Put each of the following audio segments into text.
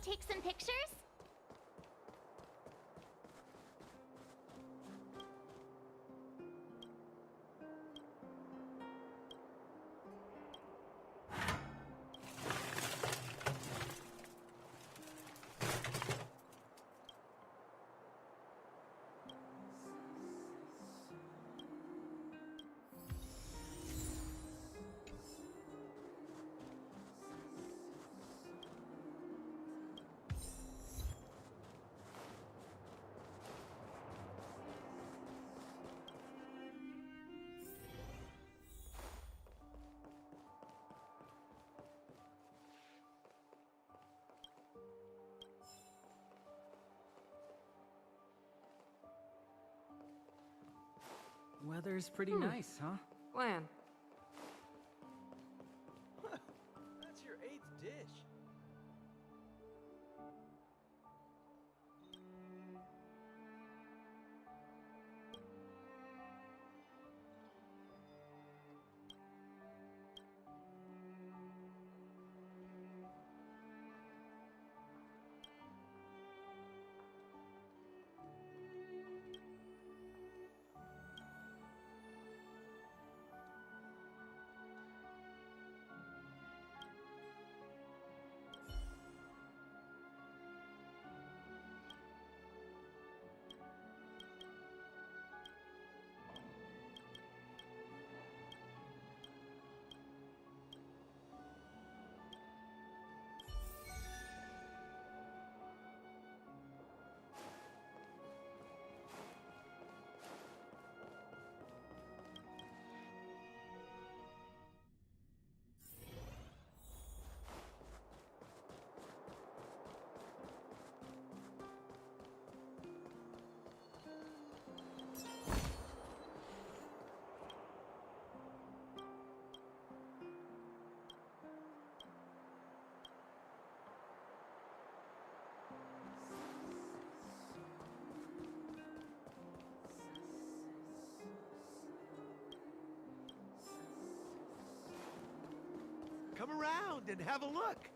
take some pictures? Weather's pretty nice, huh? When? That's your 8th dish. Come around and have a look.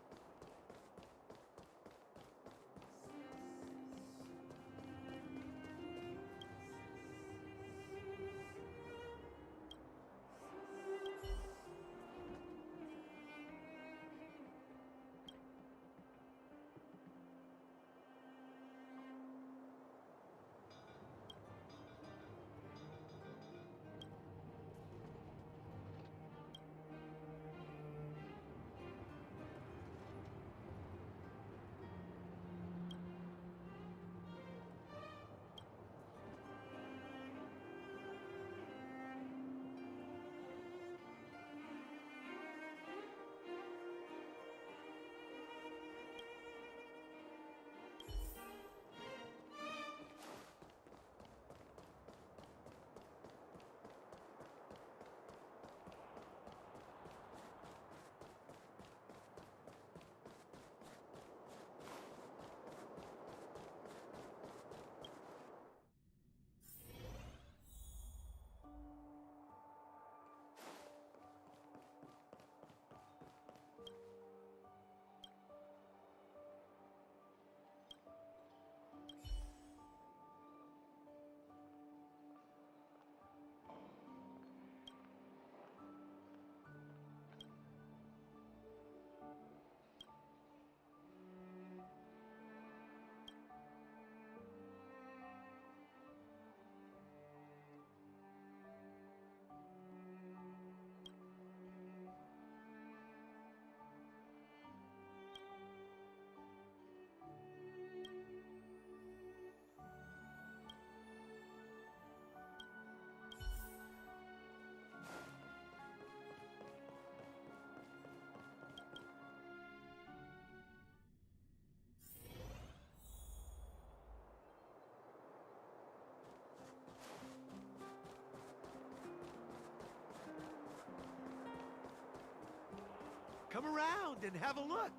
Come around and have a look.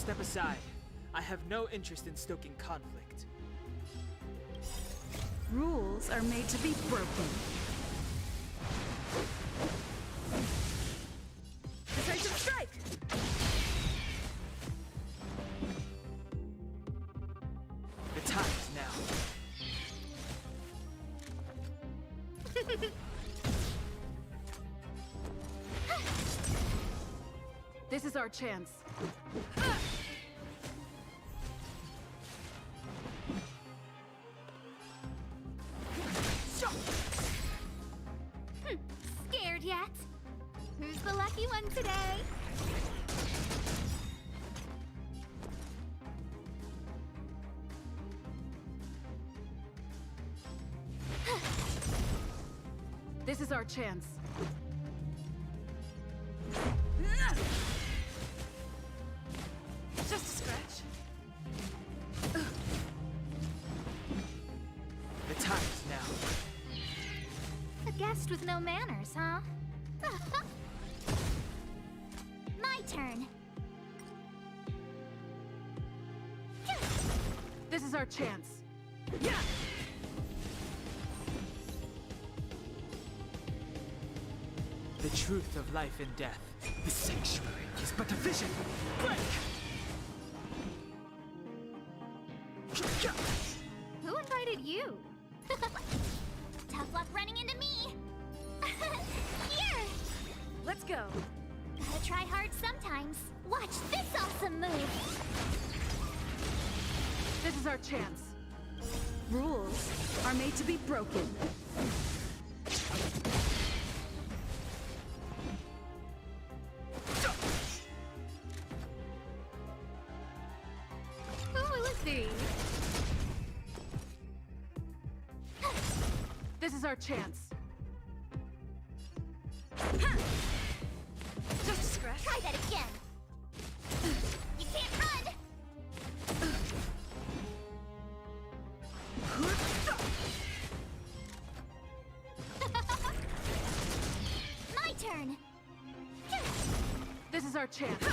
Step aside. I have no interest in stoking conflict. Rules are made to be broken. Decisive strike! The time is now. This is our chance. Scared yet? Who's the lucky one today? This is our chance. Just a scratch. The time is now. A guest with no manners, huh? My turn. This is our chance. The truth of life and death. The sanctuary is but a vision. Break! Who invited you? Tough luck running into me. Here! Let's go. Gotta try hard sometimes. Watch this awesome move. This is our chance. Rules are made to be broken. Who will it be? This is our chance. Just a scratch. Try that again. You can't run. My turn. This is our chance.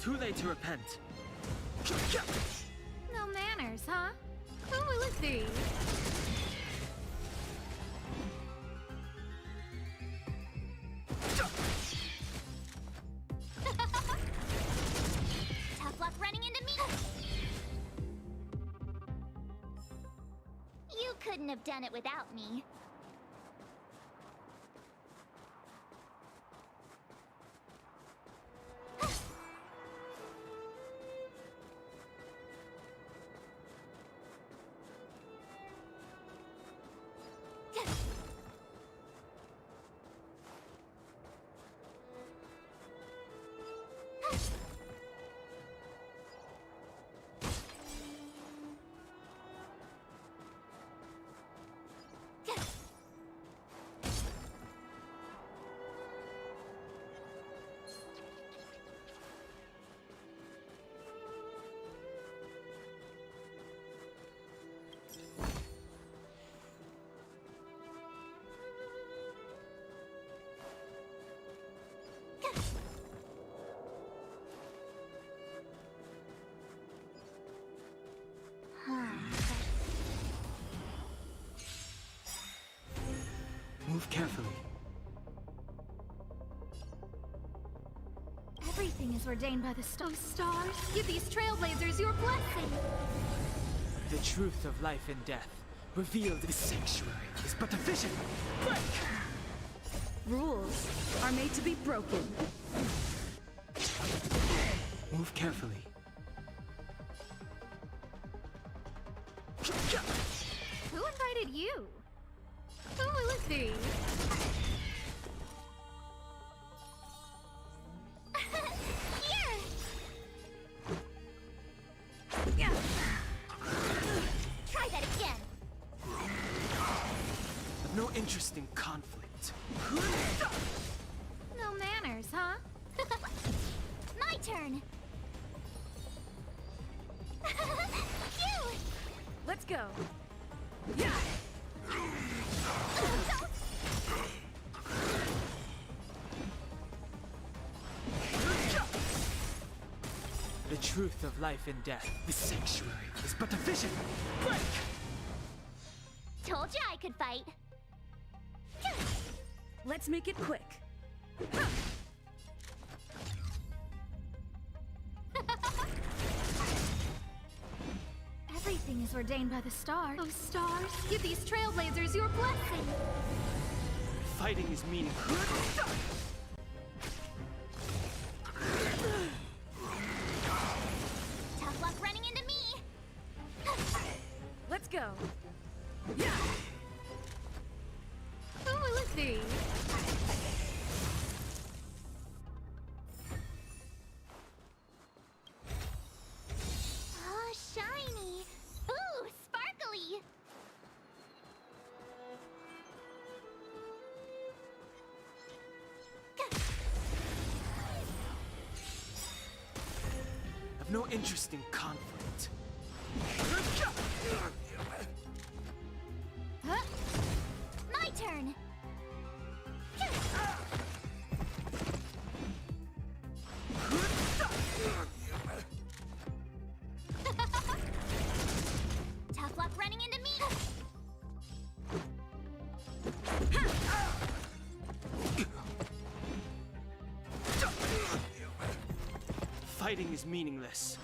Too late to repent. No manners, huh? Who will it be? Tough luck running into me. You couldn't have done it without me. Yes. Move carefully. Everything is ordained by the stars. Give these trailblazers your blessing. The truth of life and death, revealed. This sanctuary is but a vision. Break! Rules are made to be broken. Move carefully. Who invited you? Who will it be? Here! Try that again. I've no interest in conflict. No manners, huh? My turn. Phew! Let's go. The truth of life and death. This sanctuary is but a vision. Break! Told you I could fight. Let's make it quick. Everything is ordained by the stars. Those stars, give these trailblazers your blessing. Fighting is meaningful. Tough luck running into me. Let's go. Who will it be? Oh, shiny. Ooh, sparkly. I've no interest in conflict. Huh? My turn. Tough luck running into me. Fighting is meaningless.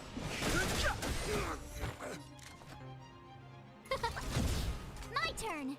My turn.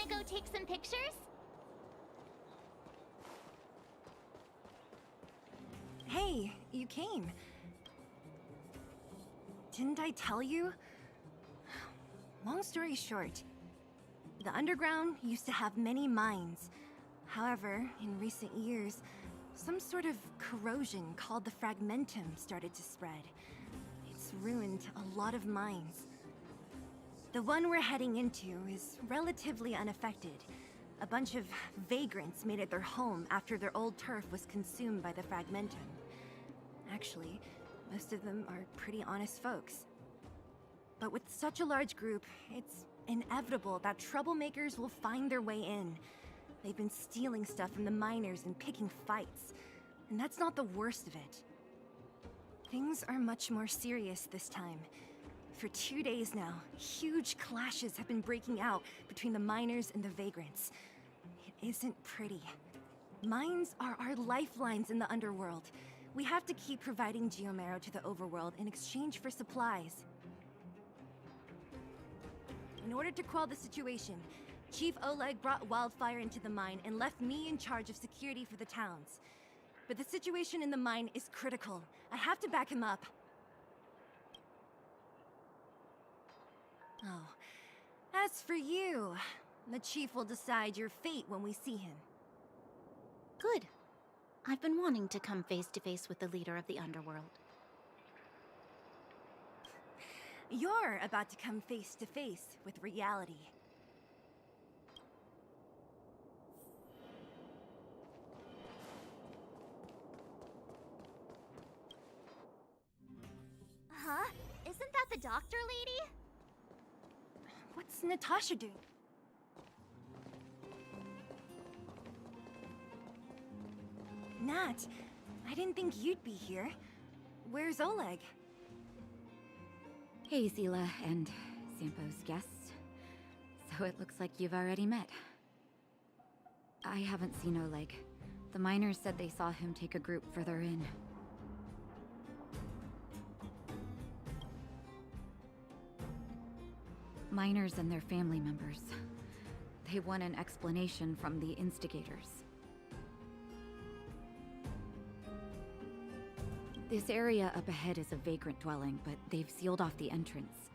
wanna go take some pictures? Hey, you came. Didn't I tell you? Long story short, the underground used to have many mines. However, in recent years, some sort of corrosion called the fragmentum started to spread. It's ruined a lot of mines. The one we're heading into is relatively unaffected. A bunch of vagrants made it their home after their old turf was consumed by the fragmentum. Actually, most of them are pretty honest folks. But with such a large group, it's inevitable that troublemakers will find their way in. They've been stealing stuff from the miners and picking fights. And that's not the worst of it. Things are much more serious this time. For 2 days now, huge clashes have been breaking out between the miners and the vagrants. It isn't pretty. Mines are our lifelines in the underworld. We have to keep providing Geomarrow to the overworld in exchange for supplies. In order to quell the situation, Chief Oleg brought wildfire into the mine and left me in charge of security for the towns. But the situation in the mine is critical. I have to back him up. Oh, as for you, the Chief will decide your fate when we see him. Good. I've been wanting to come face to face with the leader of the underworld. You're about to come face to face with reality. Huh? Isn't that the doctor lady? What's Natasha doing? Nat, I didn't think you'd be here. Where's Oleg? Hey, Zila and Sampo's guests. So it looks like you've already met. I haven't seen Oleg. The miners said they saw him take a group further in. Miners and their family members. They want an explanation from the instigators. This area up ahead is a vagrant dwelling, but they've sealed off the entrance.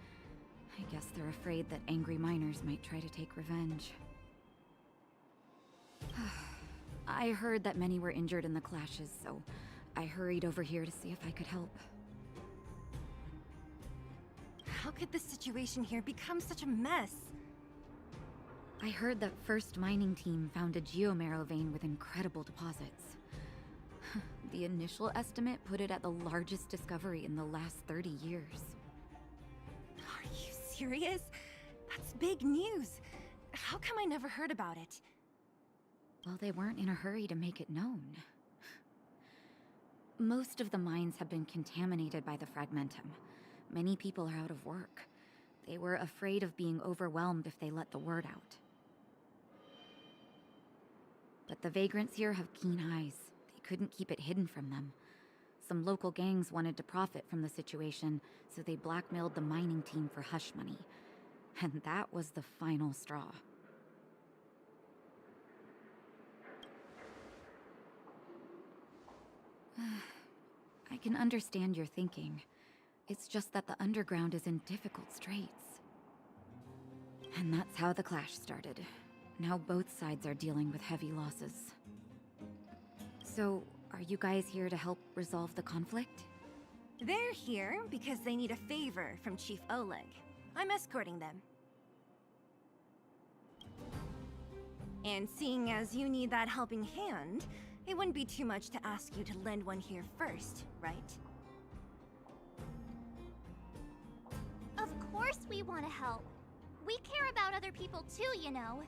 I guess they're afraid that angry miners might try to take revenge. I heard that many were injured in the clashes, so I hurried over here to see if I could help. How could the situation here become such a mess? I heard that First Mining Team found a Geomarrow vein with incredible deposits. The initial estimate put it at the largest discovery in the last 30 years. Are you serious? That's big news. How come I never heard about it? Well, they weren't in a hurry to make it known. Most of the mines have been contaminated by the fragmentum. Many people are out of work. They were afraid of being overwhelmed if they let the word out. But the vagrants here have keen eyes. They couldn't keep it hidden from them. Some local gangs wanted to profit from the situation, so they blackmailed the mining team for hush money. And that was the final straw. I can understand your thinking. It's just that the underground is in difficult straits. And that's how the clash started. Now both sides are dealing with heavy losses. So, are you guys here to help resolve the conflict? They're here because they need a favor from Chief Oleg. I'm escorting them. And seeing as you need that helping hand, it wouldn't be too much to ask you to lend one here first, right? Of course we want to help. We care about other people too, you know.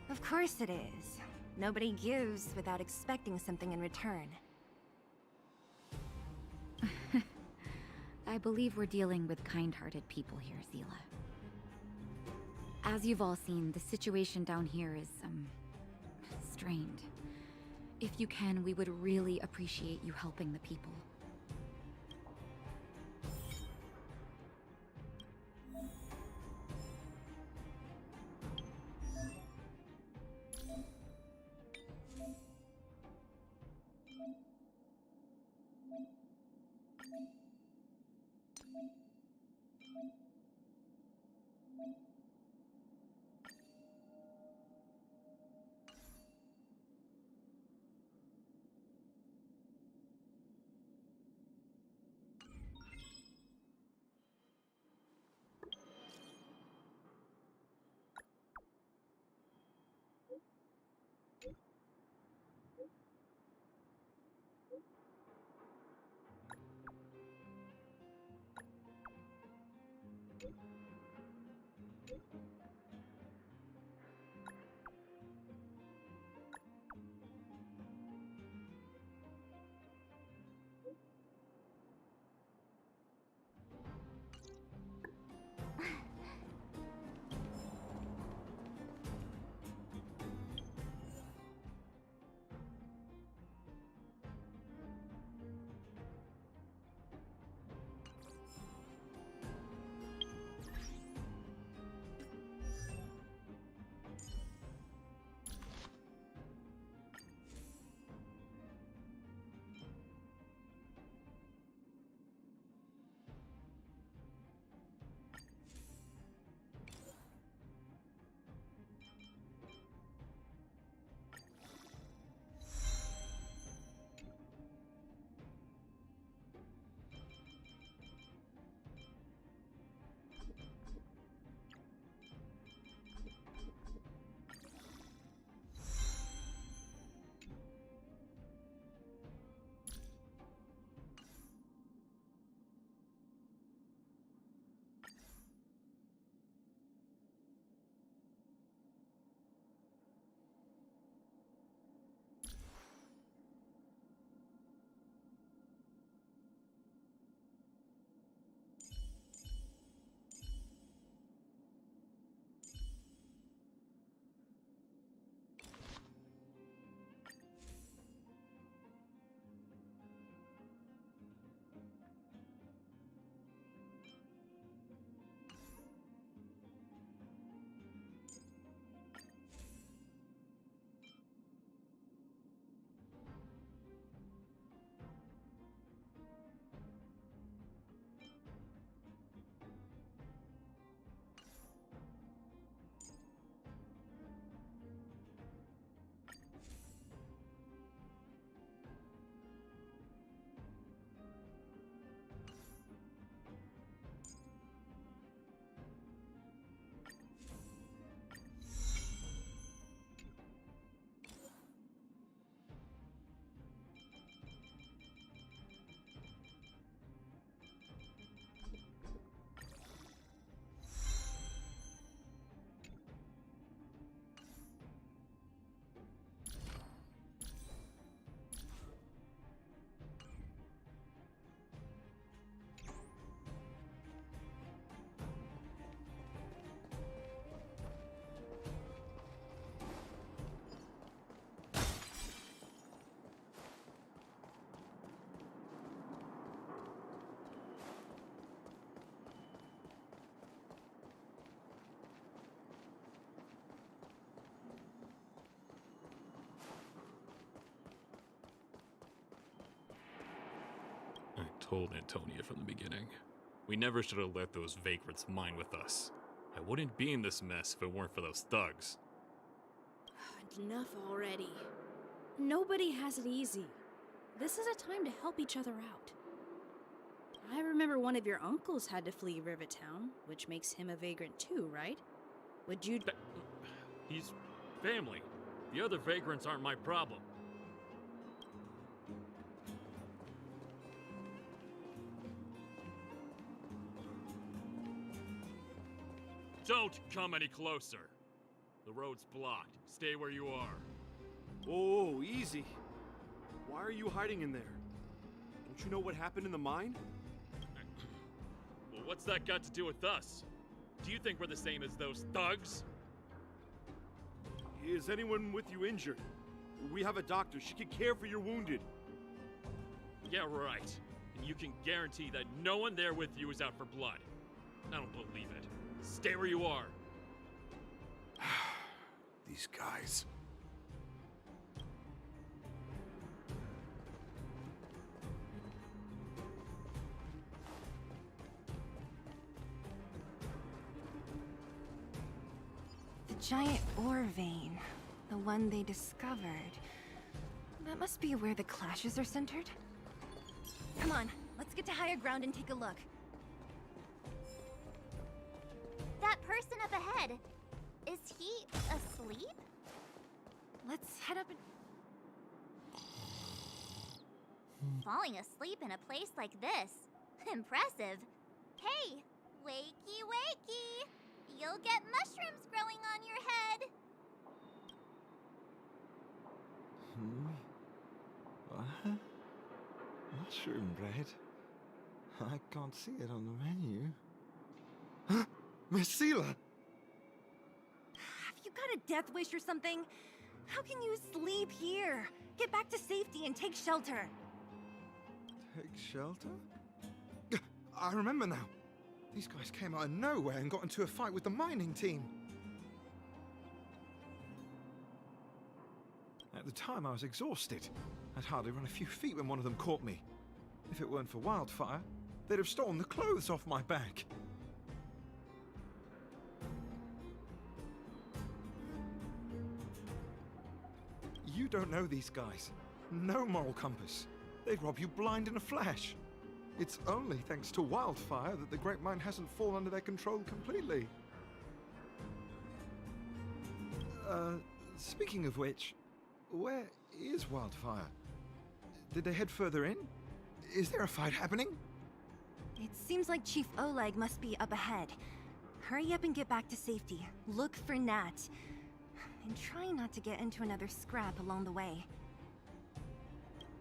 Of course it is. Nobody gives without expecting something in return. I believe we're dealing with kind-hearted people here, Zila. As you've all seen, the situation down here is, strained. If you can, we would really appreciate you helping the people. I told Antonia from the beginning. We never should have let those vagrants mine with us. I wouldn't be in this mess if it weren't for those thugs. Enough already. Nobody has it easy. This is a time to help each other out. I remember one of your uncles had to flee Rivertown, which makes him a vagrant too, right? Would you... He's family. The other vagrants aren't my problem. Don't come any closer. The road's blocked. Stay where you are. Oh, easy. Why are you hiding in there? Don't you know what happened in the mine? Well, what's that got to do with us? Do you think we're the same as those thugs? Is anyone with you injured? We have a doctor. She can care for your wounded. Yeah, right. And you can guarantee that no one there with you is out for blood. I don't believe it. Stay where you are. These guys. The giant ore vein. The one they discovered. That must be where the clashes are centered. Come on, let's get to higher ground and take a look. That person up ahead, is he asleep? Let's head up and... Falling asleep in a place like this. Impressive. Hey, wakey wakey! You'll you'll get mushrooms growing on your head. What? Mushroom bread? I can't see it on the menu. Miss Seela! Have you got a death wish or something? How can you sleep here? Get back to safety and take shelter. Take shelter? I remember now. These guys came out of nowhere and got into a fight with the mining team. At the time, I was exhausted. I'd hardly run a few feet when one of them caught me. If it weren't for Wildfire, they'd have stolen the clothes off my back. You don't know these guys. No moral compass. They'd rob you blind in a flash. It's only thanks to Wildfire that the Great Mine hasn't fallen under their control completely. Speaking of which, where is Wildfire? Did they head further in? Is there a fight happening? It seems like Chief Oleg must be up ahead. Hurry up and get back to safety. Look for Nat. And try not to get into another scrap along the way.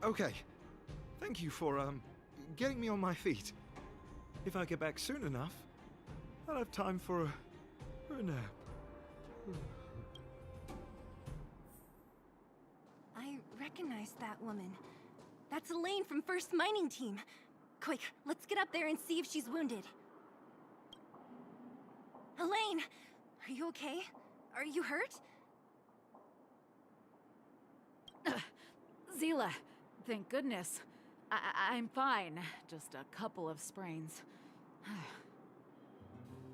Okay. Thank you for, getting me on my feet. If I get back soon enough, I'll have time for a nap. I recognize that woman. That's Elaine from First Mining Team. Quick, let's get up there and see if she's wounded. Elaine! Are you okay? Are you hurt? Seela, thank goodness. I'm fine. Just a couple of sprains.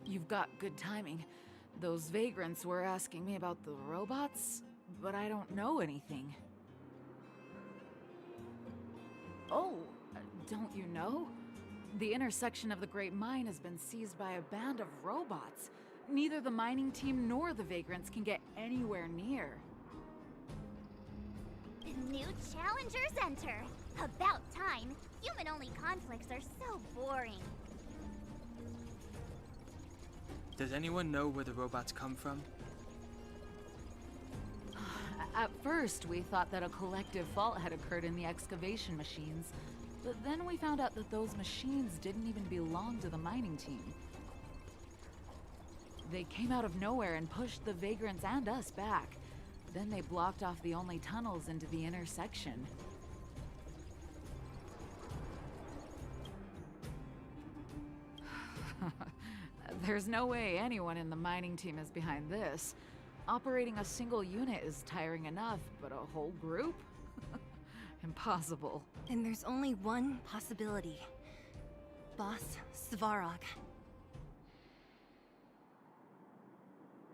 You've got good timing. Those vagrants were asking me about the robots, but I don't know anything. Oh, don't you know? The intersection of the Great Mine has been seized by a band of robots. Neither the mining team nor the vagrants can get anywhere near. New challengers enter. About time. Human-only conflicts are so boring. Does anyone know where the robots come from? At first, we thought that a collective fault had occurred in the excavation machines, but then we found out that those machines didn't even belong to the mining team. They came out of nowhere and pushed the vagrants and us back. Then they blocked off the only tunnels into the intersection. There's no way anyone in the mining team is behind this. Operating a single unit is tiring enough, but a whole group? Impossible. And there's only one possibility. Boss Svarog.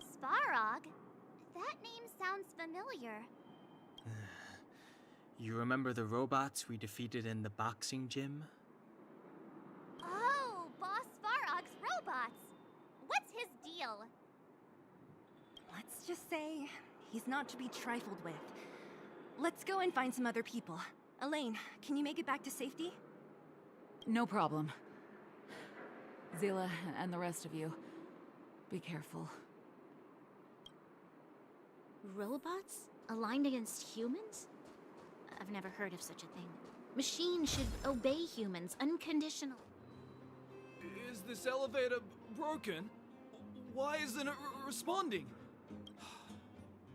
Svarog? That name sounds familiar. You remember the robots we defeated in the boxing gym? Oh, Boss Svarog's robots! What's his deal? Let's just say he's not to be trifled with. Let's go and find some other people. Elaine, can you make it back to safety? No problem. Seela and the rest of you, be careful. Robots? Aligned against humans? I've never heard of such a thing. Machines should obey humans unconditionally. Is this elevator broken? Why isn't it responding?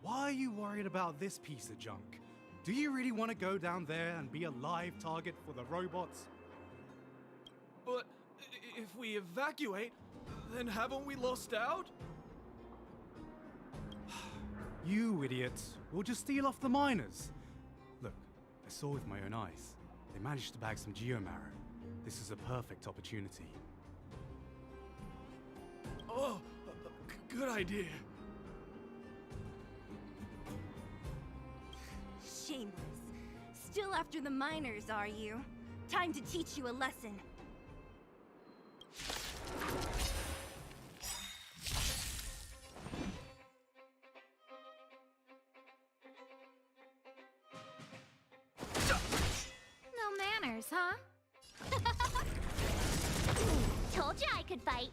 Why are you worried about this piece of junk? Do you really want to go down there and be a live target for the robots? But if we evacuate, then haven't we lost out? You idiots! We'll just steal off the miners. Look, I saw with my own eyes. They managed to bag some geomarrow. This is a perfect opportunity. Oh, good idea. Shameless. Still after the miners, are you? Time to teach you a lesson. No manners, huh? Told you I could fight.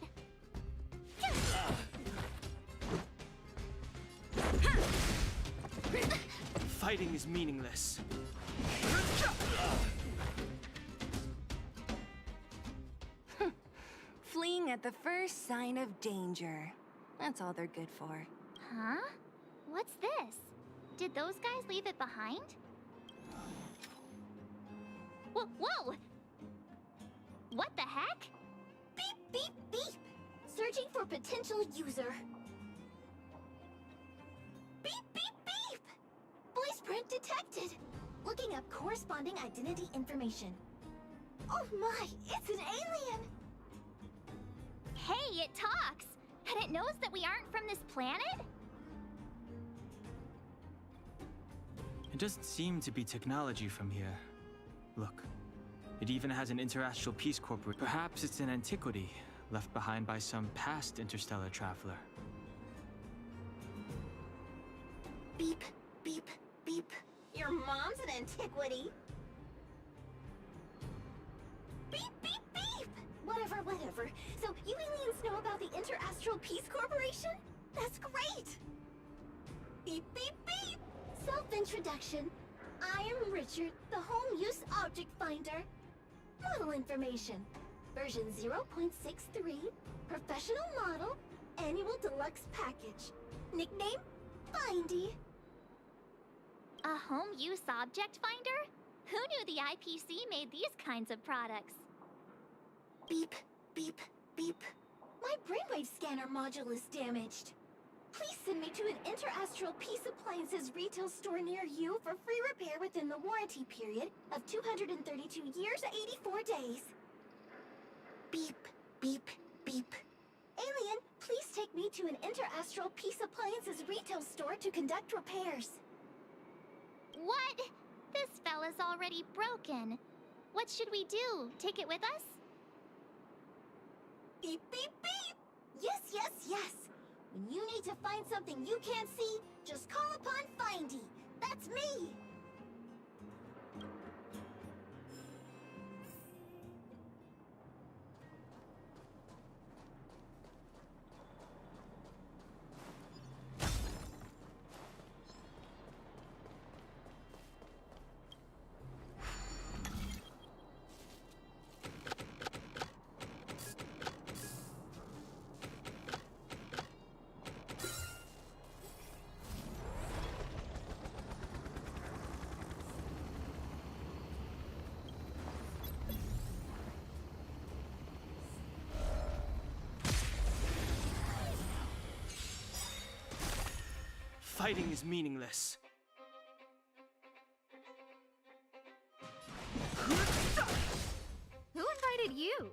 Fighting is meaningless. Fleeing at the first sign of danger. That's all they're good for. Huh? What's this? Did those guys leave it behind? Whoa! What the heck? Beep, beep, beep! Searching for potential user. Beep, beep, beep! Voice print detected. Looking up corresponding identity information. Oh my, it's an alien! Hey, it talks! And it knows that we aren't from this planet? It doesn't seem to be technology from here. Look, it even has an interastral peace corporate. Perhaps it's an antiquity, left behind by some past interstellar traveler. Beep, beep, beep. Your mom's an antiquity. Beep, beep, beep! Whatever. So, you aliens know about the Interastral Peace Corporation? That's great! Beep, beep, beep! Self-introduction. I am Richard, the Home Use Object Finder. Model information. Version 0.63. Professional model. Annual deluxe package. Nickname? Findy. A home use object finder? Who knew the IPC made these kinds of products? Beep, beep, beep. My brainwave scanner module is damaged. Please send me to an Interastral Peace Appliances retail store near you for free repair within the warranty period of 232 years, 84 days. Beep, beep, beep. Alien, please take me to an Interastral Peace Appliances retail store to conduct repairs. What? This fella's already broken. What should we do? Take it with us? Beep, beep, beep! Yes! When you need to find something you can't see, just call upon Findy. That's me! Fighting is meaningless. Who invited you?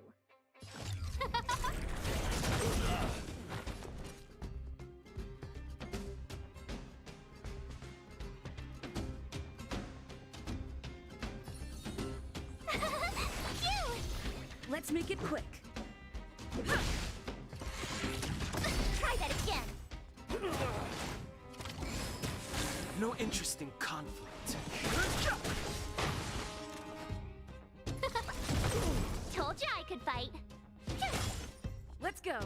Cute! Let's make it quick. Try that again. No interest in conflict. Told you I could fight. Let's go.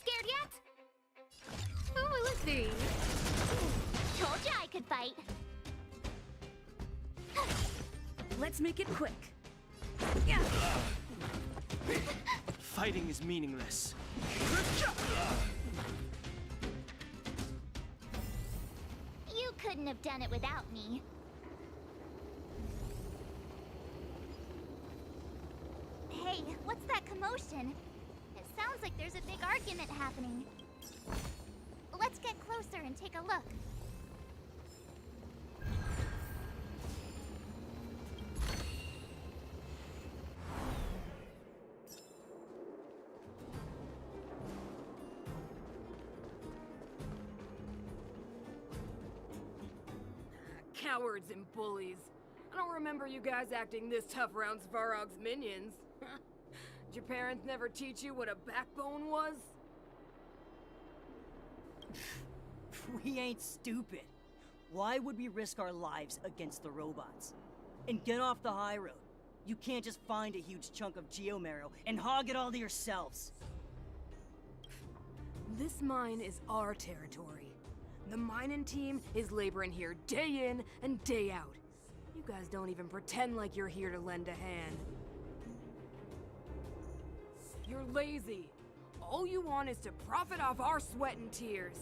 Scared yet? Ooh, let's see. Told you I could fight. Let's make it quick. Fighting is meaningless. You couldn't have done it without me. Hey, what's that commotion? It sounds like there's a big argument happening. Let's get closer and take a look. Cowards and bullies. I don't remember you guys acting this tough around Svarog's minions. Did your parents never teach you what a backbone was? We ain't stupid. Why would we risk our lives against the robots? And get off the high road. You can't just find a huge chunk of geomarrow and hog it all to yourselves. This mine is our territory. The mining team is laboring here day in and day out. You guys don't even pretend like you're here to lend a hand. You're lazy. All you want is to profit off our sweat and tears.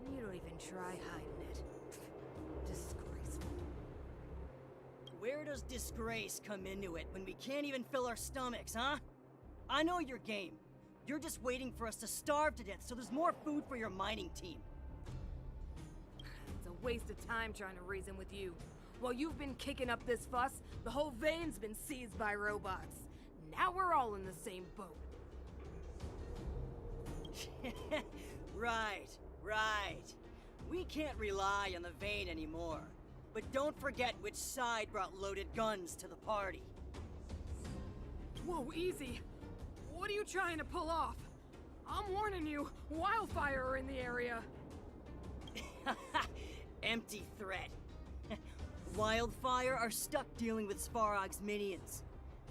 And you don't even try hiding it. Disgraceful. Where does disgrace come into it when we can't even fill our stomachs, huh? I know your game. You're just waiting for us to starve to death so there's more food for your mining team. It's a waste of time trying to reason with you. While you've been kicking up this fuss, the whole vein's been seized by robots. Now we're all in the same boat. Right. We can't rely on the vein anymore. But don't forget which side brought loaded guns to the party. Whoa, easy. What are you trying to pull off? I'm warning you, wildfire are in the area. Empty threat. Wildfire are stuck dealing with Svarog's minions.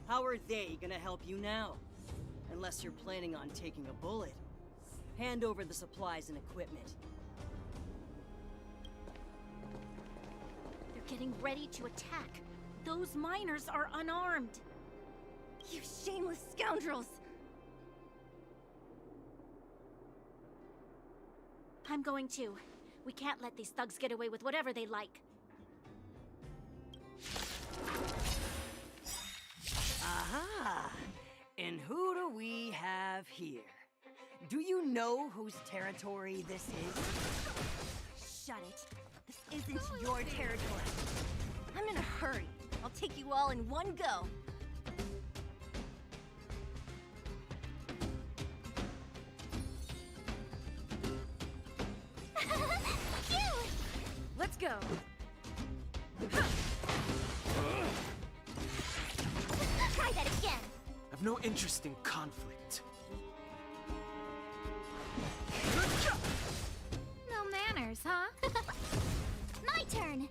How are they gonna help you now? Unless you're planning on taking a bullet. Hand over the supplies and equipment. They're getting ready to attack. Those miners are unarmed. You shameless scoundrels! I'm going to. We can't let these thugs get away with whatever they like. Aha! And who do we have here? Do you know whose territory this is? Shut it. This isn't your territory. I'm in a hurry. I'll take you all in one go. Let's go. Try that again. I've no interest in conflict. No manners, huh? My turn.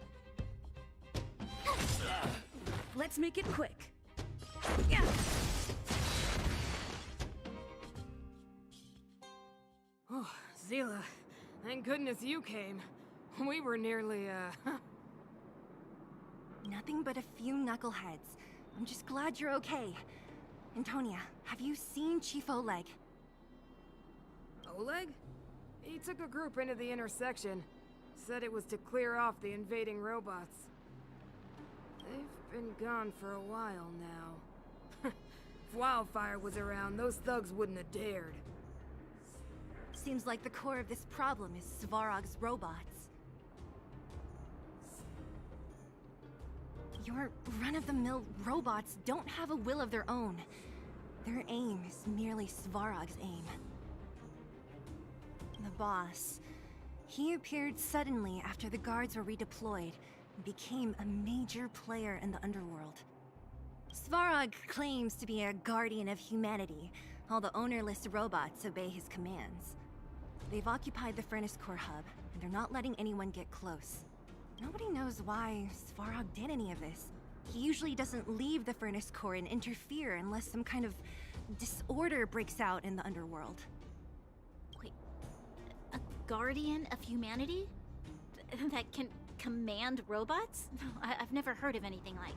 Let's make it quick. Oh, Zila, thank goodness you came. We were nearly, Nothing but a few knuckleheads. I'm just glad you're okay. Antonia, have you seen Chief Oleg? Oleg? He took a group into the intersection. Said it was to clear off the invading robots. They've been gone for a while now. If Wildfire was around, those thugs wouldn't have dared. Seems like the core of this problem is Svarog's robots. Your run-of-the-mill robots don't have a will of their own. Their aim is merely Svarog's aim. The boss, he appeared suddenly after the guards were redeployed and became a major player in the underworld. Svarog claims to be a guardian of humanity, while the ownerless robots obey his commands. They've occupied the Furnace Core hub, and they're not letting anyone get close. Nobody knows why Svarog did any of this. He usually doesn't leave the Furnace Core and interfere unless some kind of disorder breaks out in the underworld. Wait, a guardian of humanity? That can command robots? I've never heard of anything like.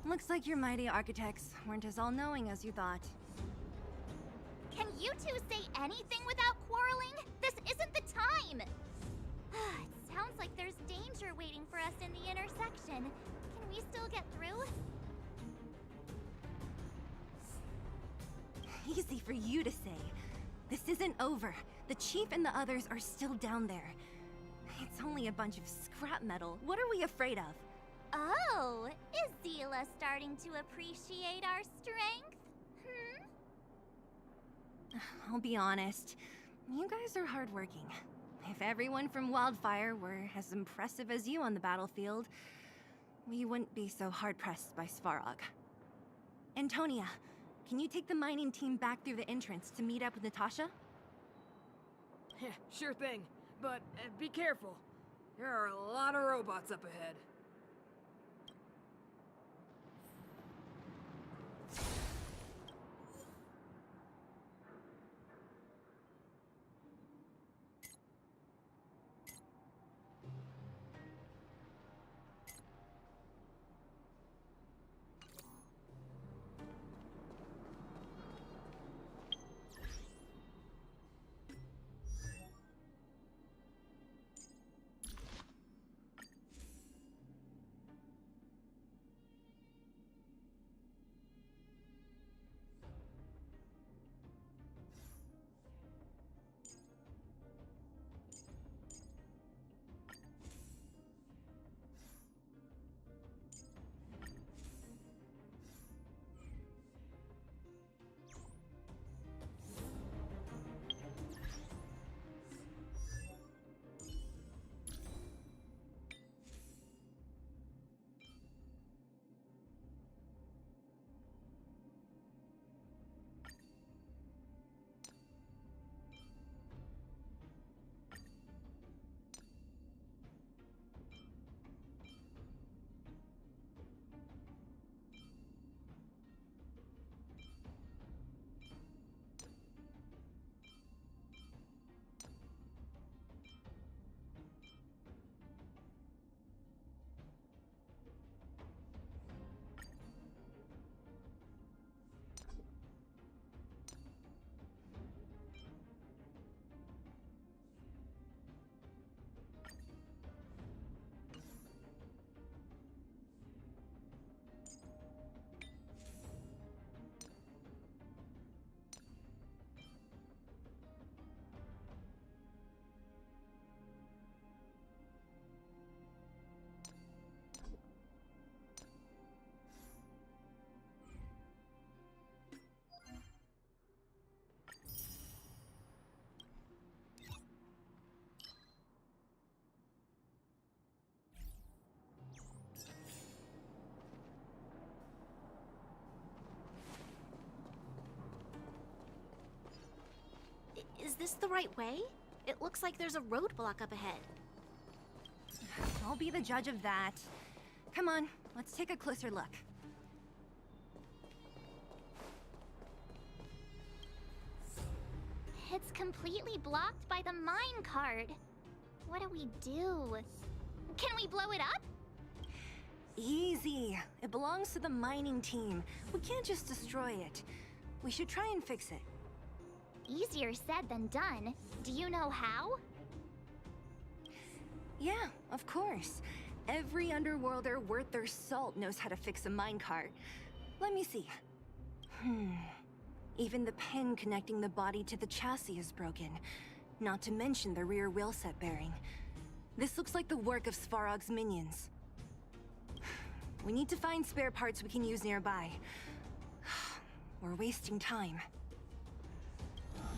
Looks like your mighty architects weren't as all-knowing as you thought. Can you two say anything without quarreling? This isn't the time! It sounds like there's danger waiting for us in the intersection. Can we still get through? Easy for you to say. This isn't over. The chief and the others are still down there. It's only a bunch of scrap metal. What are we afraid of? Oh, is Zila starting to appreciate our strength? I'll be honest. You guys are hardworking. If everyone from Wildfire were as impressive as you on the battlefield, we wouldn't be so hard-pressed by Svarog. Antonia, can you take the mining team back through the entrance to meet up with Natasha? Yeah, sure thing. But be careful. There are a lot of robots up ahead. Is this the right way? It looks like there's a roadblock up ahead. I'll be the judge of that. Come on, let's take a closer look. It's completely blocked by the mine cart. What do we do? Can we blow it up? Easy. It belongs to the mining team. We can't just destroy it. We should try and fix it. Easier said than done. Do you know how? Yeah, of course. Every underworlder worth their salt knows how to fix a minecart. Let me see. Even the pin connecting the body to the chassis is broken. Not to mention the rear wheel set bearing. This looks like the work of Svarog's minions. We need to find spare parts we can use nearby. We're wasting time.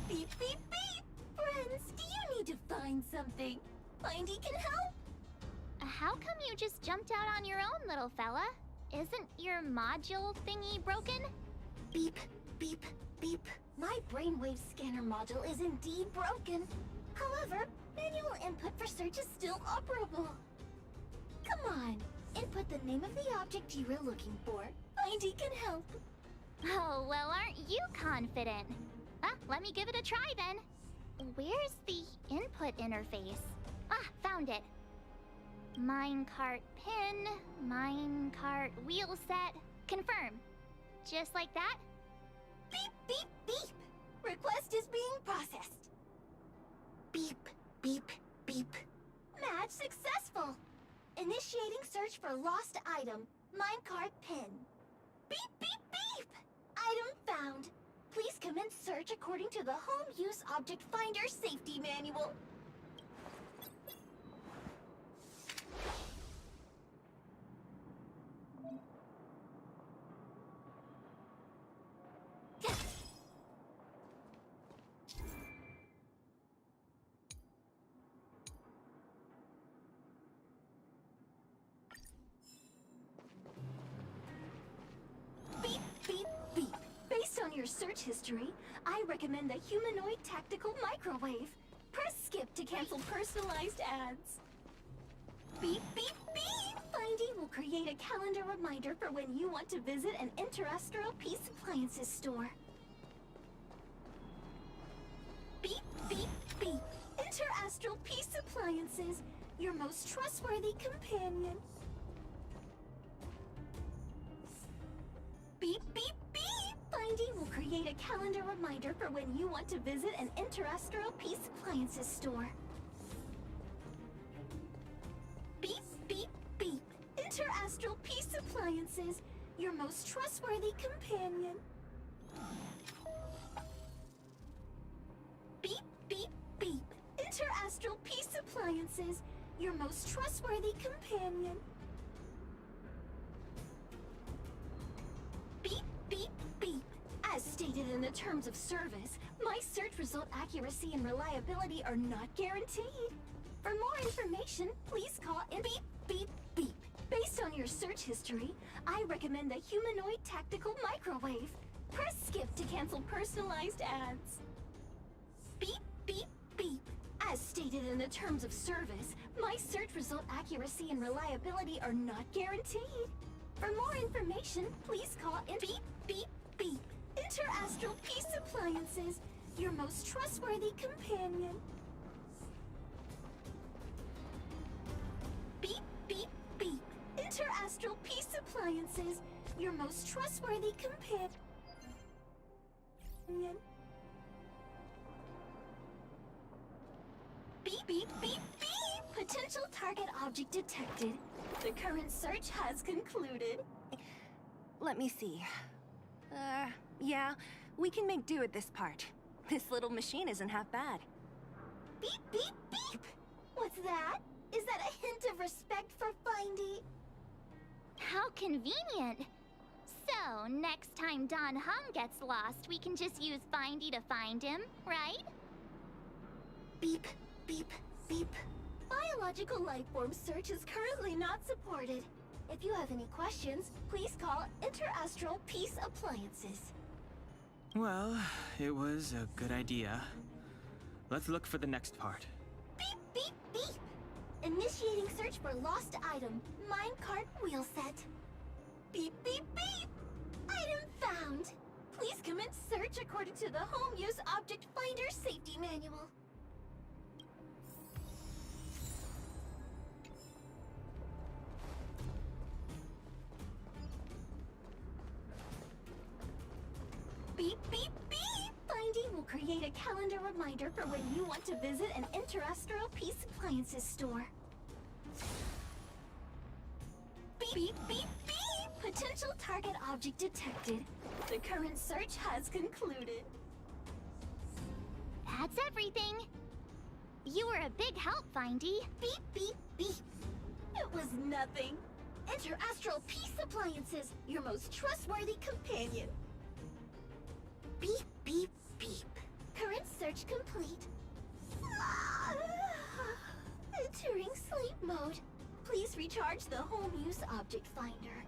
Beep, beep, beep! Friends, do you need to find something? Mindy can help? How come you just jumped out on your own, little fella? Isn't your module thingy broken? Beep, beep, beep. My brainwave scanner module is indeed broken. However, manual input for search is still operable. Come on, input the name of the object you were looking for. Mindy can help. Oh, well, aren't you confident? Let me give it a try then. Where's the input interface? Found it. Minecart pin, minecart wheel set, confirm. Just like that? Beep, beep, beep. Request is being processed. Beep, beep, beep. Match successful. Initiating search for lost item, minecart pin. Beep, beep, beep. Item found. Please commence search according to the Home Use Object Finder Safety Manual. Beep, beep, on your search history, I recommend the humanoid tactical microwave. Press skip to cancel personalized ads. Beep, beep, beep! Findy will create a calendar reminder for when you want to visit an Interastral Peace Appliances store. Beep, beep, beep! Interastral Peace Appliances, your most trustworthy companion. Beep, beep, beep! Findy will create a calendar reminder for when you want to visit an Interastral Peace Appliances store. Beep, beep, beep! Interastral Peace Appliances, your most trustworthy companion. Beep, beep, beep! Interastral Peace Appliances, your most trustworthy companion. Beep, beep, beep! As stated in the terms of service, my search result accuracy and reliability are not guaranteed. For more information, please call in beep, beep, beep. Based on your search history, I recommend the humanoid tactical microwave. Press skip to cancel personalized ads. Beep, beep, beep. As stated in the terms of service, my search result accuracy and reliability are not guaranteed. For more information, please call in beep, beep, beep. Interastral Peace Appliances, your most trustworthy companion. Beep, beep, beep. Interastral Peace Appliances, your most trustworthy companion. Beep, beep, beep, beep! Potential target object detected. The current search has concluded. Let me see. Yeah, we can make do with this part. This little machine isn't half bad. Beep, beep, beep! What's that? Is that a hint of respect for Findy? How convenient. So, next time Don Hung gets lost, we can just use Findy to find him, right? Beep, beep, beep. Biological life form search is currently not supported. If you have any questions, please call Interastral Peace Appliances. Well, it was a good idea. Let's look for the next part. Beep, beep, beep! Initiating search for lost item, minecart wheel set. Beep, beep, beep! Item found! Please commence search according to the Home Use Object Finder Safety Manual. Beep, beep, beep! Findy will create a calendar reminder for when you want to visit an Interastral Peace Appliances store. Beep, beep, beep, beep! Potential target object detected. The current search has concluded. That's everything. You were a big help, Findy. Beep, beep, beep! It was nothing. Interastral Peace Appliances, your most trustworthy companion. Beep, beep, beep. Current search complete. Entering sleep mode. Please recharge the Home Use Object Finder.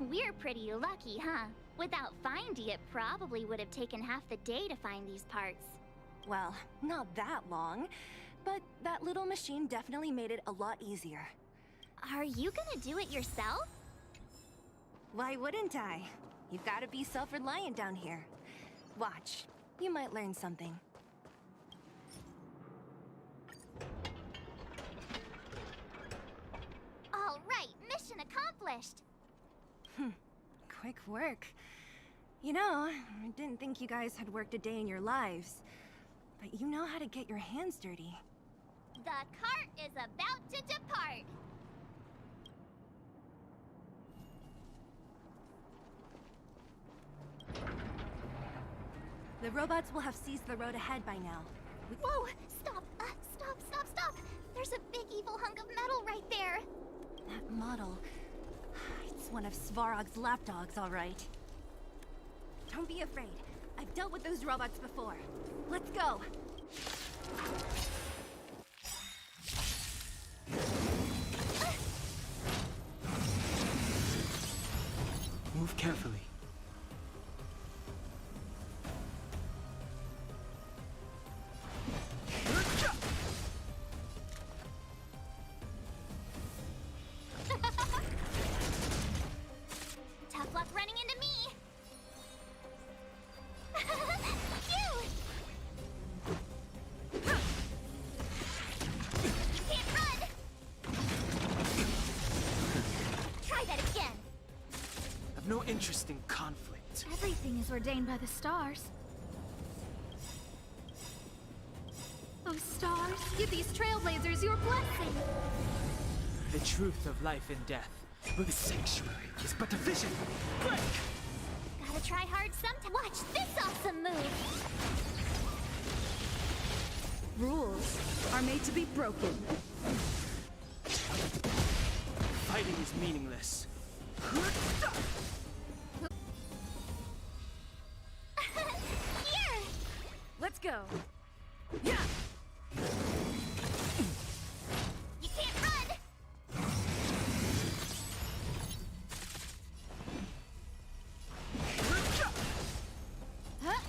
We're pretty lucky, huh? Without Findy, it probably would have taken half the day to find these parts. Well, not that long, but that little machine definitely made it a lot easier. Are you gonna do it yourself? Why wouldn't I? You've got to be self-reliant down here. Watch, you might learn something. All right, mission accomplished. Quick work. You know, I didn't think you guys had worked a day in your lives, but you know how to get your hands dirty. The cart is about to depart. The robots will have seized the road ahead by now. Whoa! Stop! Stop! There's a big evil hunk of metal right there! That model... It's one of Svarog's lapdogs, all right. Don't be afraid. I've dealt with those robots before. Let's go! Move carefully. I've no interest in conflict. Everything is ordained by the stars. Oh, stars, give these trailblazers your blessing. The truth of life and death. But the sanctuary is but a vision. Break! Gotta try hard sometime. Watch this awesome move. Rules are made to be broken. Fighting is meaningless. Here! Let's go. Yeah! You can't run! Huh?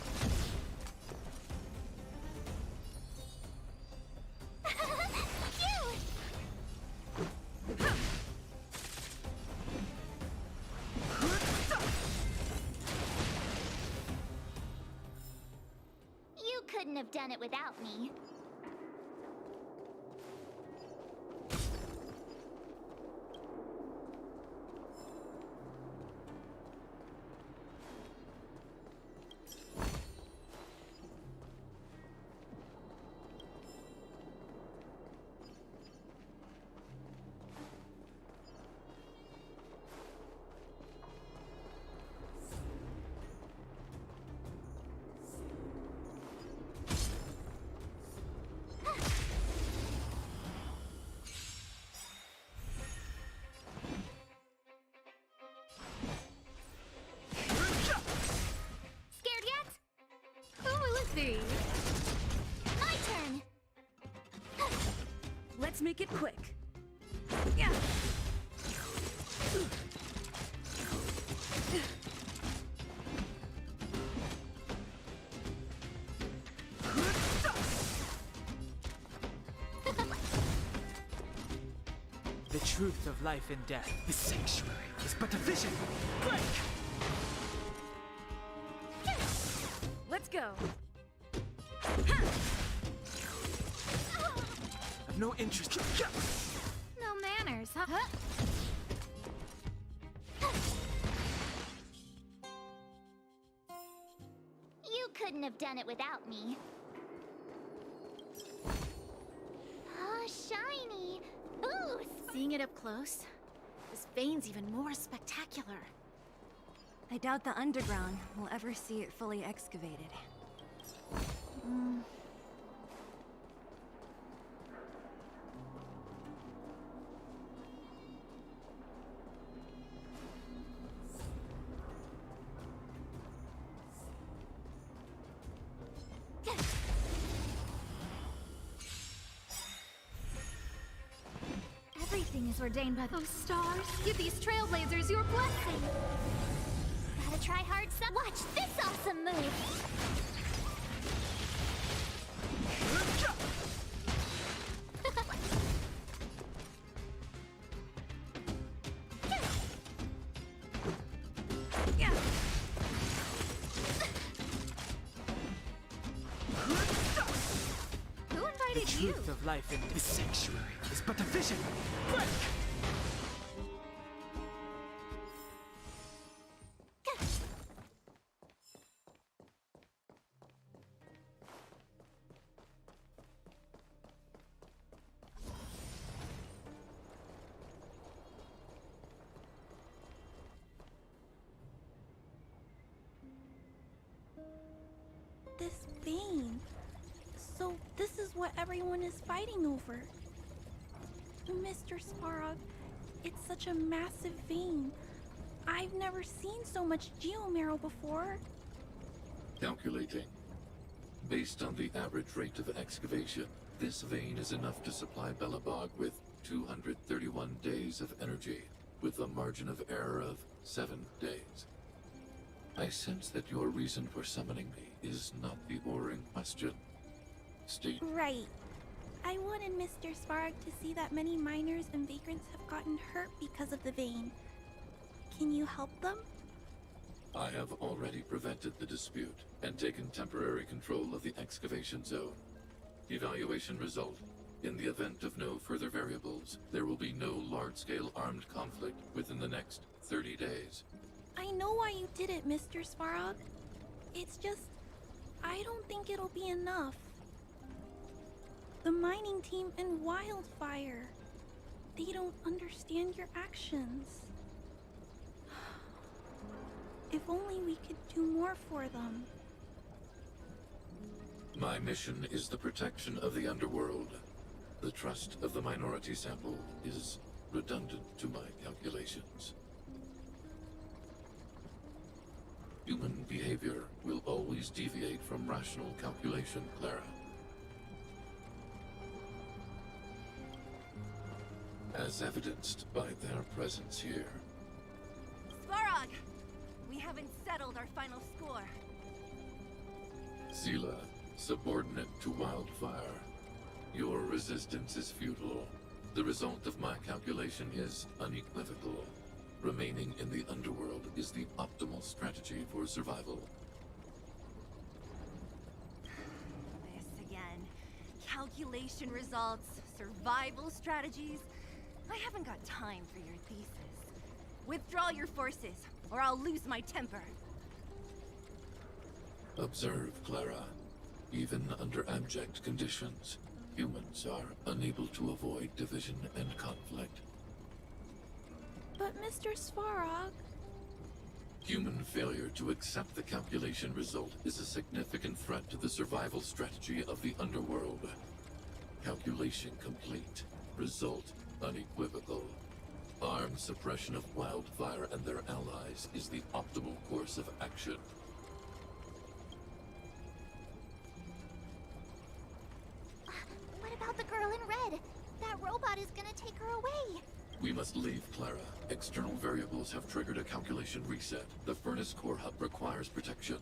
Cute! You couldn't have done it without me. Scared yet? Who will it be? My turn! Let's make it quick. Yeah. The truth of life and death. The sanctuary is but a vision. Break! Let's go. I've no interest. No manners, huh? You couldn't have done it without me. Oh, shiny! Boost! Seeing it up close, this vein's even more spectacular. I doubt the underground will ever see it fully excavated. Everything is ordained by those stars. Give these trailblazers your blessing. Gotta try hard some. Watch this awesome move. Yeah. Who The invited you? truth of life and the sanctuary is but a vision. Break! This vein. So this is what everyone is fighting over. Mr. Sparrow, it's such a massive vein. I've never seen so much geomarrow before. Calculating. Based on the average rate of excavation, this vein is enough to supply Belobog with 231 days of energy, with a margin of error of 7 days. I sense that your reason for summoning me is not the ore in question. State. Right. I wanted Mr. Sparrow to see that many miners and vagrants have gotten hurt because of the vein. Can you help them? I have already prevented the dispute and taken temporary control of the excavation zone. Evaluation result. In the event of no further variables, there will be no large-scale armed conflict within the next 30 days. I know why you did it, Mr. Svarog. It's just, I don't think it'll be enough. The mining team and Wildfire, they don't understand your actions. If only we could do more for them. My mission is the protection of the underworld. The trust of the minority sample is redundant to my calculations. Human behavior will always deviate from rational calculation, Clara. As evidenced by their presence here. Svarog! We haven't settled our final score. Seela, subordinate to Wildfire. Your resistance is futile. The result of my calculation is unequivocal. Remaining in the underworld is the optimal strategy for survival. This again. Calculation results, survival strategies. I haven't got time for your thesis. Withdraw your forces, or I'll lose my temper. Observe, Clara. Even under abject conditions, humans are unable to avoid division and conflict. But Mr. Svarog... Human failure to accept the calculation result is a significant threat to the survival strategy of the underworld. Calculation complete. Result unequivocal. Armed suppression of Wildfire and their allies is the optimal course of action. What about the girl in red? That robot is gonna take her away. We must leave, Clara. External variables have triggered a calculation reset. The furnace core hub requires protection.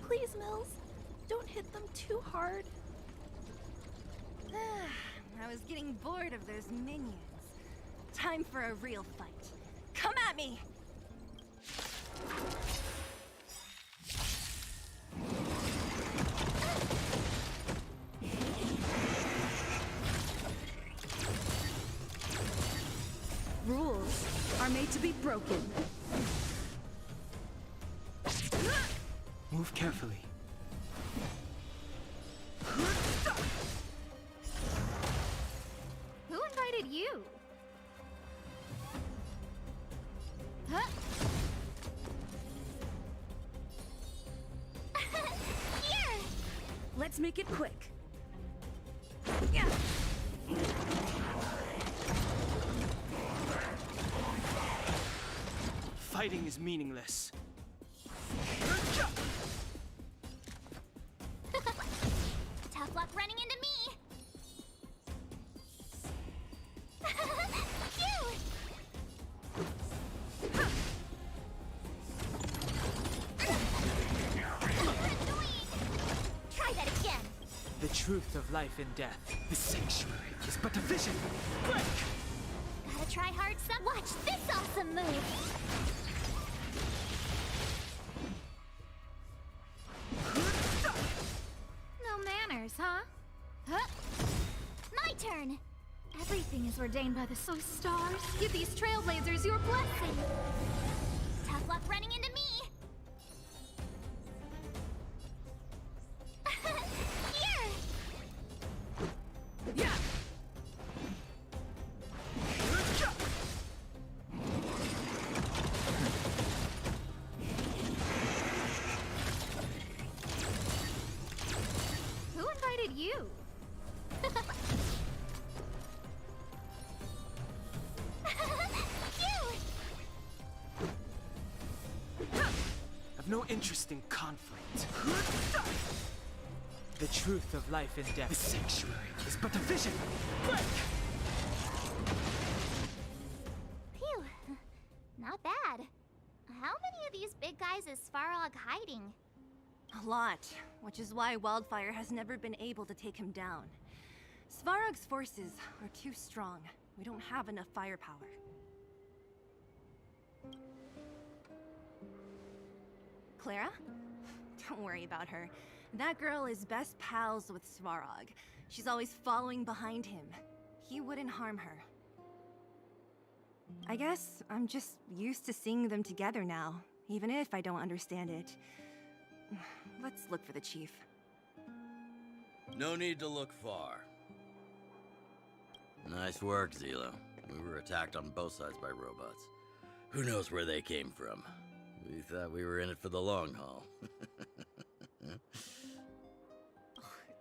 Please, Mills, don't hit them too hard. I was getting bored of those minions. Time for a real fight. Come at me! Rules are made to be broken. Move carefully. Who invited you? Huh? Here! Let's make it quick. Yeah. Fighting is meaningless. Tough luck running into me! Phew! Annoying! Try that again! The truth of life and death. The sanctuary is but a vision. Break! Gotta try hard some. Watch this awesome move! No manners, huh? Huh? My turn! Everything is ordained by the stars. Give these trailblazers your blessing. Tough luck running into me! Here! Yeah! Who invited you? I've no interest in conflict. The truth of life and death. The sanctuary is but a vision. Break! Phew. Not bad. How many of these big guys is Svarog hiding? A lot, which is why Wildfire has never been able to take him down. Svarog's forces are too strong. We don't have enough firepower. Clara? Don't worry about her. That girl is best pals with Svarog. She's always following behind him. He wouldn't harm her. I guess I'm just used to seeing them together now, even if I don't understand it. Let's look for the chief. No need to look far. Nice work, Zilo. We were attacked on both sides by robots. Who knows where they came from? We thought we were in it for the long haul.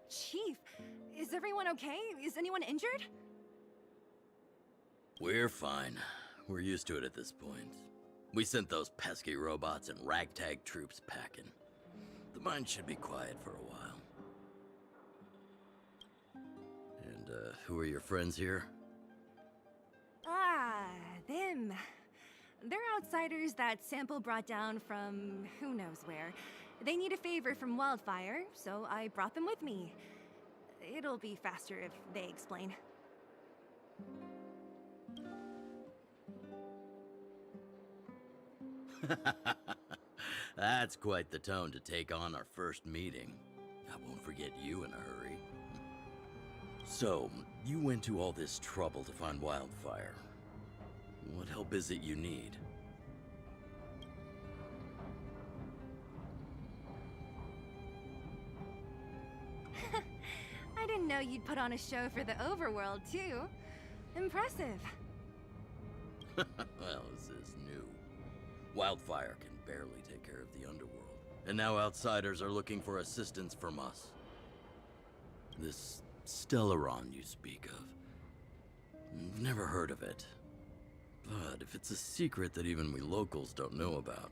Chief, is everyone okay? Is anyone injured? We're fine. We're used to it at this point. We sent those pesky robots and ragtag troops packing. The mine should be quiet for a while. And, who are your friends here? Ah, them. They're outsiders that Sample brought down from who knows where. They need a favor from Wildfire, so I brought them with me. It'll be faster if they explain. That's quite the tone to take on our first meeting. I won't forget you in a hurry. So, you went to all this trouble to find Wildfire. What help is it you need? I didn't know you'd put on a show for the overworld, too. Impressive. Well, this is new. Wildfire can barely take care of the underworld. And now outsiders are looking for assistance from us. This Stellaron you speak of. I've never heard of it. But if it's a secret that even we locals don't know about,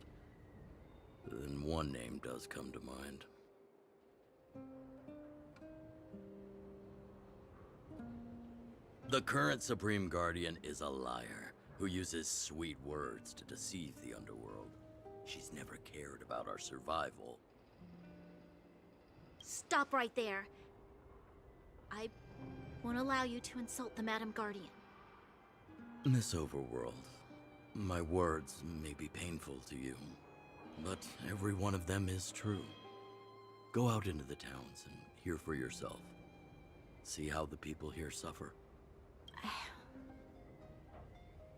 then one name does come to mind. The current Supreme Guardian is a liar who uses sweet words to deceive the underworld. She's never cared about our survival. Stop right there. I won't allow you to insult the Madam Guardian. Miss Overworld, my words may be painful to you, but every one of them is true. Go out into the towns and hear for yourself. See how the people here suffer.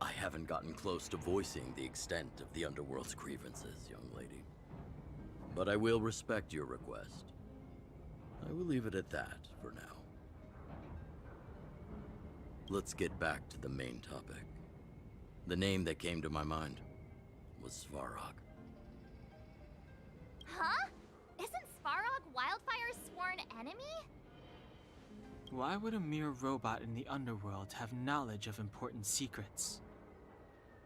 I haven't gotten close to voicing the extent of the underworld's grievances, young lady. But I will respect your request. I will leave it at that for now. Let's get back to the main topic. The name that came to my mind was Svarog. Huh? Isn't Svarog Wildfire's sworn enemy? Why would a mere robot in the underworld have knowledge of important secrets?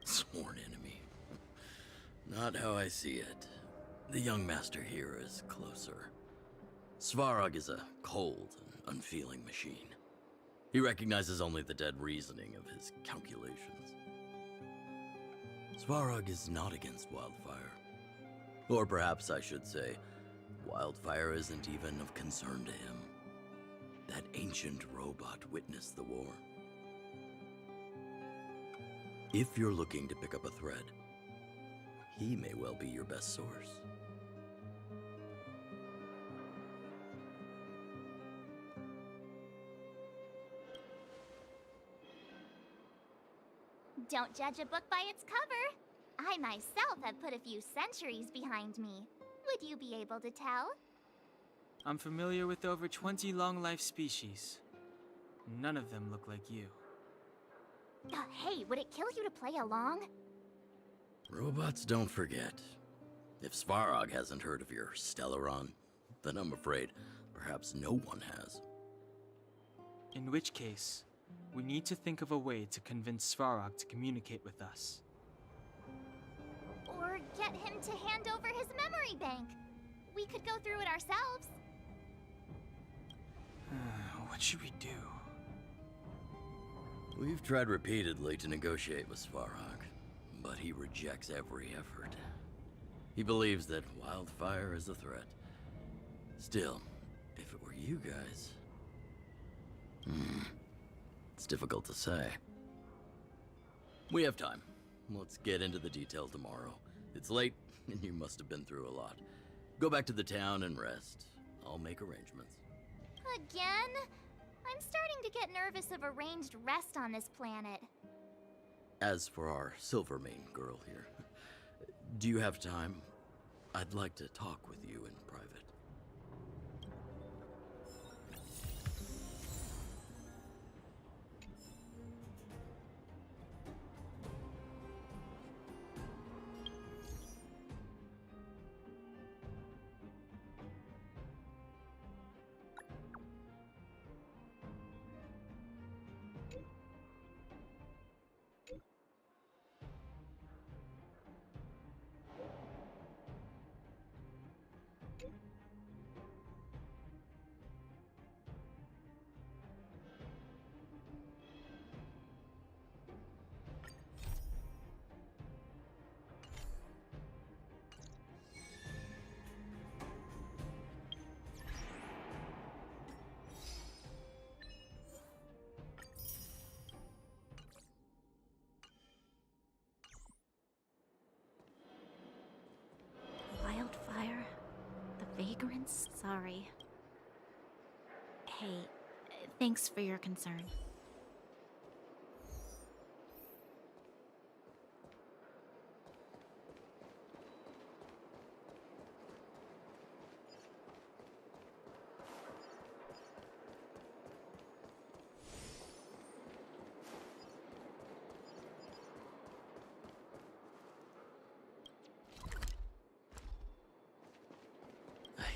Sworn enemy. Not how I see it. The young master here is closer. Svarog is a cold and unfeeling machine. He recognizes only the dead reasoning of his calculations. Svarog is not against Wildfire. Or perhaps I should say, Wildfire isn't even of concern to him. That ancient robot witnessed the war. If you're looking to pick up a thread, he may well be your best source. Don't judge a book by its cover. I myself have put a few centuries behind me. Would you be able to tell? I'm familiar with over 20 long-life species. None of them look like you. Hey, would it kill you to play along? Robots don't forget. If Svarog hasn't heard of your Stellaron, then I'm afraid perhaps no one has. In which case, we need to think of a way to convince Svarog to communicate with us. Or get him to hand over his memory bank. We could go through it ourselves. What should we do? We've tried repeatedly to negotiate with Svarog, but he rejects every effort. He believes that Wildfire is a threat. Still, if it were you guys... It's difficult to say. We have time. Let's get into the detail tomorrow. It's late, and you must have been through a lot. Go back to the town and rest. I'll make arrangements. Again? I'm starting to get nervous of arranged rest on this planet. As for our Silvermane girl here, do you have time? I'd like to talk with you in private. Wildfire? The vagrants? Sorry. Hey, thanks for your concern.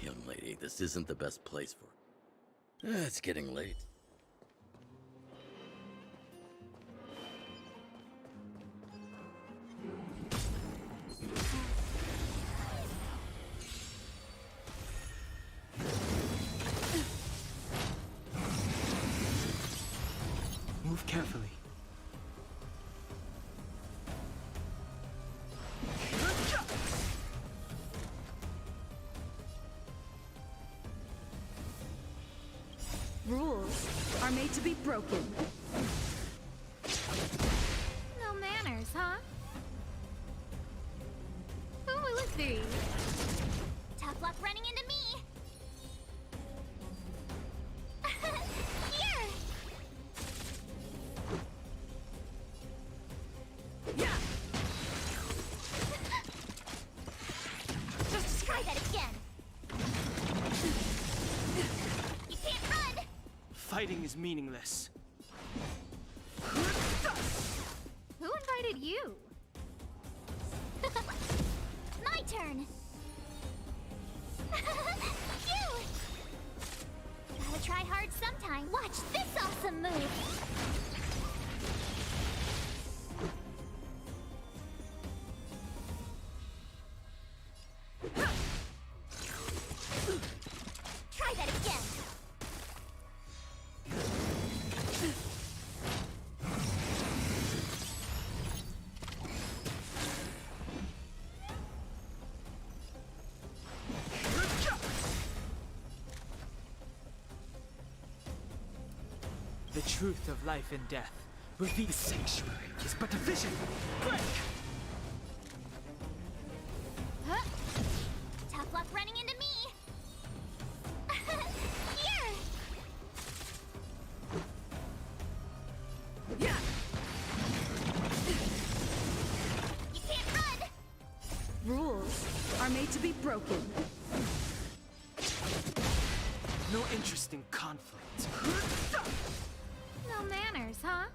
Young lady, this isn't the best place for... It's getting late. Move carefully. Rules are made to be broken. No manners, huh? Who will it be? Tough luck running into me! Here! Yeah! Just try that again! You can't run! Fighting is meaningless. Who invited you? My turn! Phew! Gotta try hard sometime. Watch this awesome move! Try that again! The truth of life and death. Reveal the sanctuary is but a vision. Break! Huh? Tough luck running into me! Here! Yeah! You can't run! Rules are made to be broken. No interest in conflict. No manners, huh?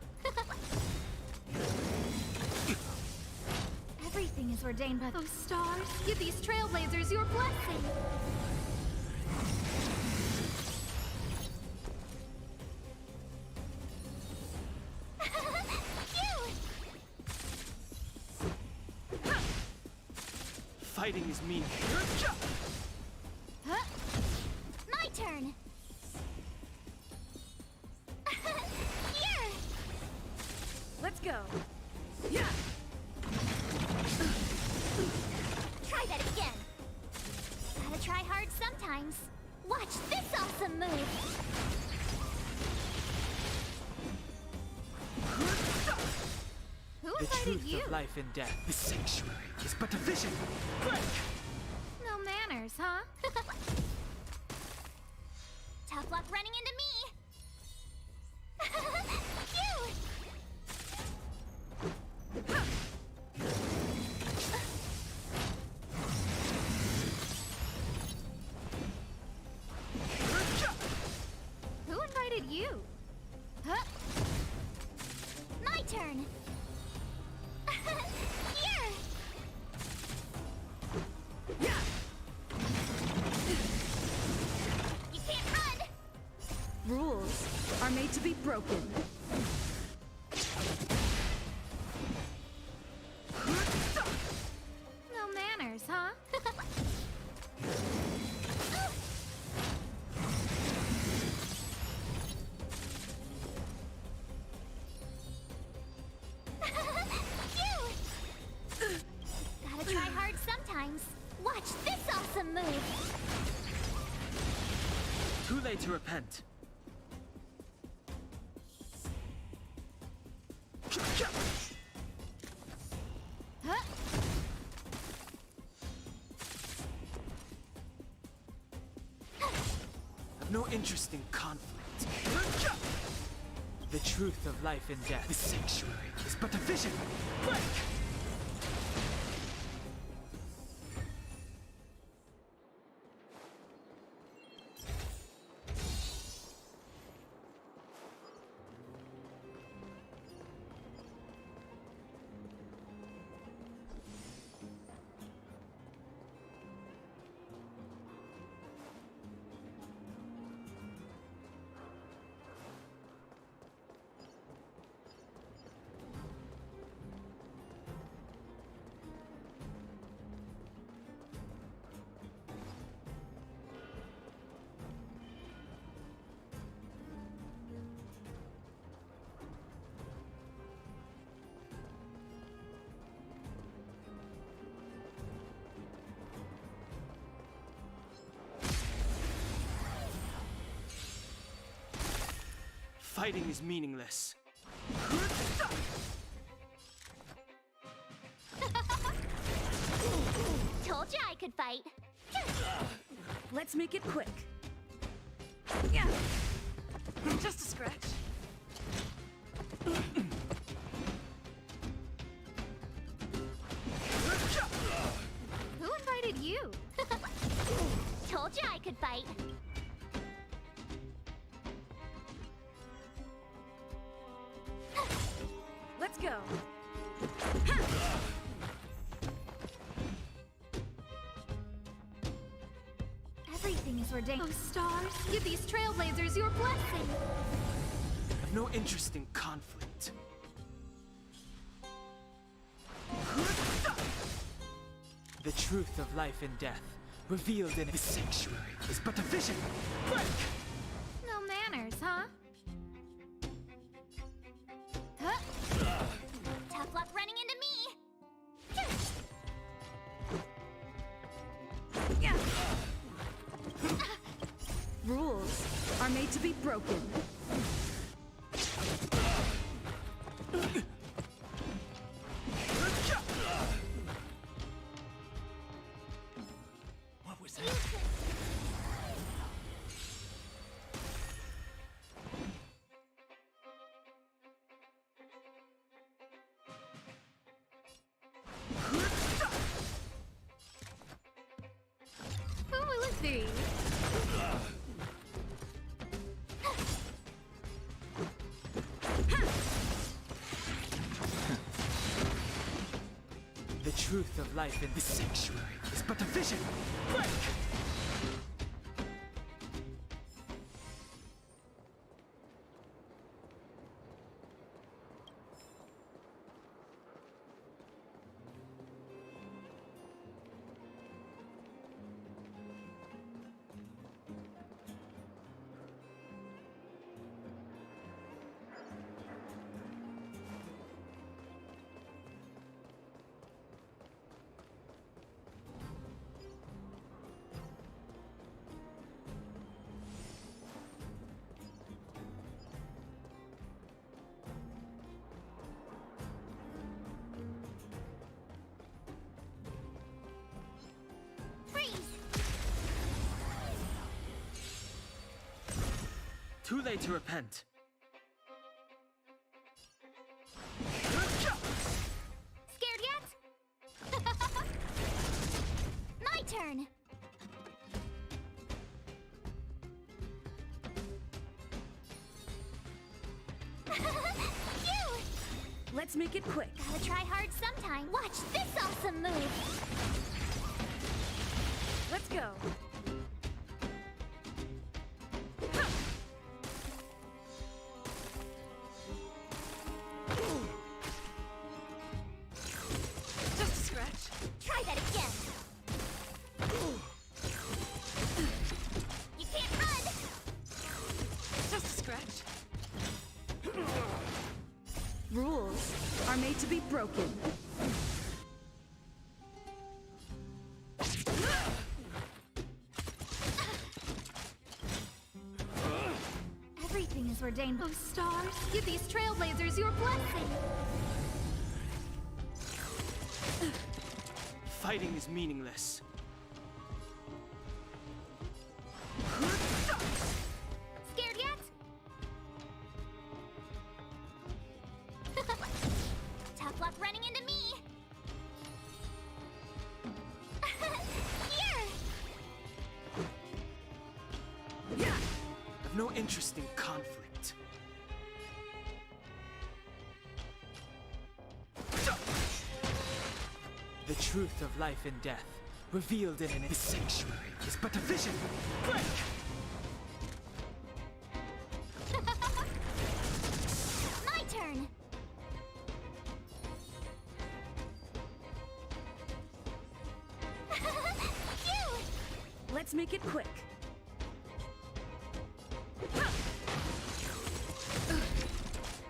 Everything is ordained by those stars. Give these trailblazers your blessing. Phew! Fighting is meaningless. Huh? My turn. Here! Let's go. Yeah! Try that again. Gotta try hard sometimes. Watch this awesome move. Who The invited truth you? of life and death. The sanctuary is but a vision. Break! No manners, huh? Tough luck running into me. Phew! made to be broken. No manners, huh? Gotta try hard sometimes. Watch this awesome move. Too late to repent. Huh? I've no interest in conflict. The truth of life and death. The sanctuary is but a vision. Break! Fighting is meaningless. Told you I could fight. Let's make it quick. Yeah. Just a scratch. Who invited you? Told you I could fight. Let's go. Everything is ordained. Oh, stars, give these trailblazers your blessing. I've no interest in conflict. The truth of life and death, revealed in the sanctuary, is but a vision. Break! No manners, huh? Huh? Tough luck running into me. Yeah. Rules are made to be broken. What was that? Who will it be? The truth of life in the sanctuary is but a vision. Break! Too late to repent. Scared yet? My turn. Let's make it quick. Gotta try hard sometime. Watch this awesome move. Let's go. made to be broken. Everything is ordained. Oh, stars, give these trailblazers your blessing. Fighting is meaningless. Scared yet? Tough luck running into me. Here! I've no interest in conflict. The truth of life and death, revealed in an sanctuary, is but a vision. Break! My turn! Phew! Let's make it quick.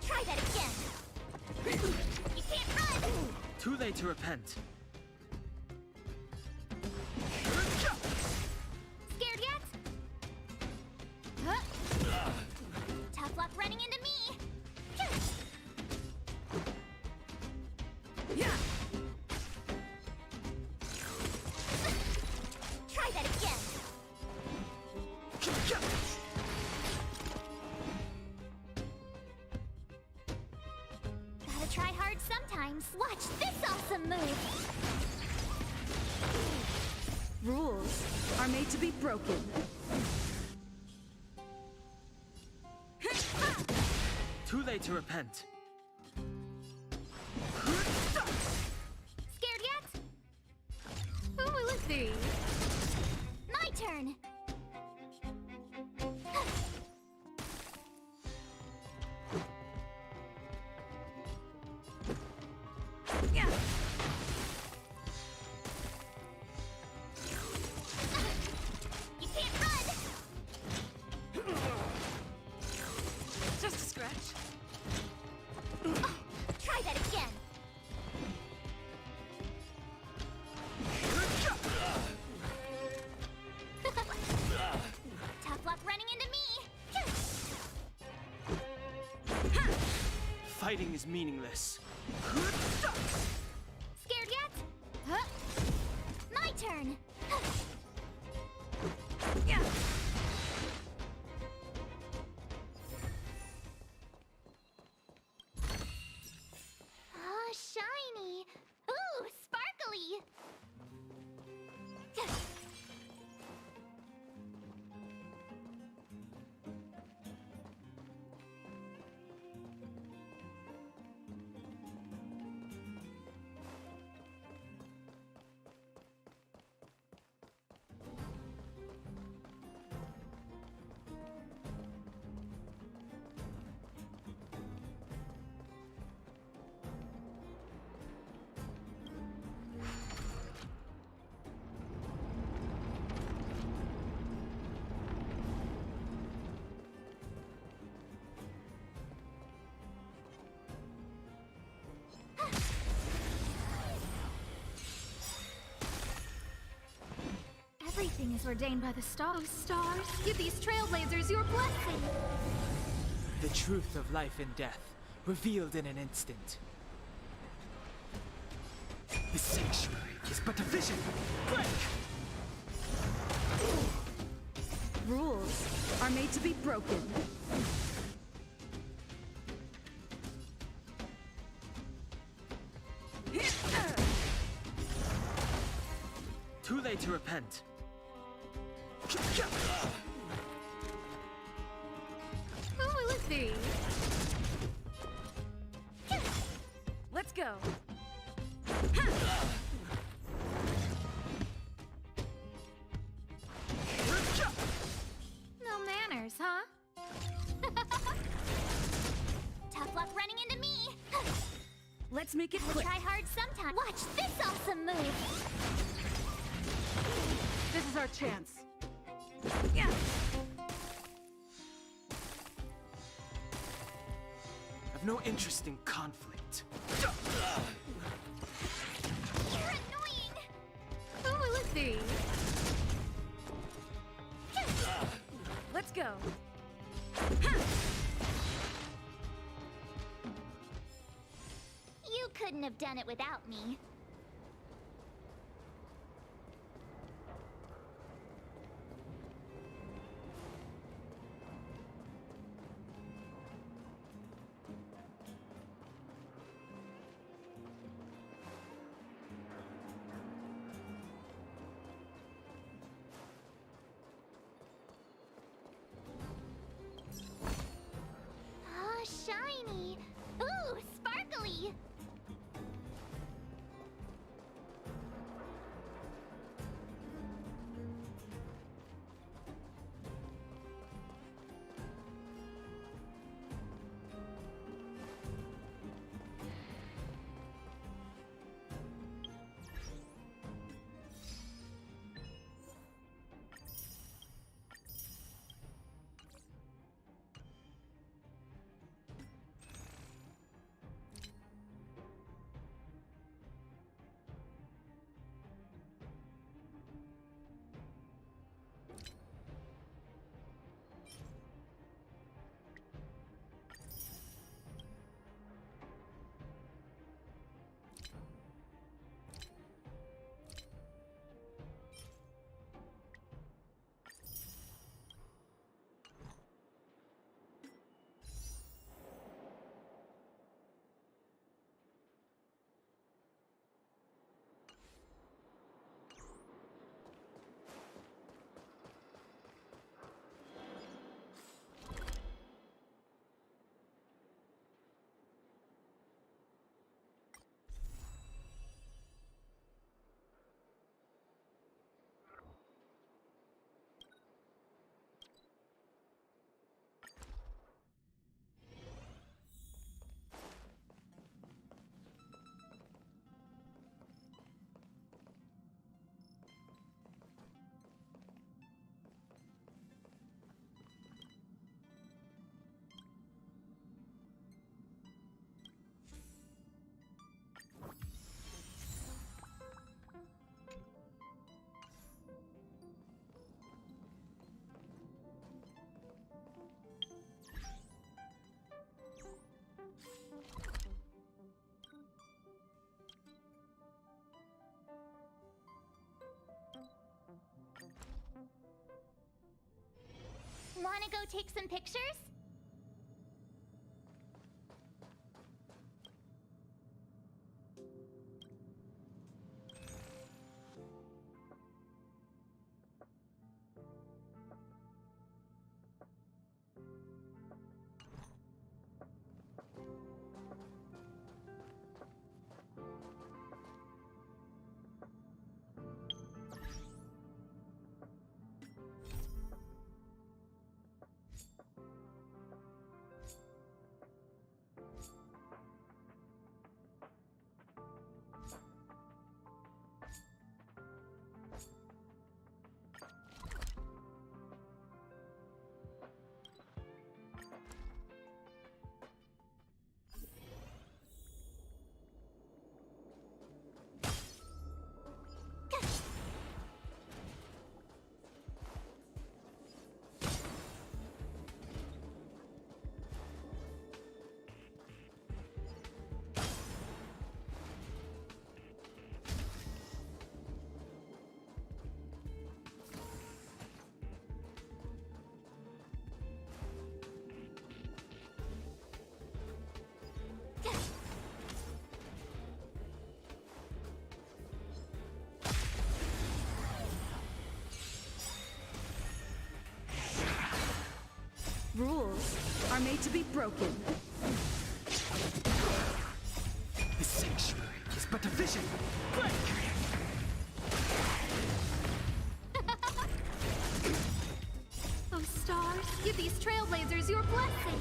Try that again! You can't run! Too late to repent. Scared yet? Tough luck running into me! Try that again! Gotta try hard sometimes. Watch this awesome move! Rules are made to be broken. Too late to repent. Scared yet? Who will it be? My turn! You can't run! Just a scratch. Try that again! Tough luck running into me! Fighting is meaningless. Scared yet? My turn! Oh, shiny! Ooh, sparkly! Everything is ordained by the stars. Oh, stars, give these trailblazers your blessing! The truth of life and death, revealed in an instant. The sanctuary is but a vision. Break! Rules are made to be broken. Too late to repent. Who will it be? Let's go. No manners, huh? Tough luck running into me! Let's make it Gotta quick. try hard sometime. Watch this awesome move! This is our chance. I've no interest in conflict. You're annoying! Oh, look, there you Let's go. You couldn't have done it without me. Ah, shiny! Ooh, sparkly! Wanna go take some pictures? Rules are made to be broken. The sanctuary is but a vision. Break! Oh, stars, give these trailblazers your blessing!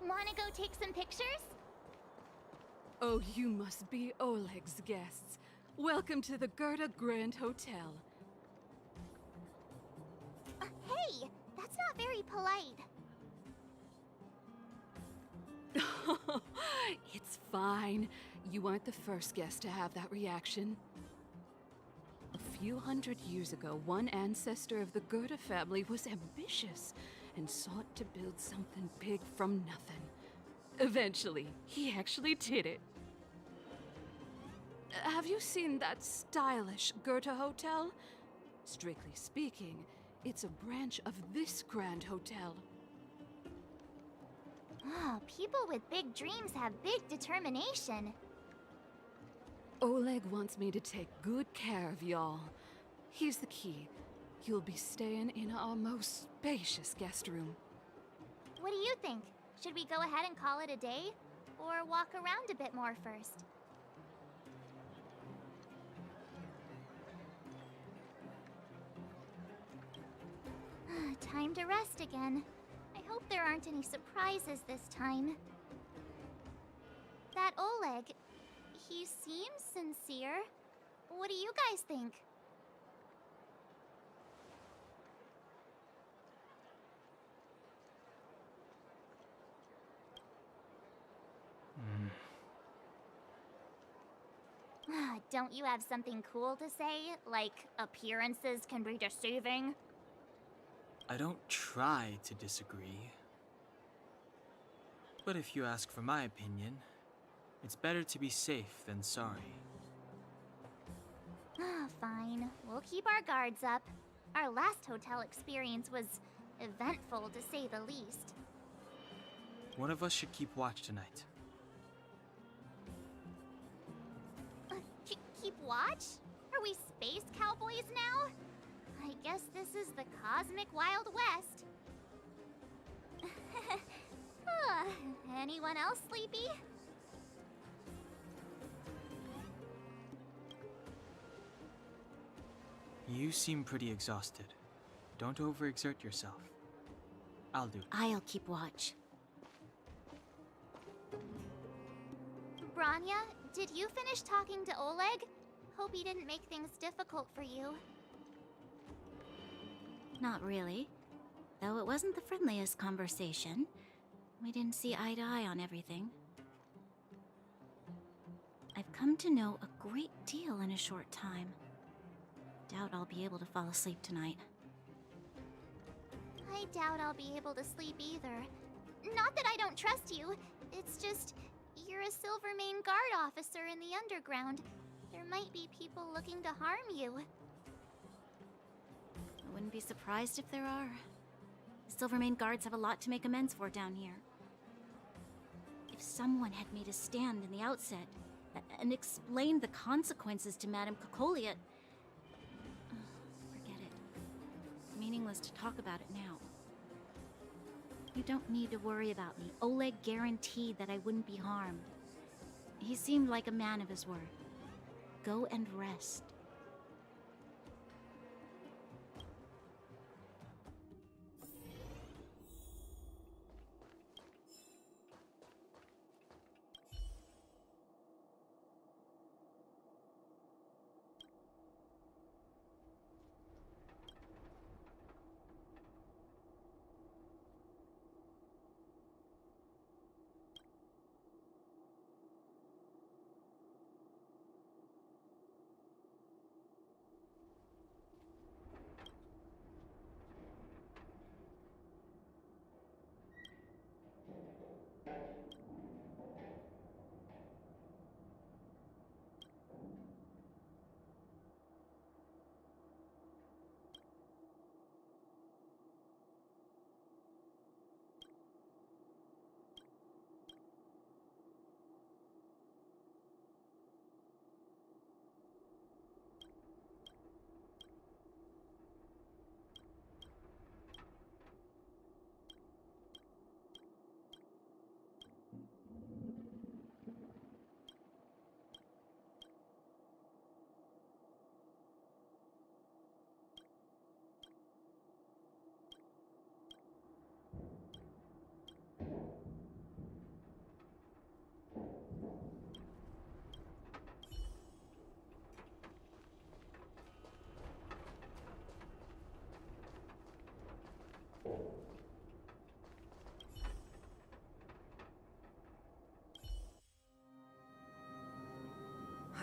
Wanna go take some pictures? Oh, you must be Oleg's guests. Welcome to the Gerda Grand Hotel. Hey, that's not very polite. It's fine. You aren't the first guest to have that reaction. A few hundred years ago, one ancestor of the Gerda family was ambitious and sought to build something big from nothing. Eventually, he actually did it. Have you seen that stylish Goethe Hotel? Strictly speaking, it's a branch of this Grand Hotel. Oh, people with big dreams have big determination. Oleg wants me to take good care of y'all. Here's the key. You'll be staying in our most spacious guest room. What do you think? Should we go ahead and call it a day? Or walk around a bit more first? Time to rest again. I hope there aren't any surprises this time. That Oleg, he seems sincere. What do you guys think? Don't you have something cool to say? Like, appearances can be deceiving? I don't try to disagree. But if you ask for my opinion, it's better to be safe than sorry. Fine. We'll keep our guards up. Our last hotel experience was eventful, to say the least. One of us should keep watch tonight. Keep watch? Are we space cowboys now? I guess this is the cosmic Wild West. Anyone else sleepy? You seem pretty exhausted. Don't overexert yourself. I'll do it. I'll keep watch. Branya, did you finish talking to Oleg? Hope he didn't make things difficult for you. Not really. Though it wasn't the friendliest conversation. We didn't see eye to eye on everything. I've come to know a great deal in a short time. Doubt I'll be able to fall asleep tonight. I doubt I'll be able to sleep either. Not that I don't trust you. It's just, you're a Silvermane Guard officer in the underground. There might be people looking to harm you. I wouldn't be surprised if there are. The Silvermane Guards have a lot to make amends for down here. If someone had made a stand in the outset and explained the consequences to Madame Cocolia, forget it. It's meaningless to talk about it now. You don't need to worry about me. Oleg guaranteed that I wouldn't be harmed. He seemed like a man of his word. Go and rest.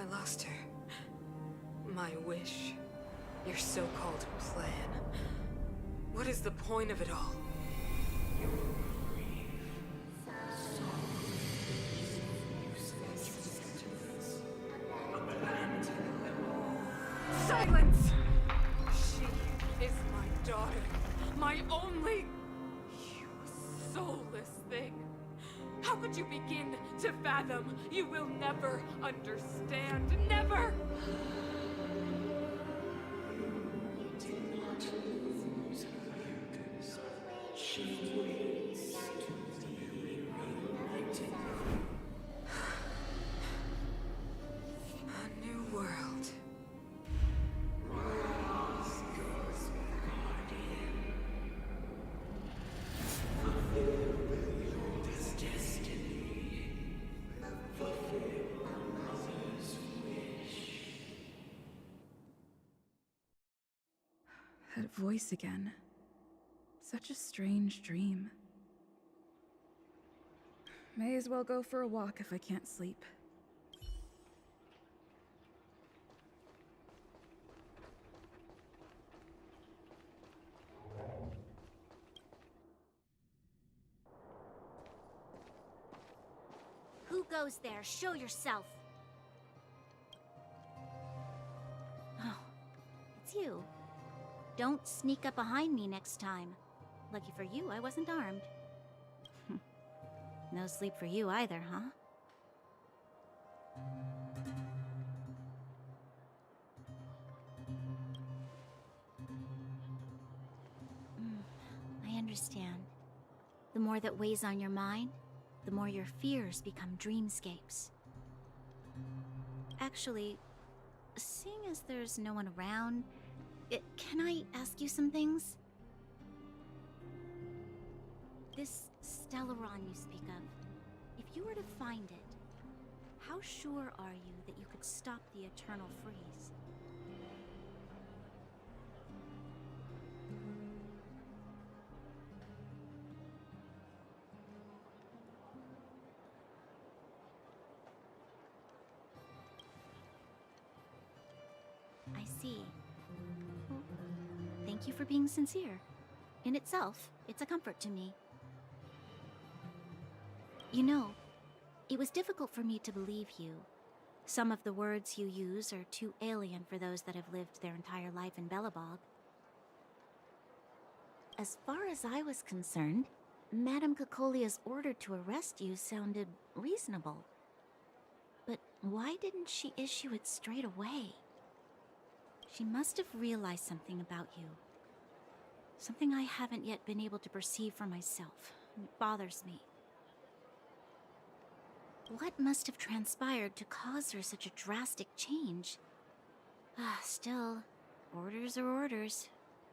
lost her. My wish. Your so-called plan. What is the point of it all? Silence! She is my daughter. My only... You soulless thing. How could you begin to fathom? You will never understand. Never! A new world. That voice again. Such a strange dream. May as well go for a walk if I can't sleep. Who goes there? Show yourself. Oh, it's you. Don't sneak up behind me next time. Lucky for you, I wasn't armed. No sleep for you either, huh? I understand. The more that weighs on your mind, the more your fears become dreamscapes. Actually, seeing as there's no one around, can I ask you some things? This Stellaron you speak of, if you were to find it, how sure are you that you could stop the eternal freeze? I see. Well, thank you for being sincere. In itself, it's a comfort to me. You know, it was difficult for me to believe you. Some of the words you use are too alien for those that have lived their entire life in Belobog. As far as I was concerned, Madame Cocolia's order to arrest you sounded reasonable. But why didn't she issue it straight away? She must have realized something about you. Something I haven't yet been able to perceive for myself. It bothers me. What must have transpired to cause her such a drastic change? Still, orders are orders.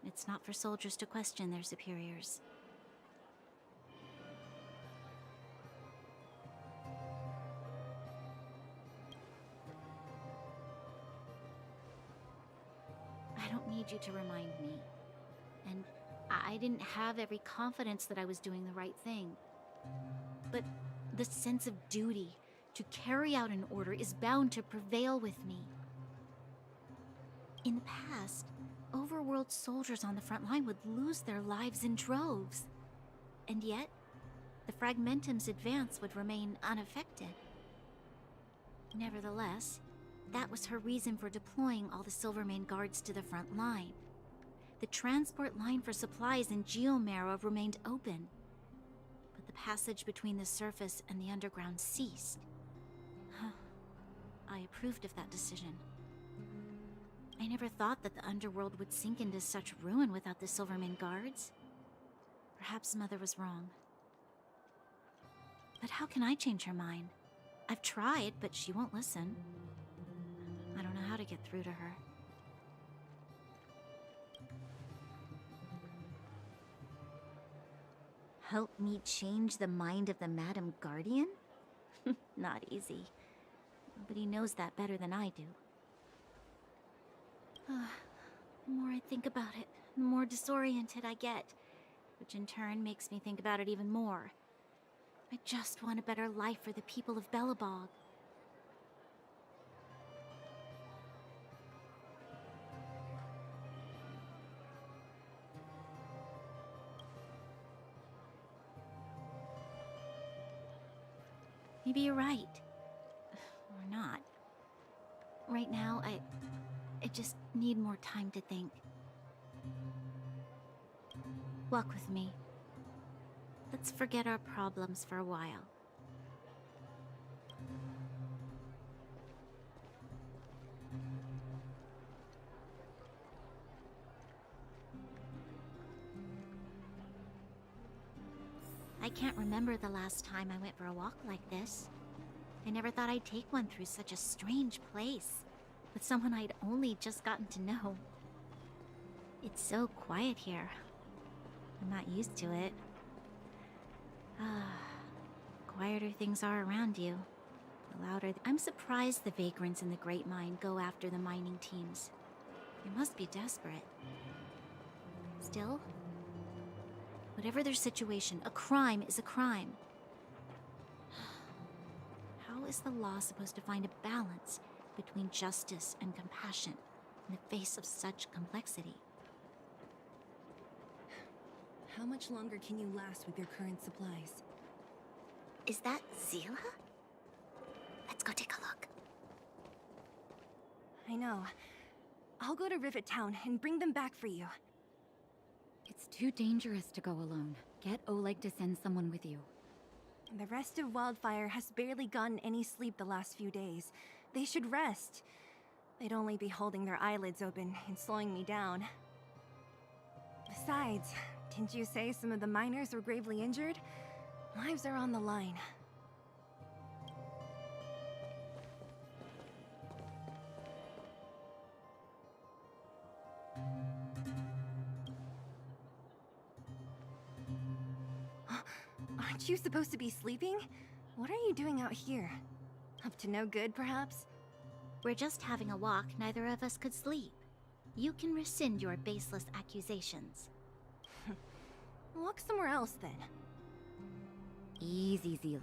It's not for soldiers to question their superiors. I don't need you to remind me. And I didn't have every confidence that I was doing the right thing. But the sense of duty to carry out an order is bound to prevail with me. In the past, overworld soldiers on the front line would lose their lives in droves. And yet, the Fragmentum's advance would remain unaffected. Nevertheless, that was her reason for deploying all the Silvermane guards to the front line. The transport line for supplies in Geomera remained open, but the passage between the surface and the underground ceased. I approved of that decision. I never thought that the underworld would sink into such ruin without the Silvermane guards. Perhaps Mother was wrong. But how can I change her mind? I've tried, but she won't listen. I don't know how to get through to her. Help me change the mind of the Madam Guardian? Not easy. Nobody knows that better than I do. The more I think about it, the more disoriented I get, which in turn makes me think about it even more. I just want a better life for the people of Belobog. Maybe you're right. Or not. Right now, I just need more time to think. Walk with me. Let's forget our problems for a while. I can't remember the last time I went for a walk like this. I never thought I'd take one through such a strange place, with someone I'd only just gotten to know. It's so quiet here. I'm not used to it. Quieter things are around you, the louder. I'm surprised the vagrants in the Great Mine go after the mining teams. They must be desperate. Still, whatever their situation, a crime is a crime. How is the law supposed to find a balance between justice and compassion in the face of such complexity? How much longer can you last with your current supplies? Is that Zila? Let's go take a look. I know. I'll go to Rivet Town and bring them back for you. It's too dangerous to go alone. Get Oleg to send someone with you. The rest of Wildfire has barely gotten any sleep the last few days. They should rest. They'd only be holding their eyelids open and slowing me down. Besides, didn't you say some of the miners were gravely injured? Lives are on the line. Aren't you supposed to be sleeping? What are you doing out here? Up to no good, perhaps? We're just having a walk. Neither of us could sleep. You can rescind your baseless accusations. Walk somewhere else, then. Easy, Zila.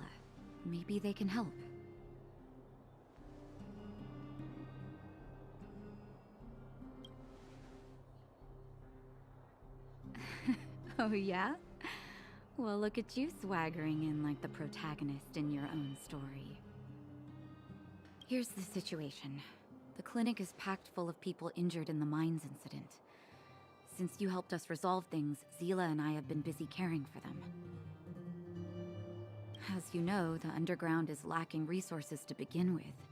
Maybe they can help. Oh, yeah? Well, look at you swaggering in like the protagonist in your own story. Here's the situation. The clinic is packed full of people injured in the mines incident. Since you helped us resolve things, Zila and I have been busy caring for them. As you know, the underground is lacking resources to begin with.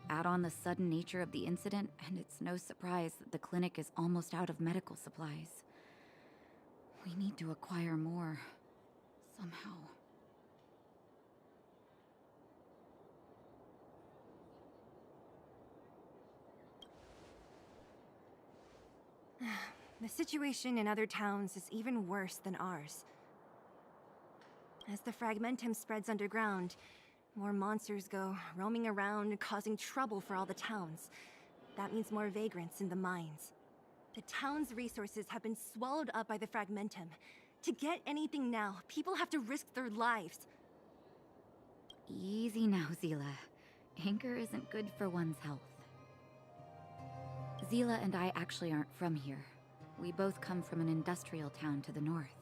Add on the sudden nature of the incident, and it's no surprise that the clinic is almost out of medical supplies. We need to acquire more, somehow. The situation in other towns is even worse than ours. As the fragmentum spreads underground, more monsters go roaming around, causing trouble for all the towns. That means more vagrants in the mines. The town's resources have been swallowed up by the fragmentum. To get anything now, people have to risk their lives. Easy now, Zila. Anger isn't good for one's health. Zila and I actually aren't from here. We both come from an industrial town to the north.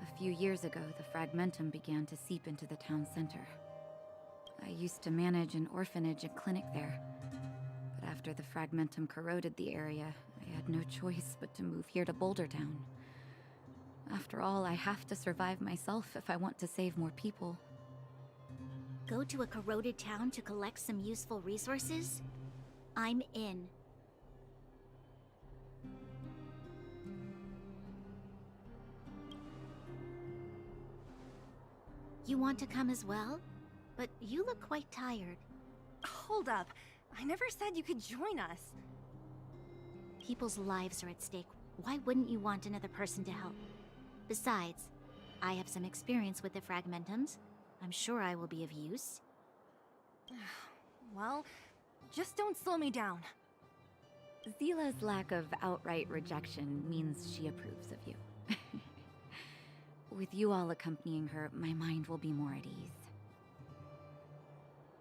A few years ago, the fragmentum began to seep into the town center. I used to manage an orphanage and clinic there. But after the fragmentum corroded the area, I had no choice but to move here to Boulder Town. After all, I have to survive myself if I want to save more people. Go to a corroded town to collect some useful resources? I'm in. You want to come as well? But you look quite tired. Hold up. I never said you could join us. People's lives are at stake. Why wouldn't you want another person to help? Besides, I have some experience with the fragmentums. I'm sure I will be of use. Well, just don't slow me down. Zila's lack of outright rejection means she approves of you. With you all accompanying her, my mind will be more at ease.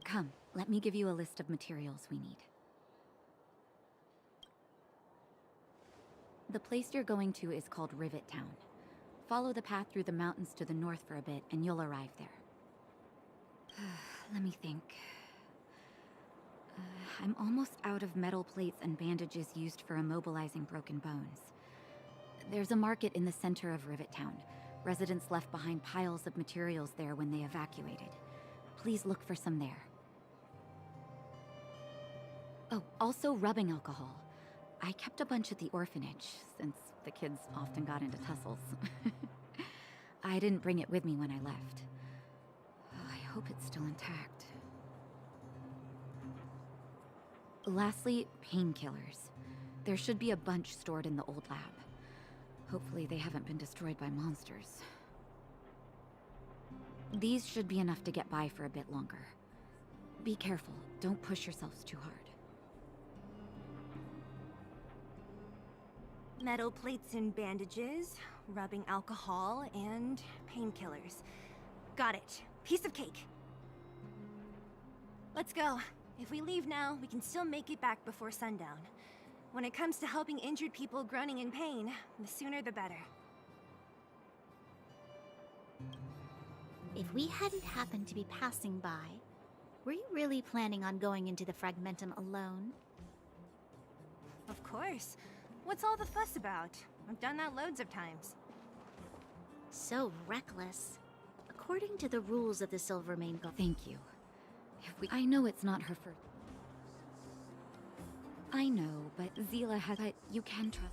Come, let me give you a list of materials we need. The place you're going to is called Rivet Town. Follow the path through the mountains to the north for a bit, and you'll arrive there. Let me think. I'm almost out of metal plates and bandages used for immobilizing broken bones. There's a market in the center of Rivet Town. Residents left behind piles of materials there when they evacuated. Please look for some there. Oh, also rubbing alcohol. I kept a bunch at the orphanage, since the kids often got into tussles. I didn't bring it with me when I left. Oh, I hope it's still intact. Lastly, painkillers. There should be a bunch stored in the old lab. Hopefully they haven't been destroyed by monsters. These should be enough to get by for a bit longer. Be careful, don't push yourselves too hard. Metal plates and bandages, rubbing alcohol, and painkillers. Got it. Piece of cake. Let's go. If we leave now, we can still make it back before sundown. When it comes to helping injured people groaning in pain, the sooner the better. If we hadn't happened to be passing by, were you really planning on going into the Fragmentum alone? Of course. What's all the fuss about? I've done that loads of times. So reckless. According to the rules of the Silvermane Guild. Thank you. I know it's not her first. I know, but Zila has. But you can trust.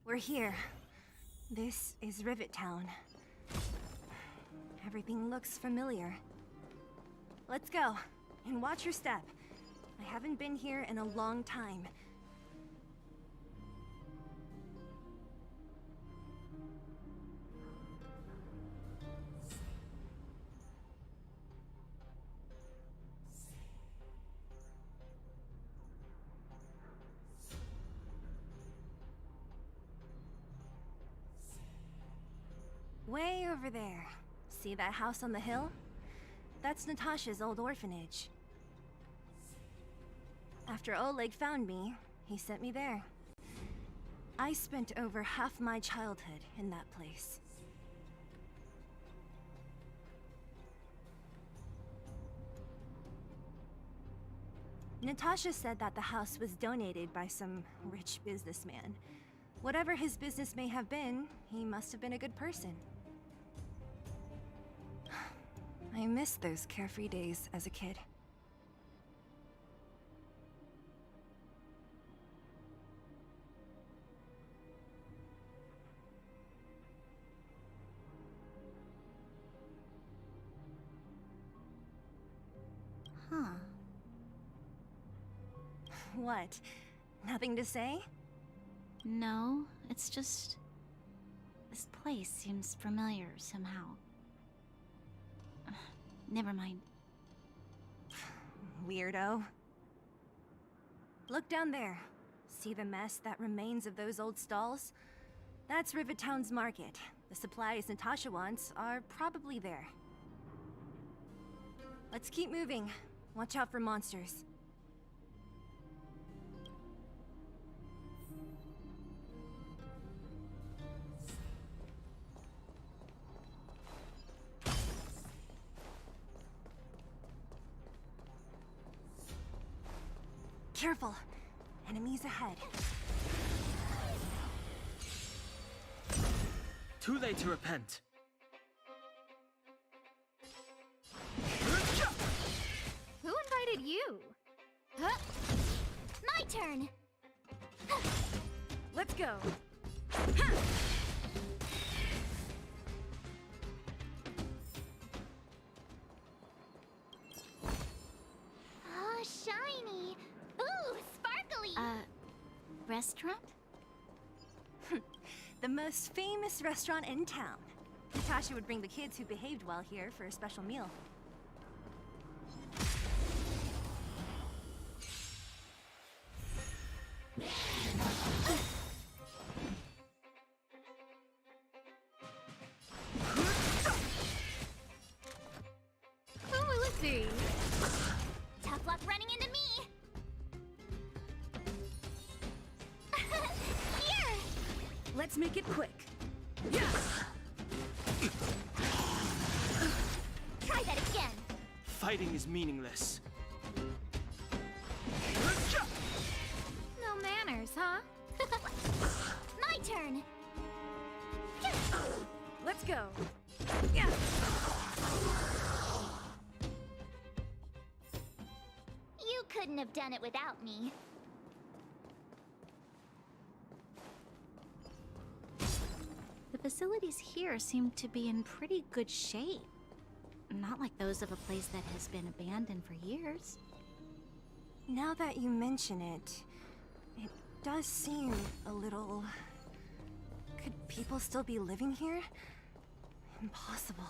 We're here. This is Rivet Town. Everything looks familiar. Let's go, and watch your step. I haven't been here in a long time. Way over there. See that house on the hill? That's Natasha's old orphanage. After Oleg found me, he sent me there. I spent over half my childhood in that place. Natasha said that the house was donated by some rich businessman. Whatever his business may have been, he must have been a good person. I miss those carefree days as a kid. Huh. What? Nothing to say? No, it's just... this place seems familiar somehow. Never mind. Weirdo. Look down there. See the mess that remains of those old stalls? That's Rivet Town's market. The supplies Natasha wants are probably there. Let's keep moving. Watch out for monsters. Careful! Enemies ahead. Too late to repent. Who invited you? Huh? My turn! Let's go! Oh, shiny! Ooh, sparkly! Restaurant? The most famous restaurant in town. Natasha would bring the kids who behaved well here for a special meal. Oh, let's see. Tough luck running into me. Here. Let's make it quick. Try that again. Fighting is meaningless. No manners, huh? My turn. Let's go. You couldn't have done it without me. The facilities here seem to be in pretty good shape. Not like those of a place that has been abandoned for years. Now that you mention it, it does seem a little... Could people still be living here? Impossible.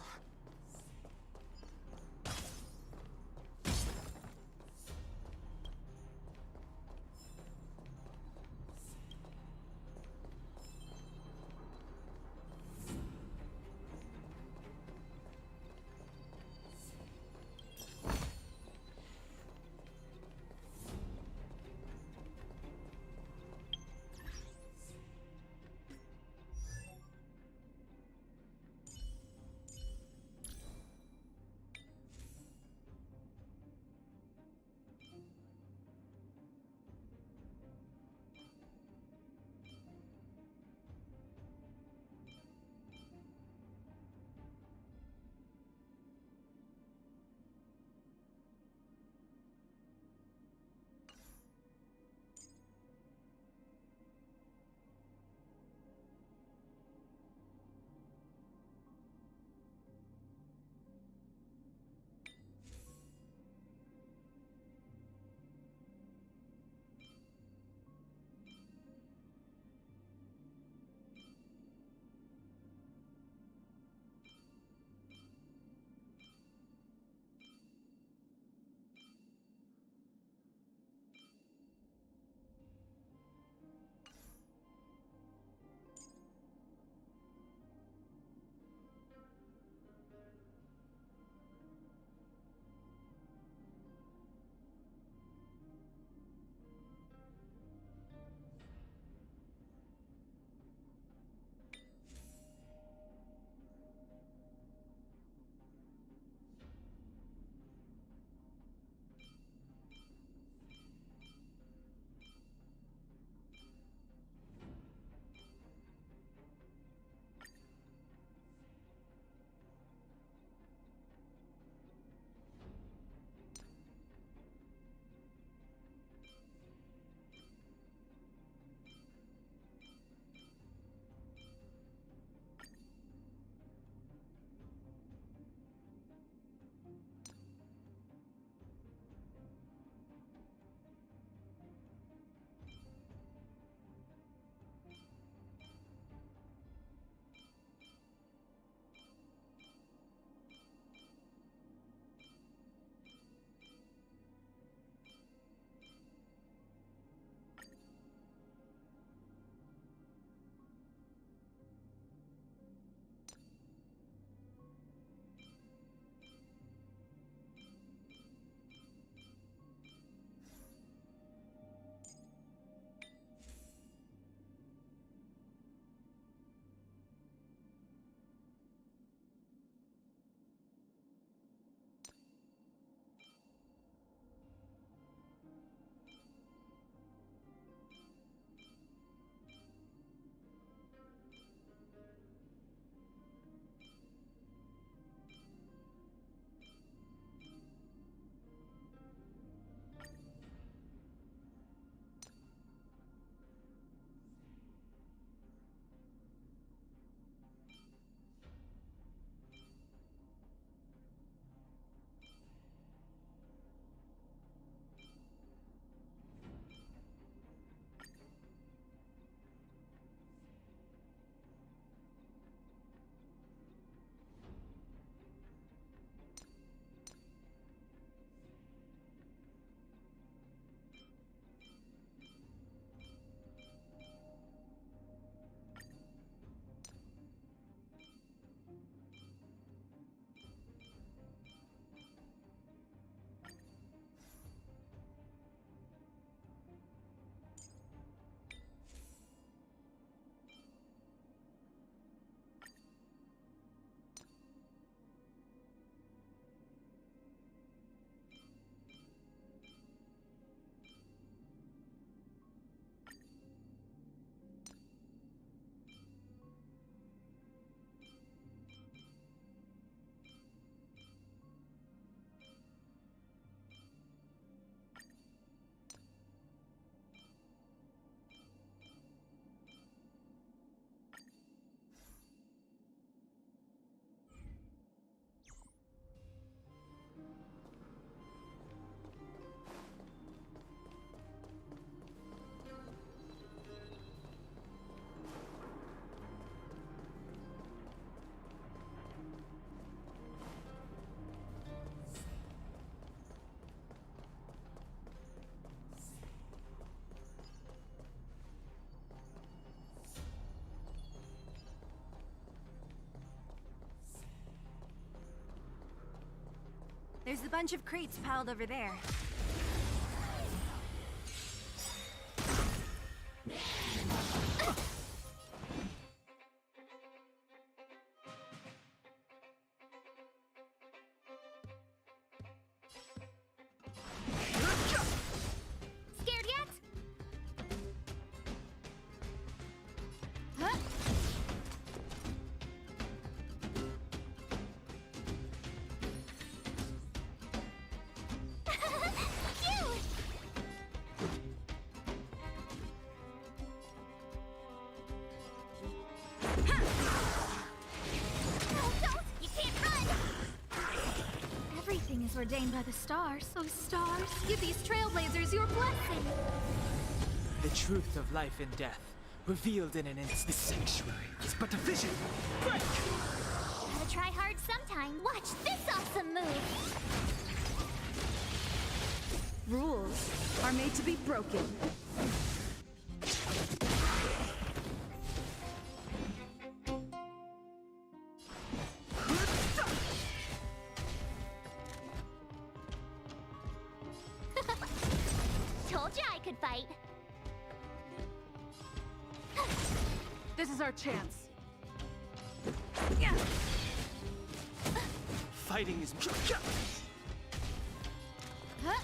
There's a bunch of crates piled over there. Scared yet? Huh? Cute! No, don't! You can't run! Everything is ordained by the stars, so stars, give these trailblazers your blessing. The truth of life and death, revealed in an instant. The sanctuary is but a vision. Break! Gotta try hard sometime. Watch this awesome move! Rules are made to be broken. Told ya I could fight. This is our chance. Fighting is. Huh?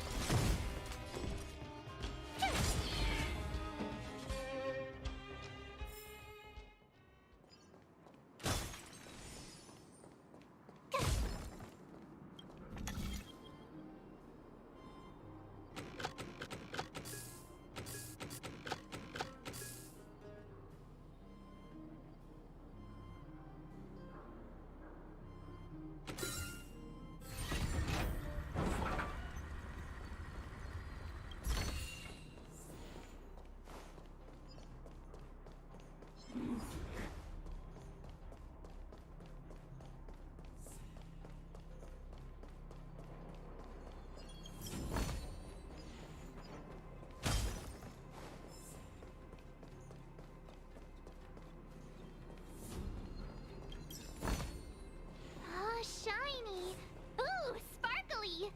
Oh, shiny! Ooh, sparkly!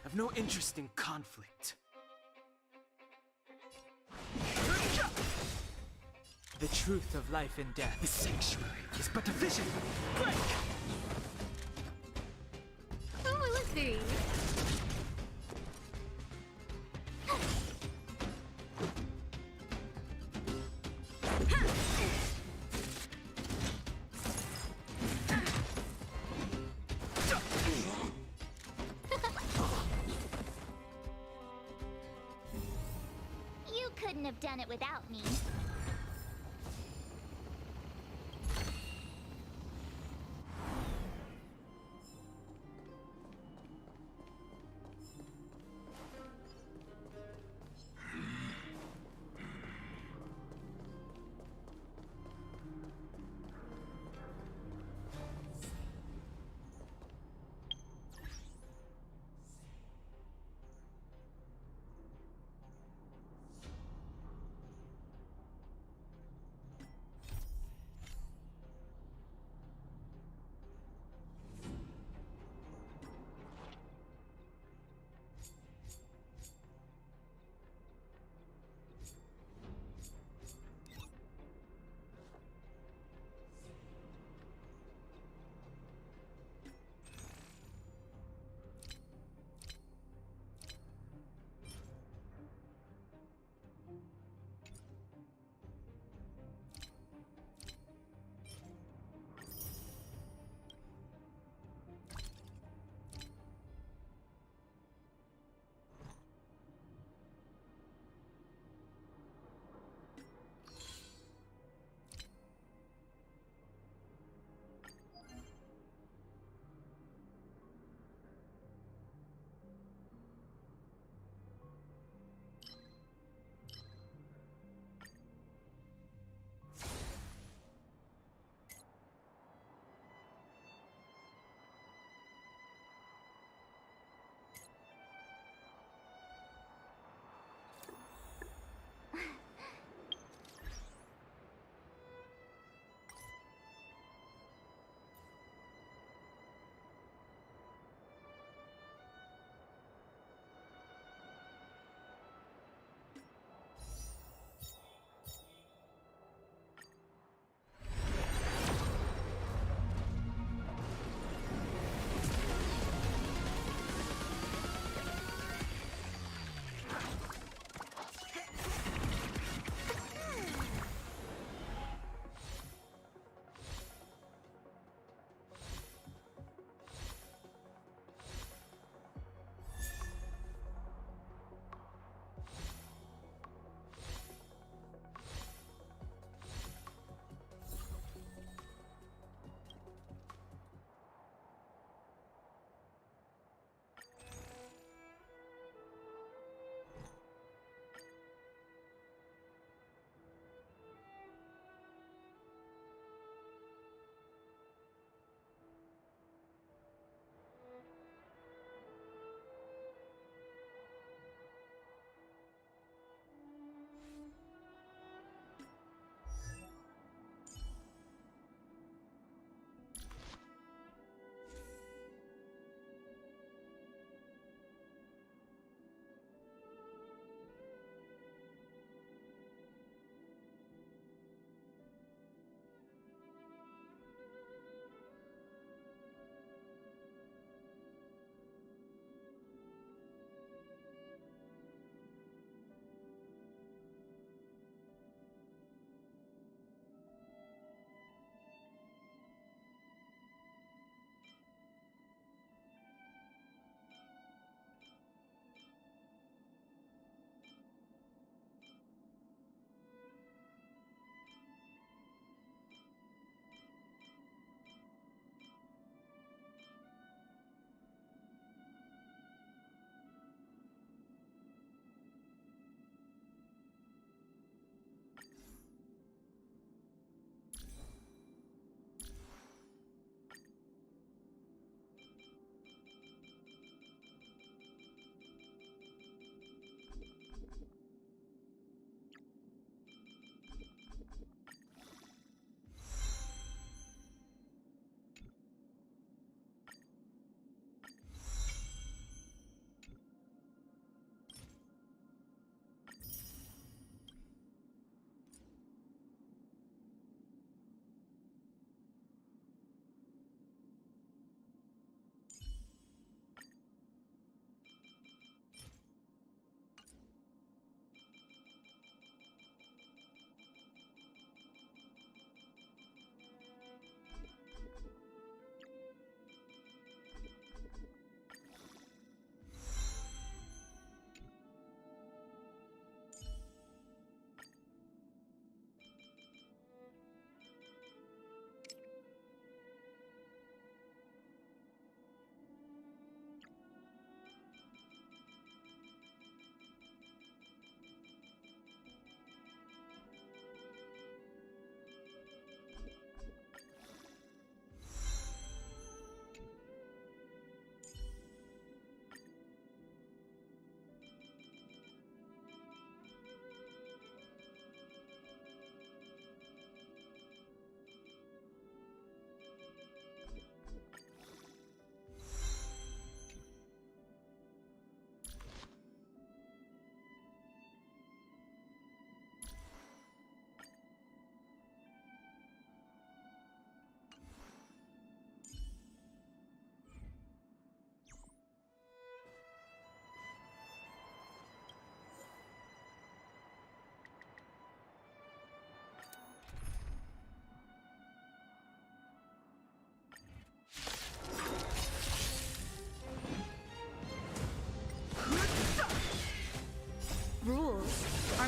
I've no interest in conflict. The truth of life and death. The sanctuary is but a vision. Break! Who will it be? You couldn't have done it without me.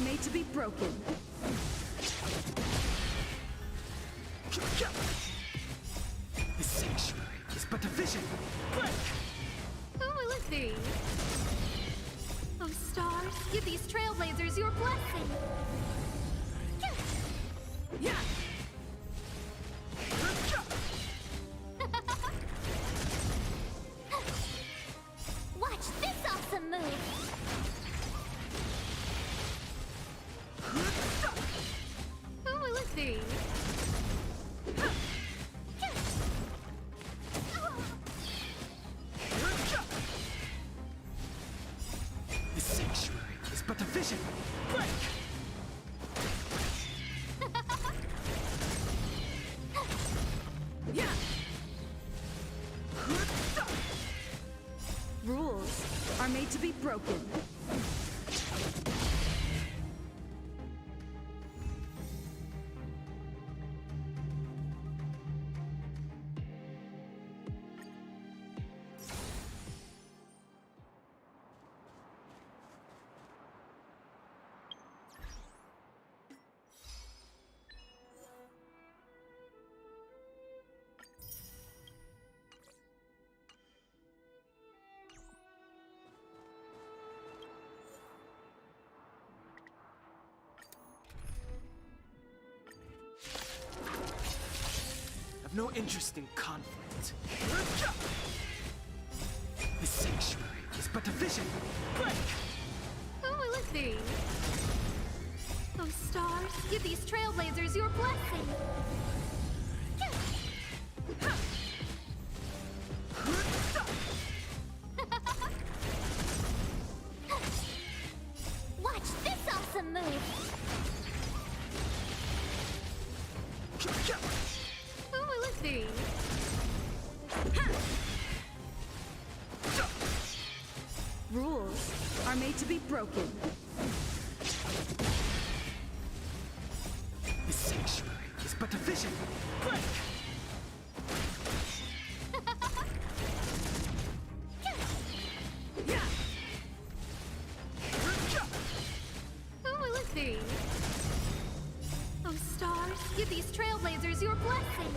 made to be broken. The sanctuary is but a vision. Break! Who will it be? Oh, stars, give these trailblazers your blessing. Yeah! Watch this awesome move! Who will it be? The sanctuary is but a vision. Break! Yeah! Rules are made to be broken. I've no interest in conflict. The sanctuary is but a vision. Break! Who will it be? Oh, stars, give these trailblazers your blessing. Watch this awesome move! Who will it be? Rules are made to be broken. The sanctuary is but a vision. Break! Yeah! Who will it be? Oh, stars, give these trailblazers your blessing.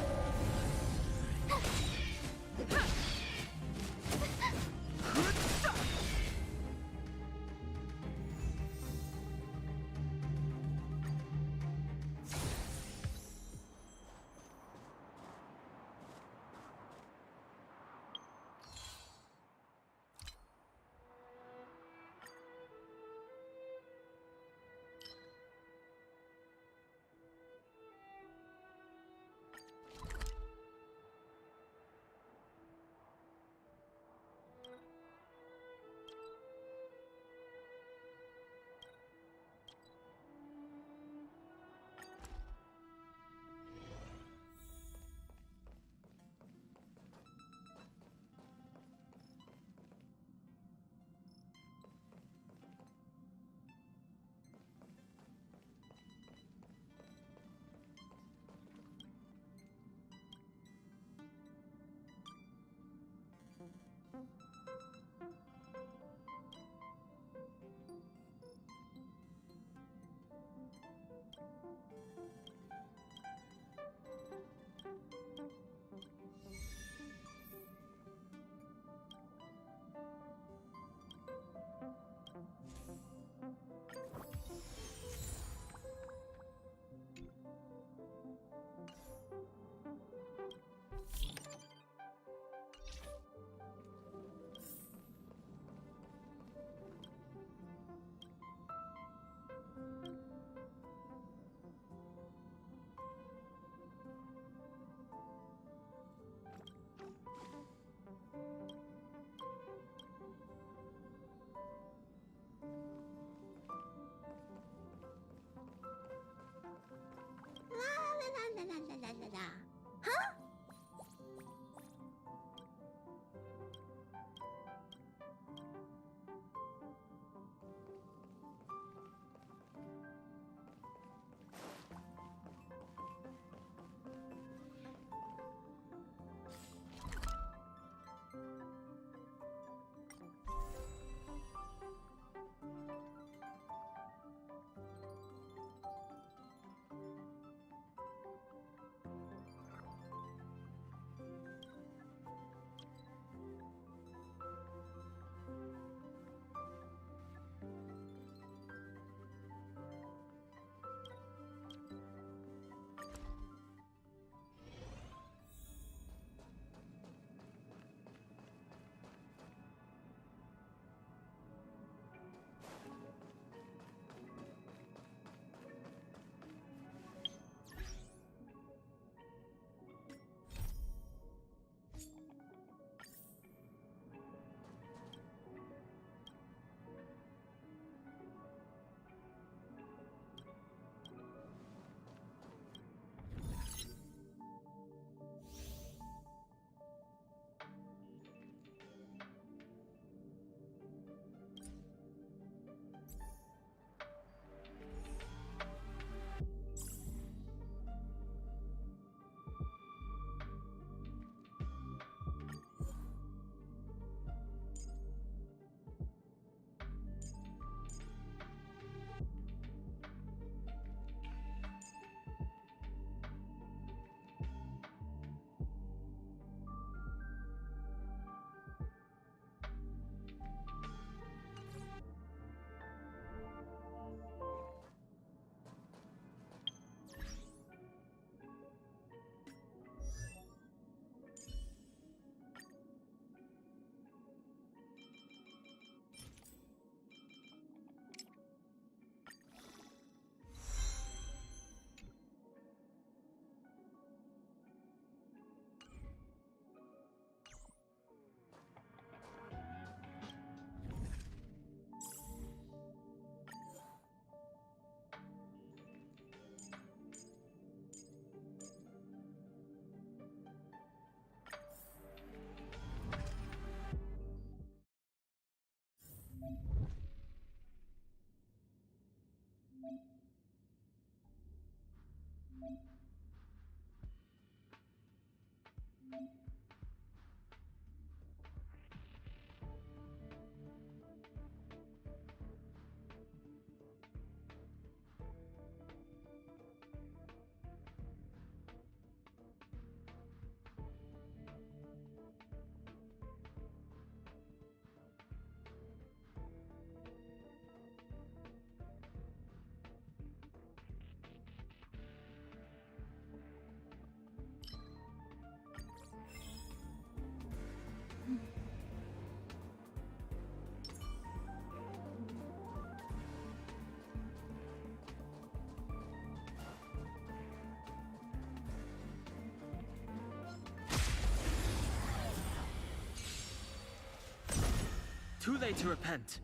Too late to repent.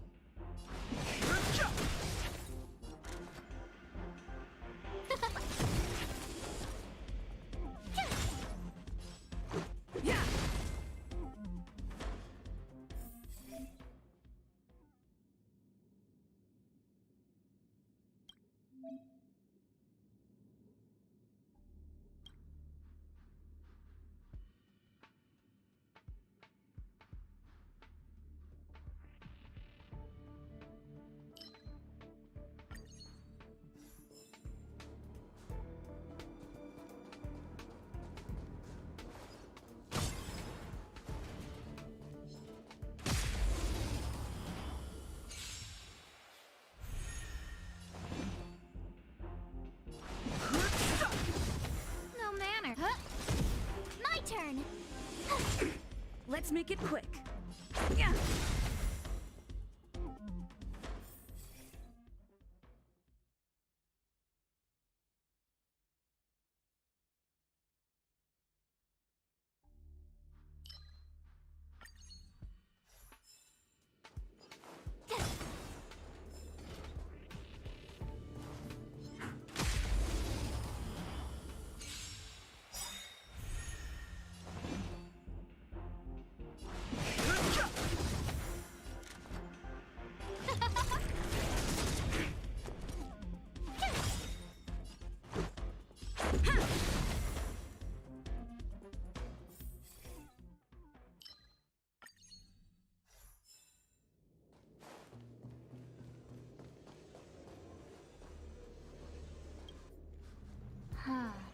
No manner. Huh? My turn. Let's make it quick.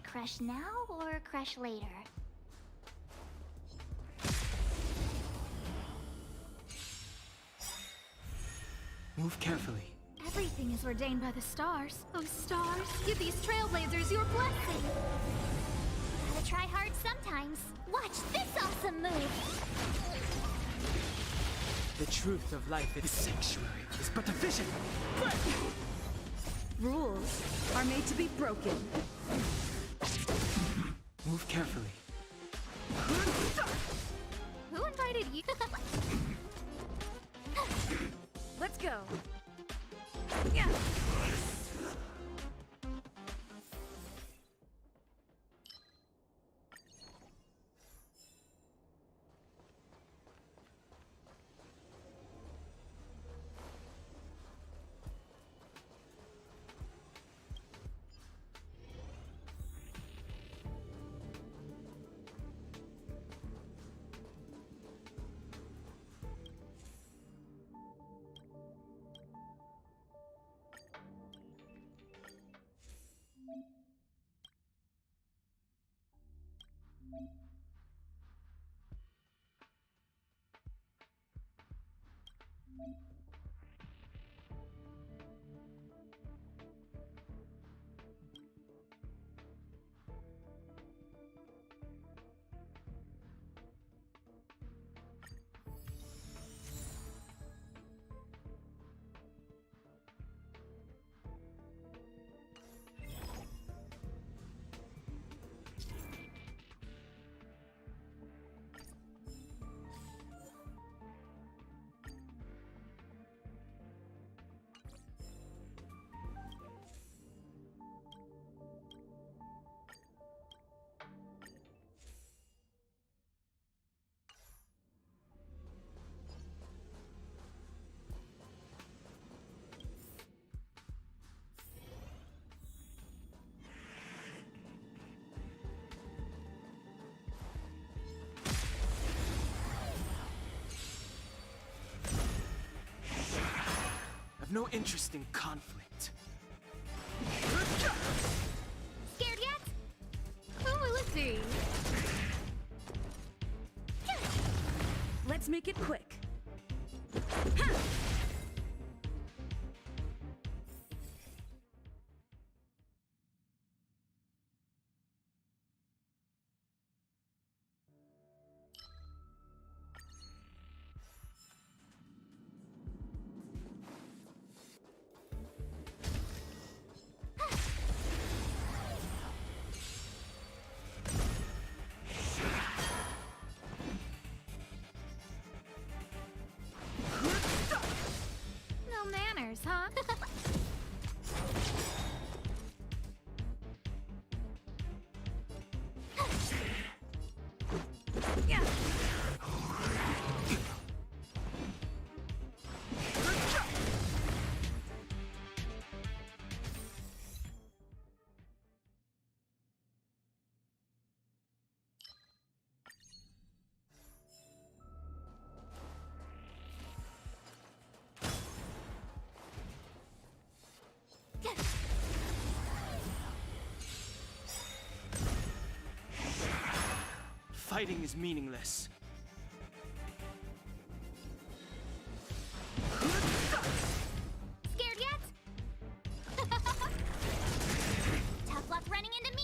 Crush now or crush later? Move carefully. Everything is ordained by the stars. Oh, stars, give these trailblazers your blessing. Gotta try hard sometimes. Watch this awesome move. The truth of life in this sanctuary is but a vision. Rules are made to be broken. Move carefully. Who invited you? Let's go. No interest in conflict. Scared yet? Oh, let's see. Let's make it quick. fighting is meaningless. Scared yet? Tough luck running into me!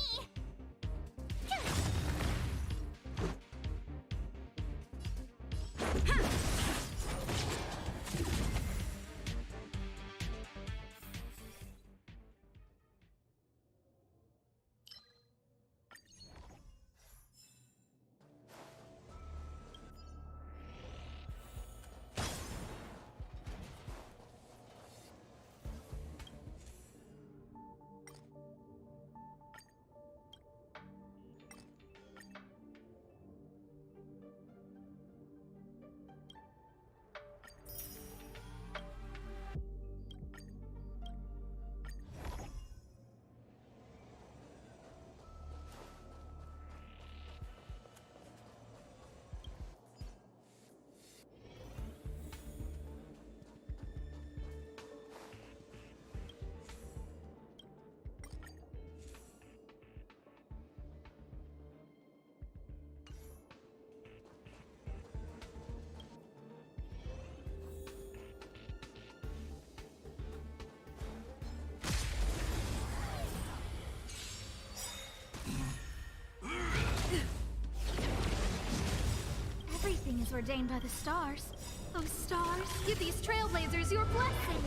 Everything is ordained by the stars. Oh, stars, give these trailblazers your blessing.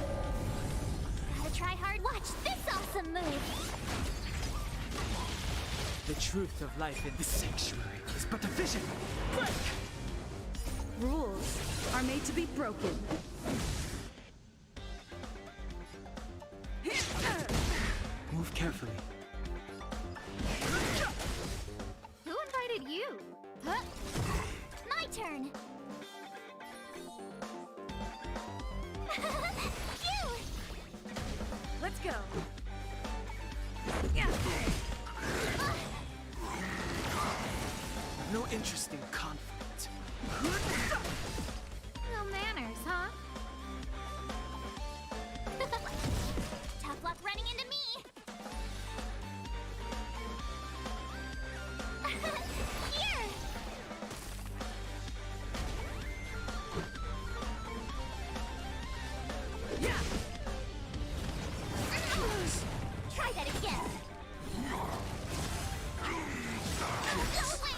Gotta try hard. Watch this awesome move. The truth of life in this sanctuary is but a vision. Break! Rules are made to be broken. Move carefully. Who invited you? Huh? My turn. Phew! Let's go. No interest in conflict. No manners, huh? Tough luck running into me. Here! Try that again. Go away!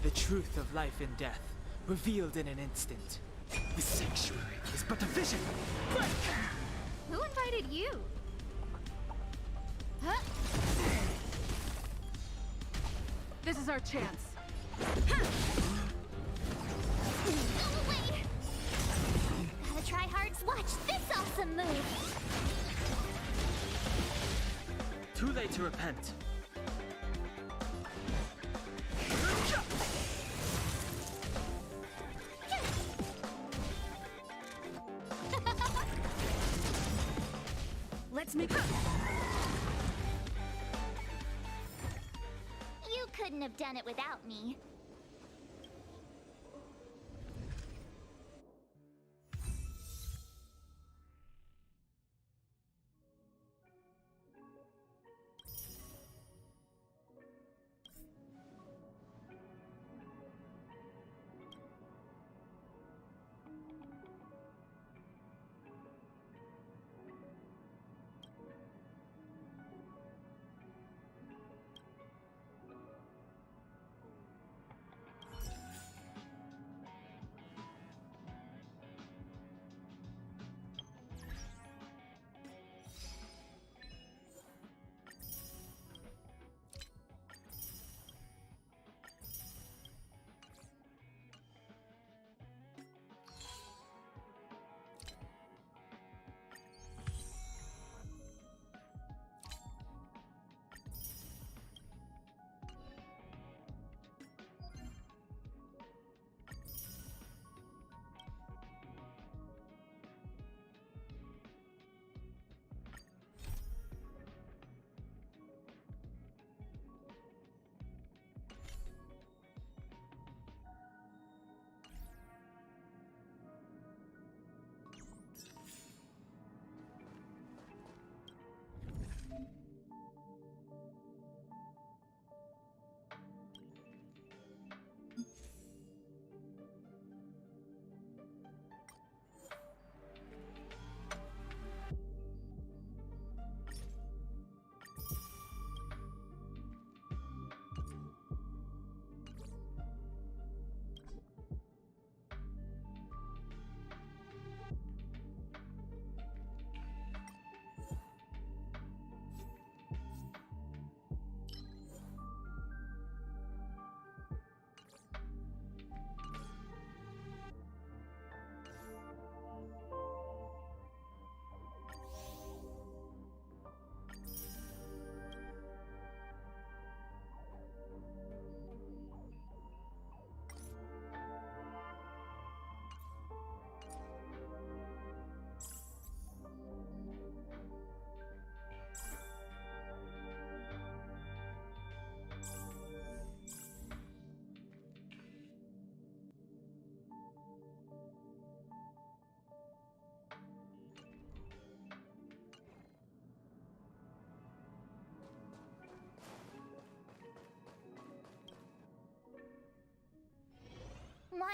The truth of life and death, revealed in an instant. The sanctuary is but a vision. Break! Who invited you? Huh? This is our chance. Go away! Gotta try hard. Watch this awesome move. Too late to repent. Let's make You couldn't have done it without me.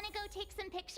Wanna go take some pictures?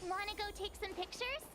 Wanna go take some pictures?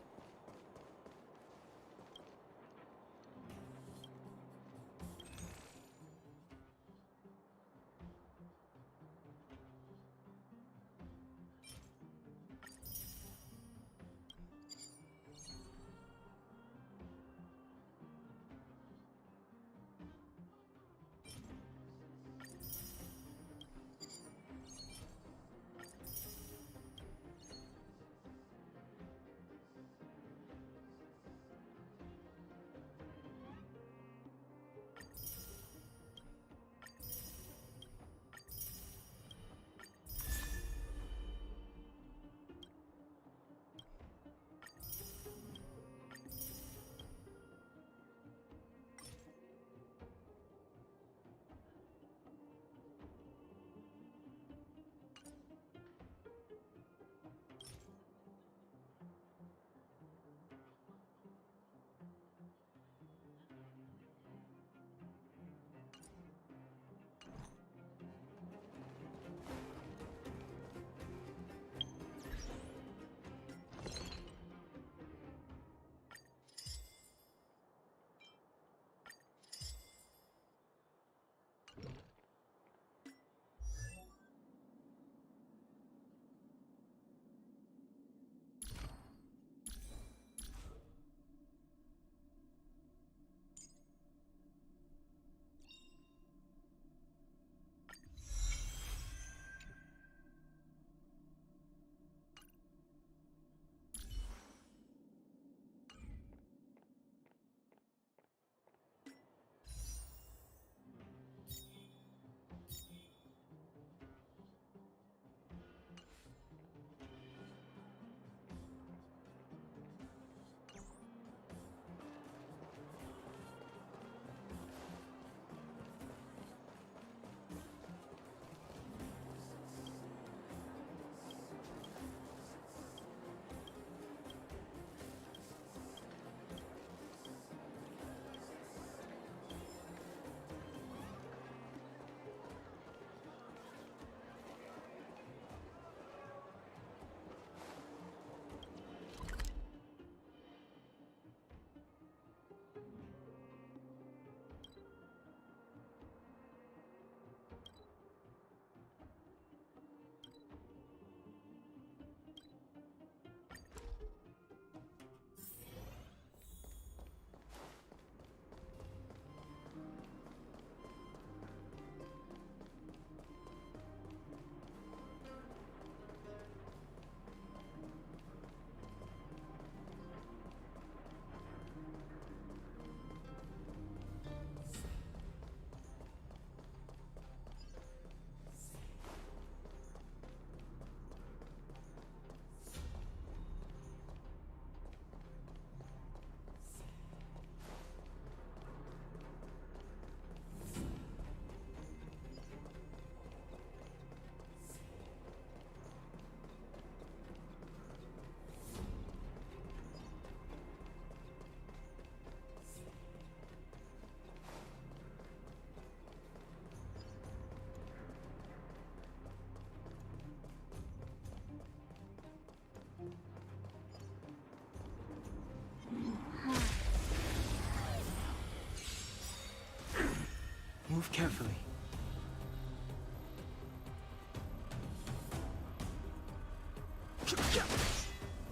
Move carefully.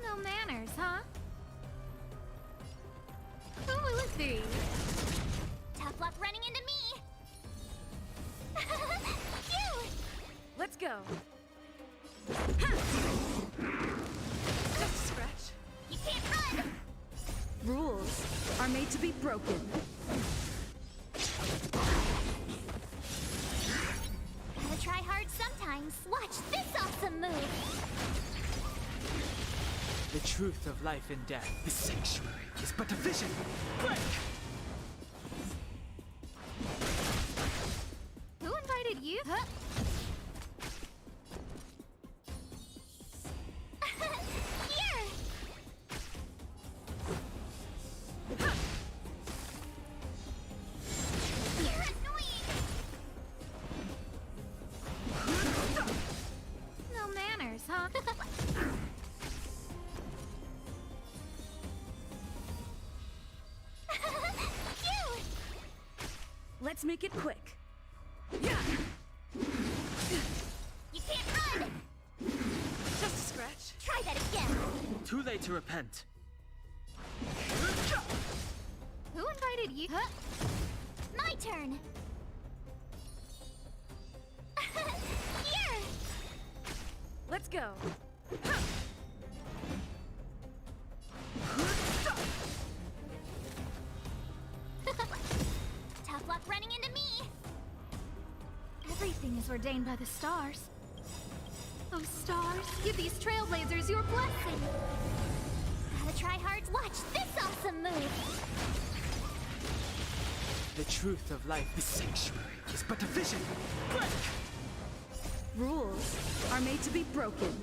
No manners, huh? Who will it be? Tough luck running into me! go. Just a scratch. You can't run! Rules are made to be broken. Gotta try hard sometimes. Watch this awesome move! The truth of life and death, the sanctuary, is but a vision. Break! Who invited you? Huh? Here! You're annoying! No manners, huh? Cute! Let's make it quick. You can't run! Just a scratch. Try that again! Too late to repent. Who invited you? Huh? My turn! Here! Let's go. Tough luck running into me! Everything is ordained by the stars. Those stars give these trailblazers your blessing. Gotta try hard to watch this awesome move! The truth of life, the sanctuary, is but a vision. Break! Rules are made to be broken.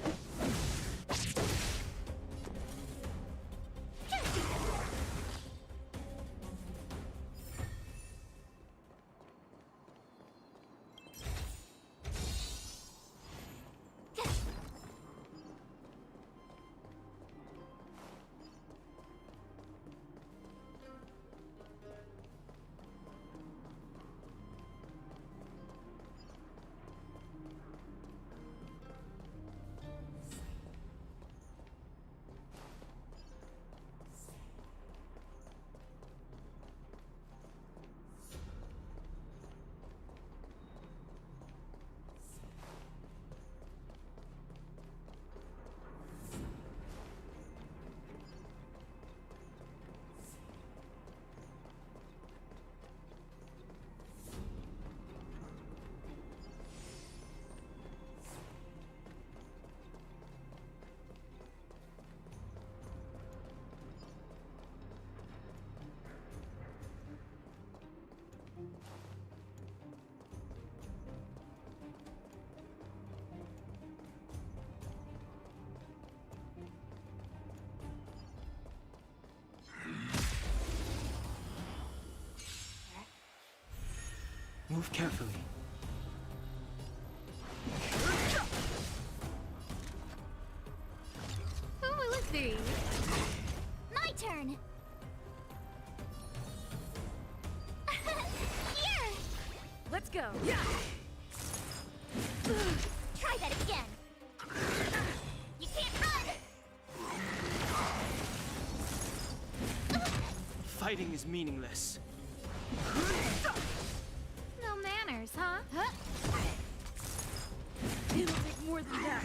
Move carefully. Who will it be? My turn! Here! Let's go. Try that again! You can't run! Fighting is meaningless. No manners, huh? It'll take more than that.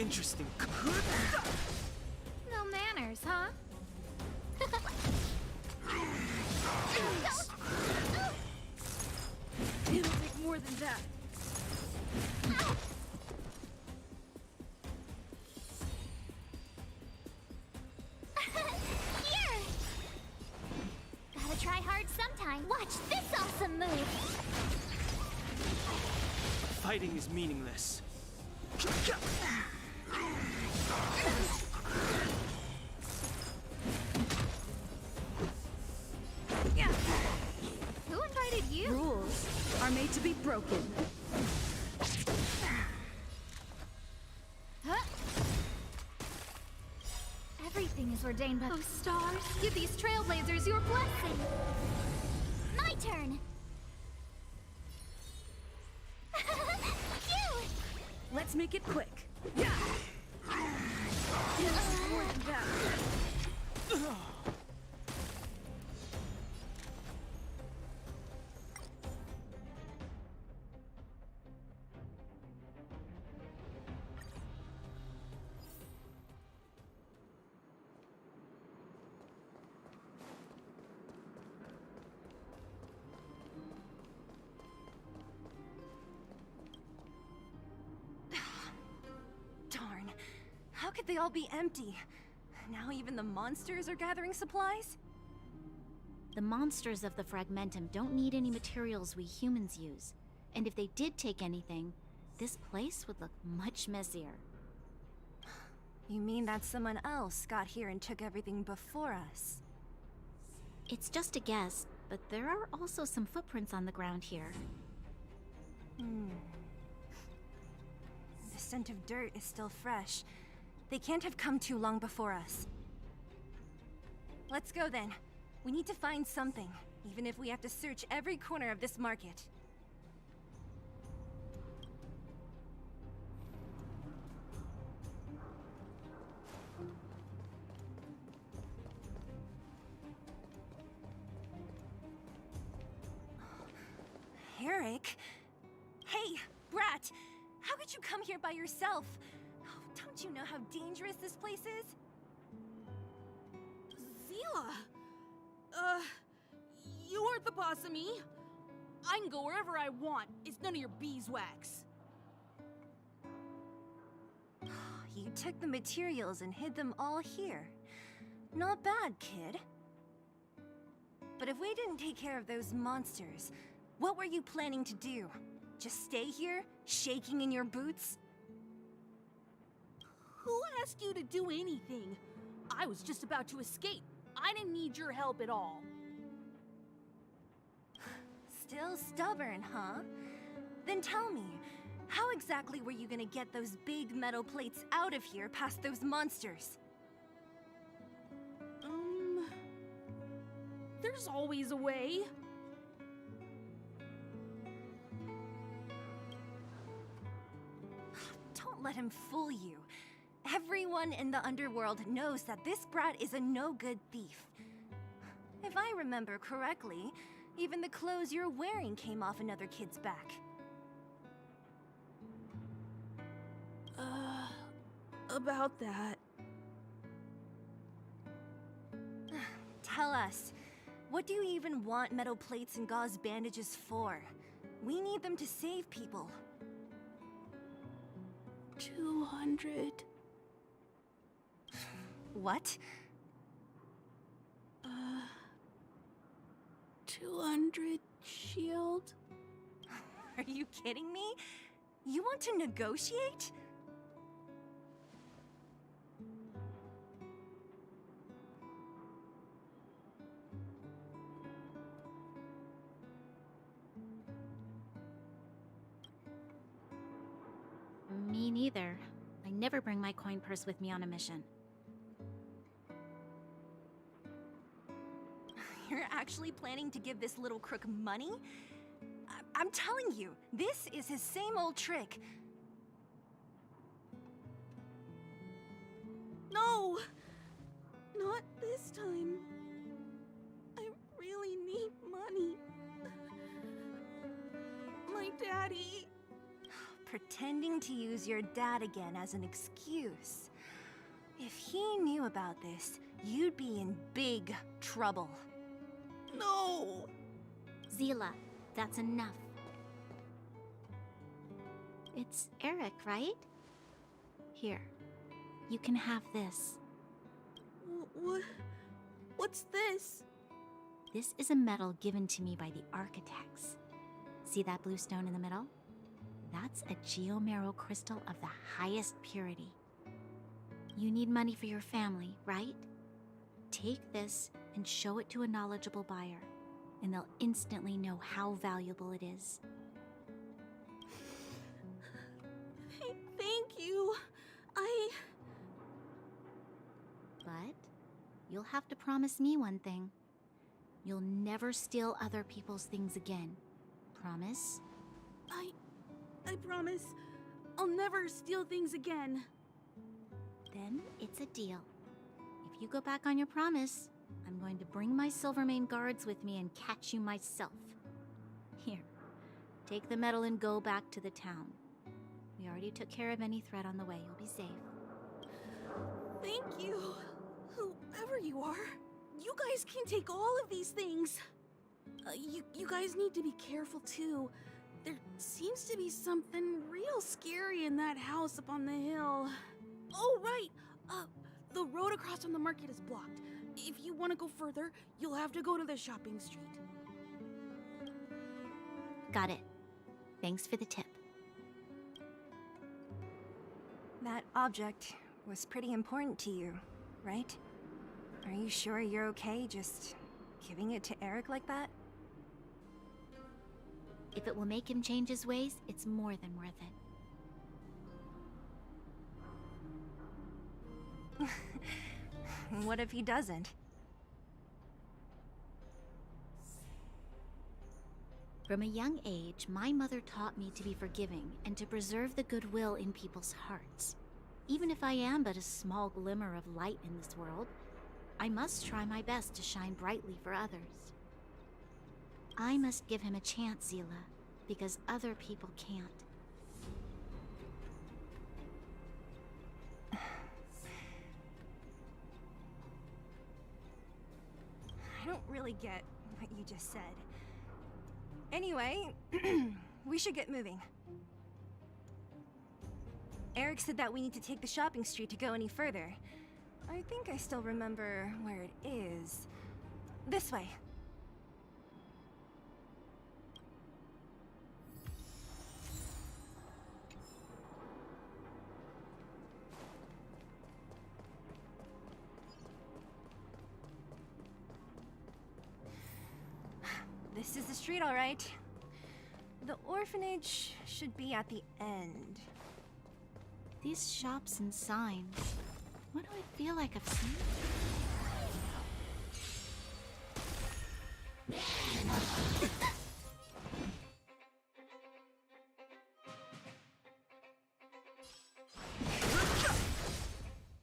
interesting. No manners, huh? It'll take more than that. Here! Gotta try hard sometime. Watch this awesome move! Fighting is meaningless. Who invited you? Rules are made to be broken. Huh? Everything is ordained by those stars. Give these trailblazers your blessing. My turn. Phew! Let's make it quick. More than that. Darn. How could they all be empty? Now even the monsters are gathering supplies? The monsters of the Fragmentum don't need any materials we humans use. And if they did take anything, this place would look much messier. You mean that someone else got here and took everything before us? It's just a guess, but there are also some footprints on the ground here. The scent of dirt is still fresh. They can't have come too long before us. Let's go then. We need to find something, even if we have to search every corner of this market. Eric? Hey, Brat! How could you come here by yourself? Oh, don't you know how dangerous this place is? Zila! You aren't the boss of me. I can go wherever I want. It's none of your beeswax. You took the materials and hid them all here. Not bad, kid. But if we didn't take care of those monsters, what were you planning to do? Just stay here, shaking in your boots? Who asked you to do anything? I was just about to escape. I didn't need your help at all. Still stubborn, huh? Then tell me, how exactly were you gonna get those big metal plates out of here past those monsters? There's always a way. Don't let him fool you. Everyone in the underworld knows that this brat is a no-good thief. If I remember correctly, even the clothes you're wearing came off another kid's back. About that. Tell us, what do you even want metal plates and gauze bandages for? We need them to save people. 200. What? 200 shield? Are you kidding me? You want to negotiate? Me neither. I never bring my coin purse with me on a mission. You're actually planning to give this little crook money? I'm telling you, this is his same old trick. No! Not this time. I really need money. My daddy... pretending to use your dad again as an excuse. If he knew about this, you'd be in big trouble. No! Zila, that's enough. It's Eric, right? Here, you can have this. What's this? This is a medal given to me by the architects. See that blue stone in the middle? That's a geomarrow crystal of the highest purity. You need money for your family, right? Take this and show it to a knowledgeable buyer, and they'll instantly know how valuable it is. Thank you. But you'll have to promise me one thing. You'll never steal other people's things again. Promise? I promise. I'll never steal things again. Then it's a deal. If you go back on your promise, I'm going to bring my Silvermane guards with me and catch you myself. Here, take the medal and go back to the town. We already took care of any threat on the way. You'll be safe. Thank you. Whoever you are, you guys can take all of these things. You guys need to be careful too. There seems to be something real scary in that house up on the hill. Oh, right. The road across from the market is blocked. If you want to go further, you'll have to go to the shopping street. Got it. Thanks for the tip. That object was pretty important to you, right? Are you sure you're okay just giving it to Eric like that? If it will make him change his ways, it's more than worth it. What if he doesn't? From a young age, my mother taught me to be forgiving and to preserve the goodwill in people's hearts. Even if I am but a small glimmer of light in this world, I must try my best to shine brightly for others. I must give him a chance, Zila, because other people can't. I don't really get what you just said. Anyway, we should get moving. Eric said that we need to take the shopping street to go any further. I think I still remember where it is. This way. This is the street, all right. The orphanage should be at the end. These shops and signs. What do I feel like I've seen?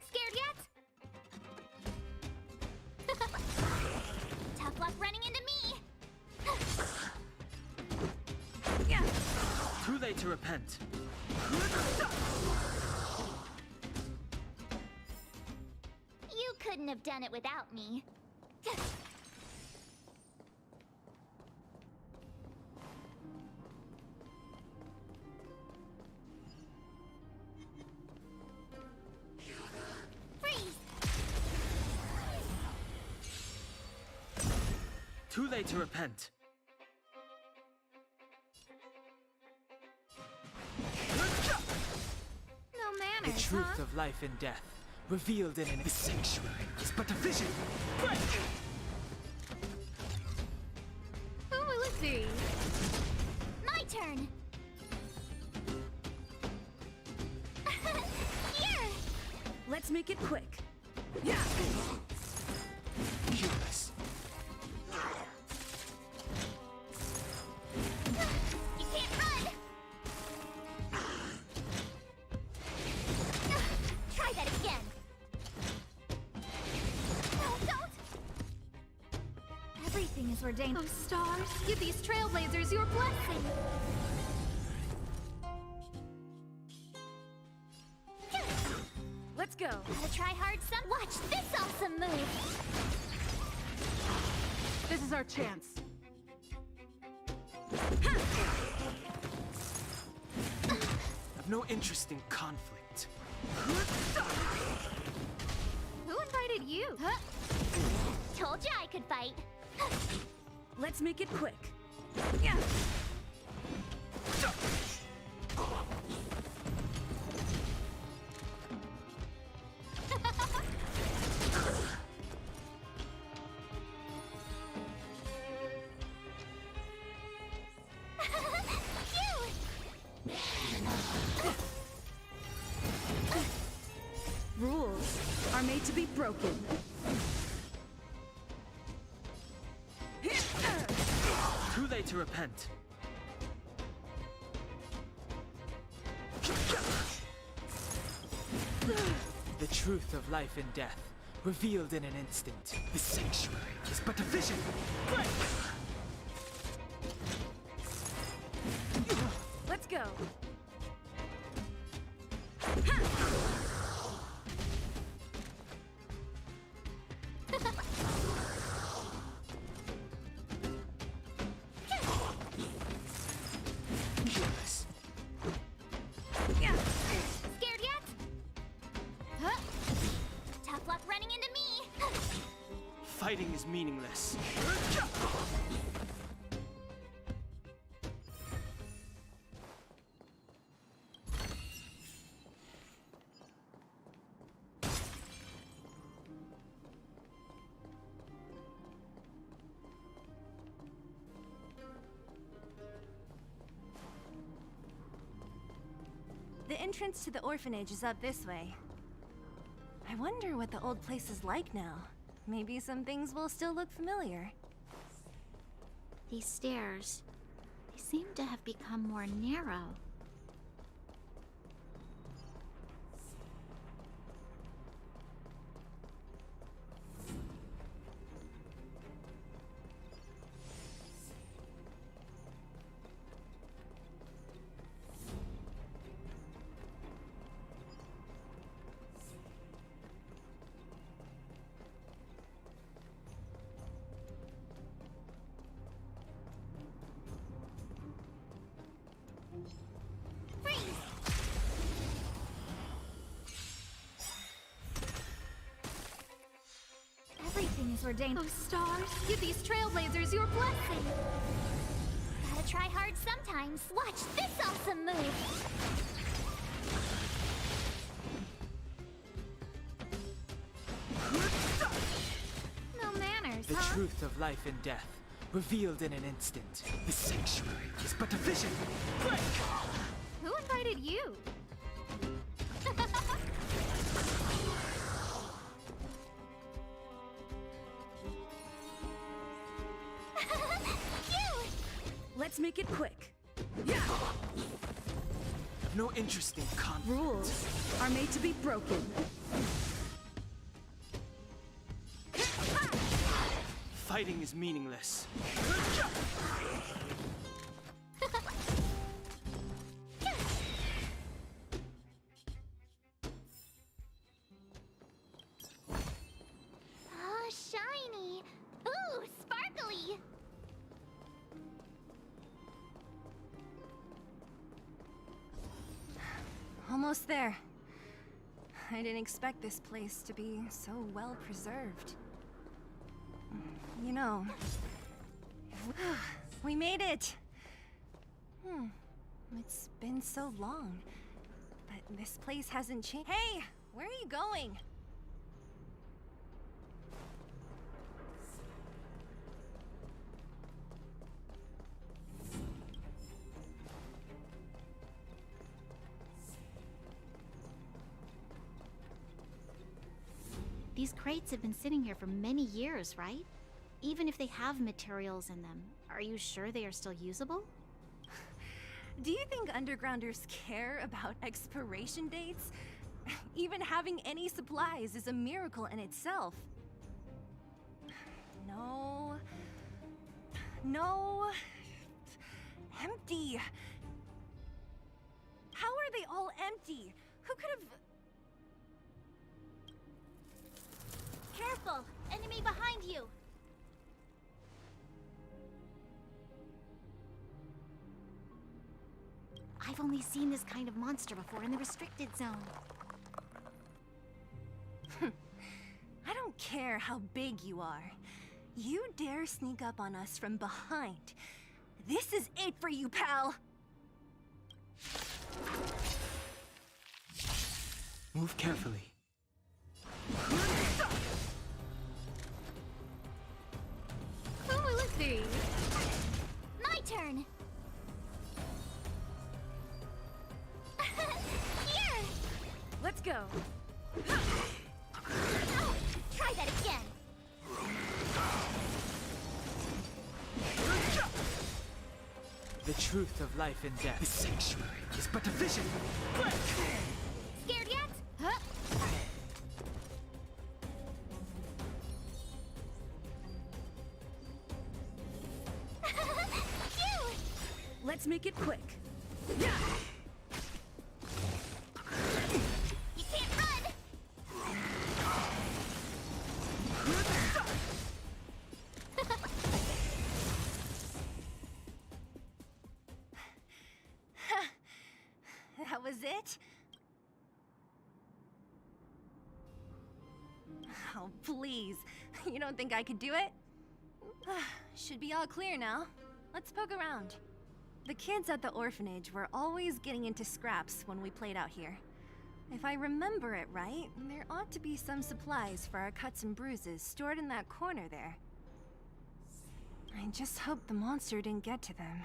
Scared yet? Tough luck running into me. Too late to repent. You couldn't have done it without me. Freeze! Too late to repent. No manners, The truth huh? of life and death, revealed in the sanctuary, is but a vision. Break! Oh, let's see. My turn. Here. Let's make it quick. Yeah! Curious. You can't run. Try that again. No, don't. Everything is ordained. Oh, stars, give these trailblazers your blessing. go! Gotta try hard some. Watch this awesome move! This is our chance. I've no interest in conflict. Who invited you? Told ya I could fight. Let's make it quick. Rules are made to be broken. Too late to repent. The truth of life and death, revealed in an instant. The sanctuary is but a vision. Break! Let's go. Scared yet? Huh? Tough luck running into me. Fighting is meaningless. The entrance to the orphanage is up this way. I wonder what the old place is like now. Maybe some things will still look familiar. These stairs, they seem to have become more narrow. Everything is ordained. Oh, stars, give these trailblazers your blessing. Gotta try hard sometimes. Watch this awesome move. No manners, The huh? truth of life and death, revealed in an instant. The sanctuary is but a vision. Break! Who invited you? Let's make it quick. I've no interest in conflict. Rules are made to be broken. Fighting is meaningless. Oh, shiny. Ooh, sparkly. Almost there. I didn't expect this place to be so well preserved. You know, we made it! It's been so long, but this place hasn't changed. Hey, where are you going? These crates have been sitting here for many years, right? Even if they have materials in them, are you sure they are still usable? Do you think undergrounders care about expiration dates? Even having any supplies is a miracle in itself. No. No. Empty. How are they all empty? Who could have... I've only seen this kind of monster before in the restricted zone. I don't care how big you are. You dare sneak up on us from behind. This is it for you, pal! Move carefully. Quality. My turn. Here. Let's go. Oh, try that again. The truth of life and death. This sanctuary is but a vision. Scared yet? Huh? Let's make it quick. You can't run. That was it? Oh, please. You don't think I could do it? Should be all clear now. Let's poke around. The kids at the orphanage were always getting into scraps when we played out here. If I remember it right, there ought to be some supplies for our cuts and bruises stored in that corner there. I just hope the monster didn't get to them.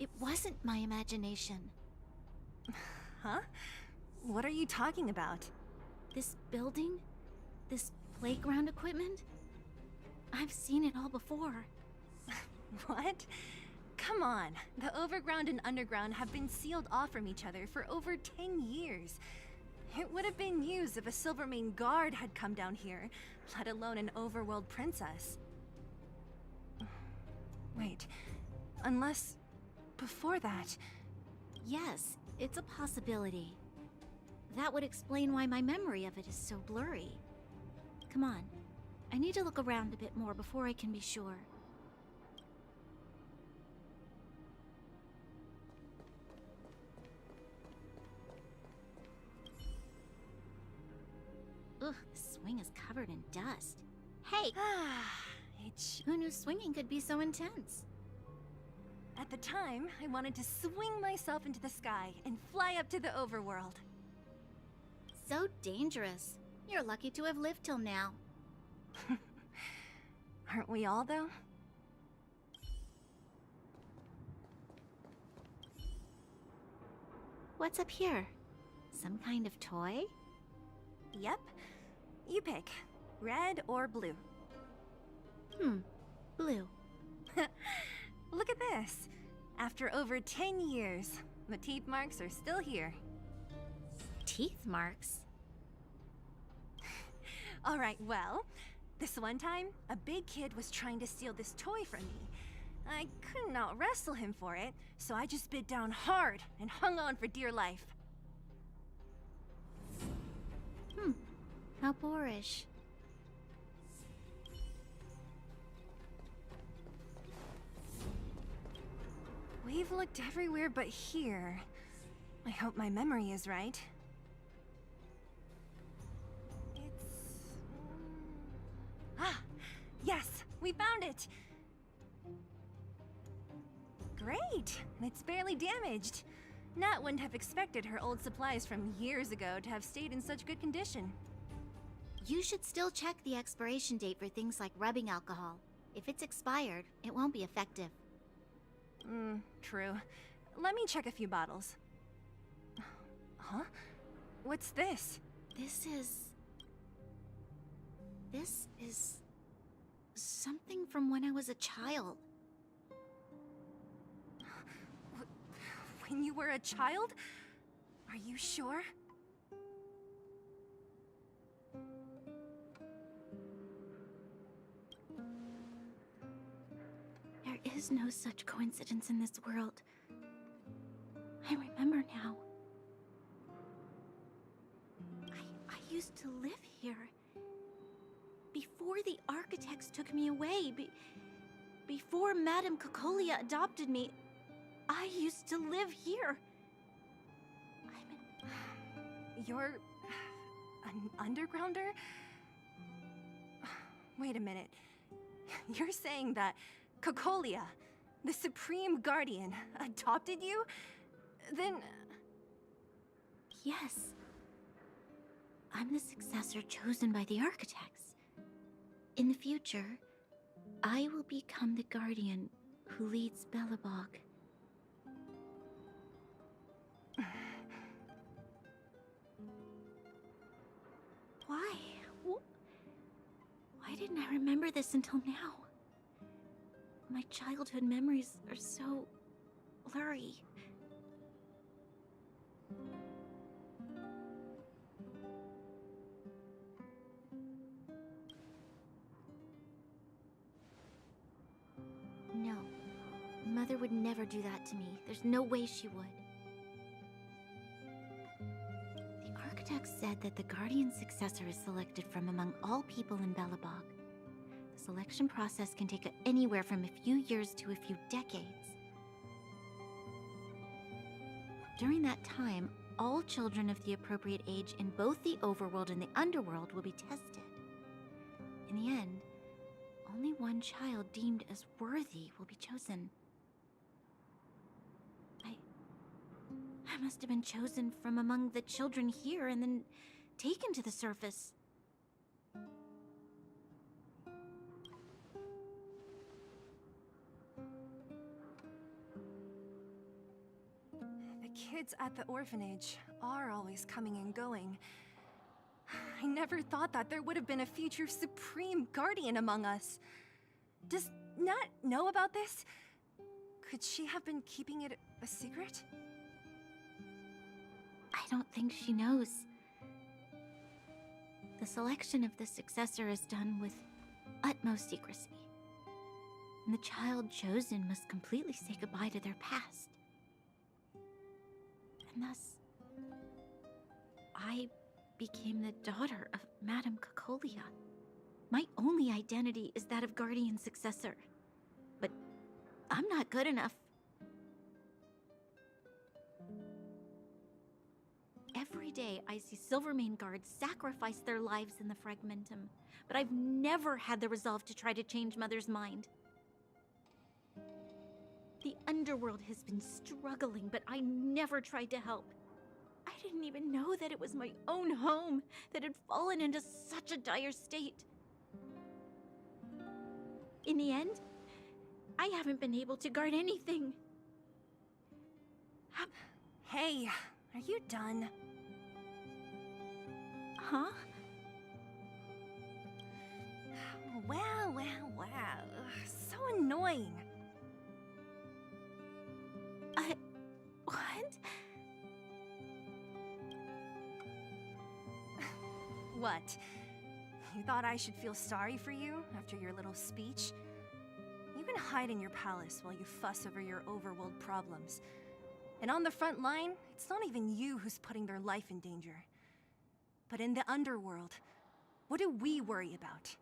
It wasn't my imagination. Huh? What are you talking about? This building? This playground equipment? I've seen it all before. What? Come on, the overground and underground have been sealed off from each other for over 10 years. It would have been news if a Silvermane guard had come down here, let alone an overworld princess. Wait, unless before that... Yes, it's a possibility. That would explain why my memory of it is so blurry. Come on, I need to look around a bit more before I can be sure. Ugh, the swing is covered in dust. Hey! Who knew swinging could be so intense? At the time, I wanted to swing myself into the sky and fly up to the overworld. So dangerous. You're lucky to have lived till now. Aren't we all, though? What's up here? Some kind of toy? Yep. You pick. Red or blue. Blue. Look at this. After over 10 years, the teeth marks are still here. Teeth marks? Alright, well, this one time, a big kid was trying to steal this toy from me. I couldn't out-wrestle him for it, so I just bit down hard and hung on for dear life. How boorish. We've looked everywhere but here. I hope my memory is right. Ah! Yes! We found it! Great! And it's barely damaged. Nat wouldn't have expected her old supplies from years ago to have stayed in such good condition. You should still check the expiration date for things like rubbing alcohol. If it's expired, it won't be effective. True. Let me check a few bottles. Huh? What's this? This is something from when I was a child. When you were a child? Are you sure? There is no such coincidence in this world. I remember now. I used to live here. Before the architects took me away, before Madame Cocolia adopted me, I used to live here. You're an undergrounder? Wait a minute. You're saying that Cocolia, the Supreme Guardian, adopted you? Then... Yes. I'm the successor chosen by the architects. In the future, I will become the guardian who leads Belobog. Why? Why didn't I remember this until now? My childhood memories are so blurry. No. Mother would never do that to me. There's no way she would. The architects said that the Guardian successor is selected from among all people in Belobog. The selection process can take anywhere from a few years to a few decades. During that time, all children of the appropriate age in both the overworld and the underworld will be tested. In the end, only one child deemed as worthy will be chosen. I must have been chosen from among the children here and then taken to the surface. The kids at the orphanage are always coming and going. I never thought that there would have been a future Supreme Guardian among us. Does Nat know about this? Could she have been keeping it a secret? I don't think she knows. The selection of the successor is done with utmost secrecy. And the child chosen must completely say goodbye to their past. And thus, I became the daughter of Madame Cocolia. My only identity is that of Guardian Successor. But I'm not good enough. Every day I see Silvermane guards sacrifice their lives in the Fragmentum, but I've never had the resolve to try to change Mother's mind. The underworld has been struggling, but I never tried to help. I didn't even know that it was my own home that had fallen into such a dire state. In the end, I haven't been able to guard anything. Hey, are you done? Huh? Wow. So annoying. What? What? You thought I should feel sorry for you after your little speech? You can hide in your palace while you fuss over your overworld problems. And on the front line, it's not even you who's putting their life in danger. But in the underworld, what do we worry about?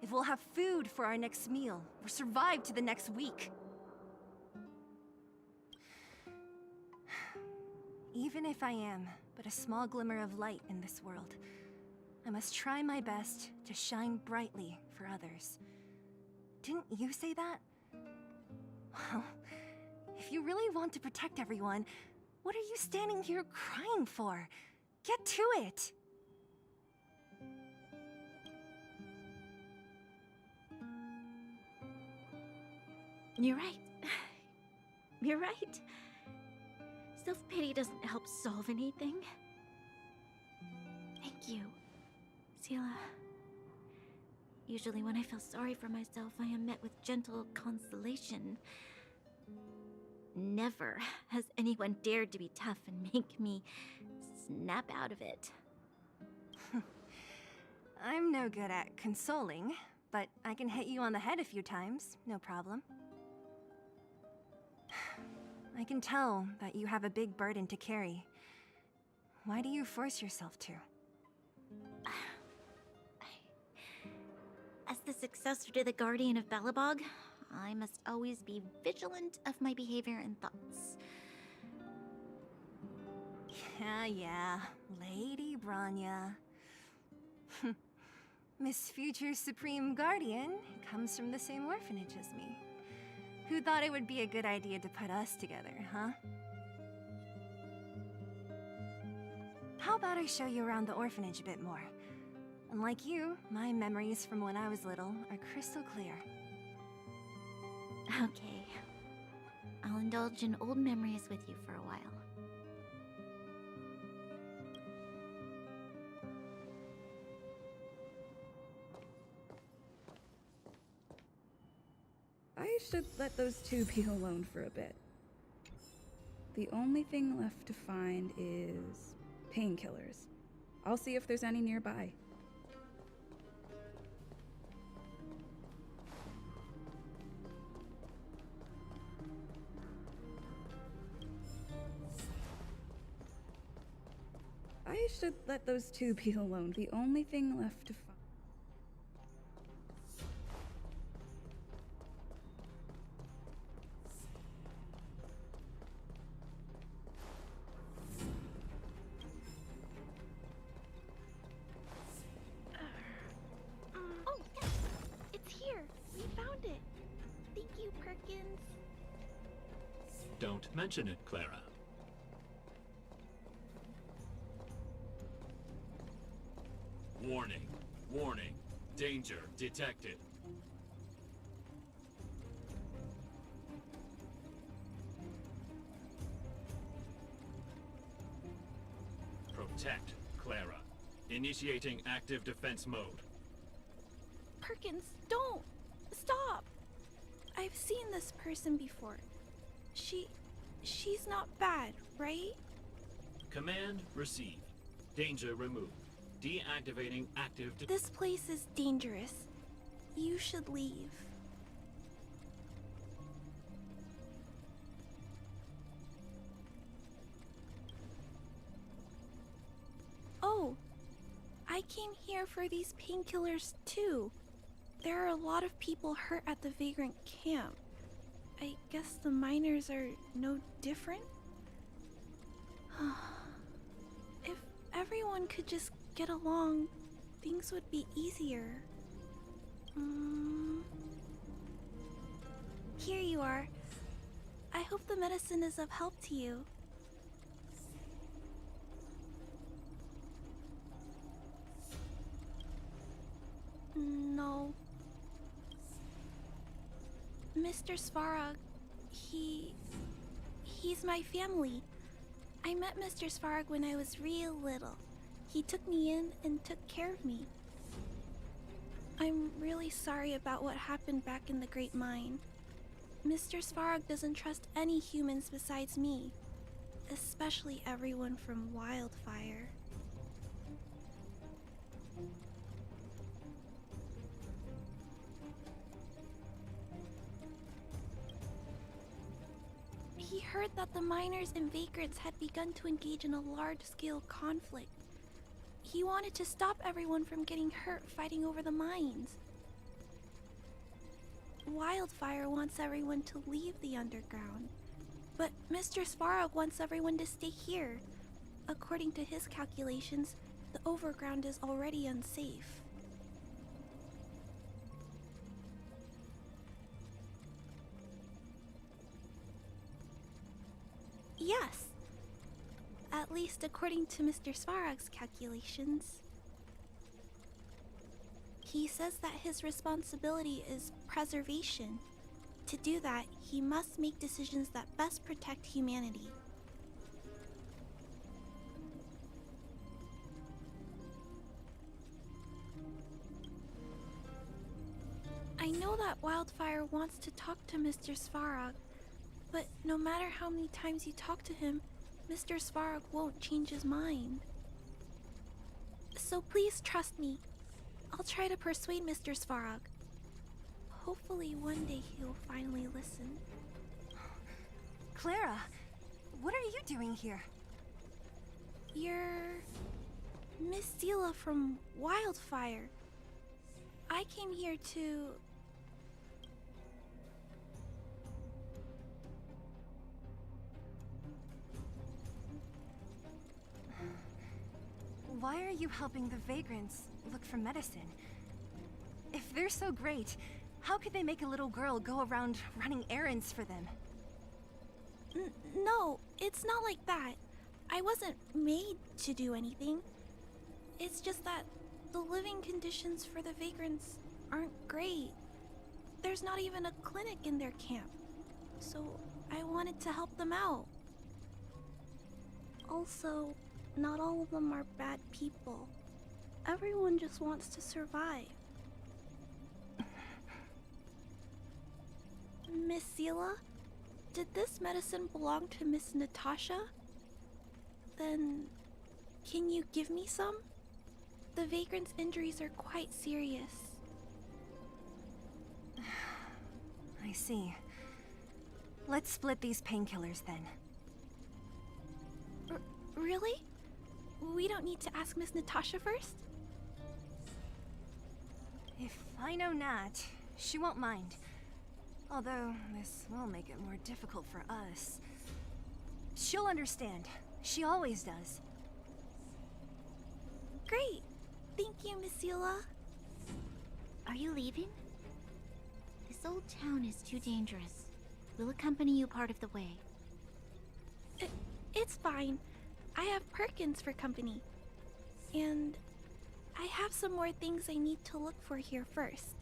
If we'll have food for our next meal, or survive to the next week. Even if I am but a small glimmer of light in this world, I must try my best to shine brightly for others. Didn't you say that? Well, if you really want to protect everyone, what are you standing here crying for? Get to it! You're right. You're right. Self-pity doesn't help solve anything. Thank you, Sela. Usually when I feel sorry for myself, I am met with gentle consolation. Never has anyone dared to be tough and make me snap out of it. I'm no good at consoling, but I can hit you on the head a few times, no problem. I can tell that you have a big burden to carry. Why do you force yourself to? As the successor to the Guardian of Belobog, I must always be vigilant of my behavior and thoughts. Yeah, Lady Branya. Miss Future Supreme Guardian comes from the same orphanage as me. Who thought it would be a good idea to put us together, huh? How about I show you around the orphanage a bit more? Unlike you, my memories from when I was little are crystal clear. Okay. I'll indulge in old memories with you for a while. I should let those two be alone for a bit. The only thing left to find is painkillers. I'll see if there's any nearby. I should let those two be alone. The only thing left to find. Oh, yes! It's here! We found it! Thank you, Perkins. Don't mention it, Clara. Warning. Warning. Danger detected. Protect Clara. Initiating active defense mode. Perkins, don't! Stop! I've seen this person before. She's not bad, right? Command received. Danger removed. Deactivating active This place is dangerous. You should leave. Oh, I came here for these painkillers too. There are a lot of people hurt at the Vagrant camp. I guess the miners are no different? If everyone could just get along, things would be easier. Here you are. I hope the medicine is of help to you. No. Mr. Svarog, he's my family. I met Mr. Svarog when I was real little. He took me in and took care of me. I'm really sorry about what happened back in the Great Mine. Mr. Svarog doesn't trust any humans besides me, especially everyone from Wildfire. He heard that the miners and vagrants had begun to engage in a large-scale conflict. He wanted to stop everyone from getting hurt fighting over the mines. Wildfire wants everyone to leave the underground, but Mr. Svarog wants everyone to stay here. According to his calculations, the overground is already unsafe. Yes. At least according to Mr. Svarog's calculations. He says that his responsibility is preservation. To do that, he must make decisions that best protect humanity. I know that Wildfire wants to talk to Mr. Svarog, but no matter how many times you talk to him, Mr. Svarog won't change his mind. So please trust me. I'll try to persuade Mr. Svarog. Hopefully one day he'll finally listen. Clara, what are you doing here? You're Miss Seela from Wildfire. I came here to... why are you helping the vagrants look for medicine? If they're so great, how could they make a little girl go around running errands for them? No, it's not like that. I wasn't made to do anything. It's just that the living conditions for the vagrants aren't great. There's not even a clinic in their camp. So I wanted to help them out. Also, not all of them are bad people. Everyone just wants to survive. Miss Seela, did this medicine belong to Miss Natasha? Then, can you give me some? The vagrant's injuries are quite serious. I see. Let's split these painkillers then. Really? We don't need to ask Miss Natasha first? If I know Nat, she won't mind. Although, this will make it more difficult for us. She'll understand. She always does. Great! Thank you, Miss Seela. Are you leaving? This old town is too dangerous. We'll accompany you part of the way. It's fine. I have Perkins for company. And I have some more things I need to look for here first.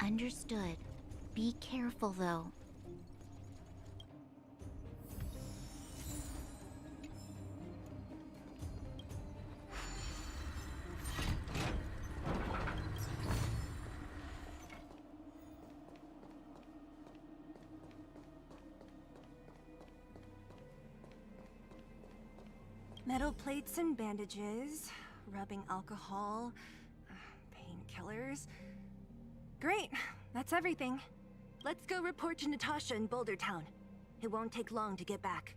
Understood. Be careful, though. Metal plates and bandages, rubbing alcohol, painkillers. Great, that's everything. Let's go report to Natasha in Boulder Town. It won't take long to get back.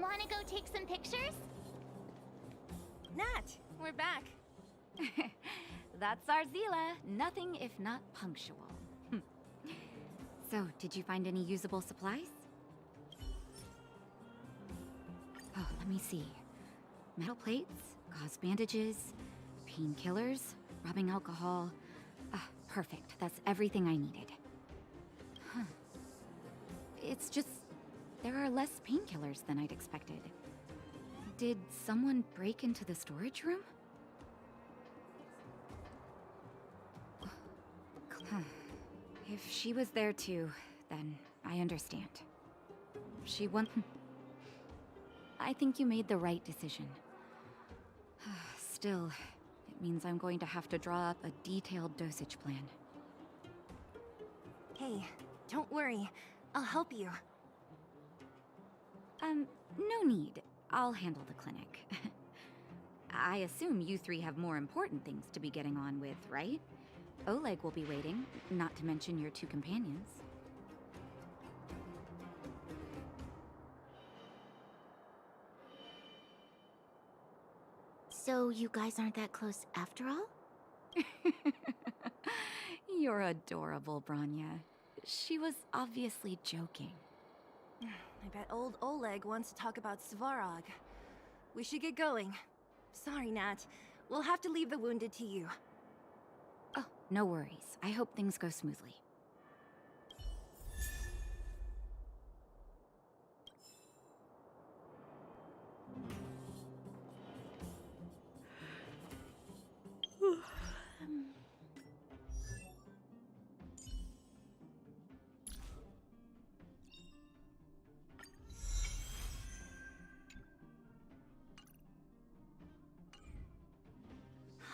Wanna go take some pictures? Nat, we're back. That's our Zila. Nothing if not punctual. So, did you find any usable supplies? Oh, let me see. Metal plates, Gauze bandages, painkillers, rubbing alcohol. Perfect. That's everything I needed. Huh. It's just, there are less painkillers than I'd expected. Did someone break into the storage room? If she was there too, then I understand. She won. I think you made the right decision. Still, it means I'm going to have to draw up a detailed dosage plan. Hey, don't worry. I'll help you. No need. I'll handle the clinic. I assume you three have more important things to be getting on with, right? Oleg will be waiting, not to mention your two companions. So you guys aren't that close after all? You're adorable, Branya. She was obviously joking. I bet old Oleg wants to talk about Svarog. We should get going. Sorry, Nat. We'll have to leave the wounded to you. Oh, no worries. I hope things go smoothly.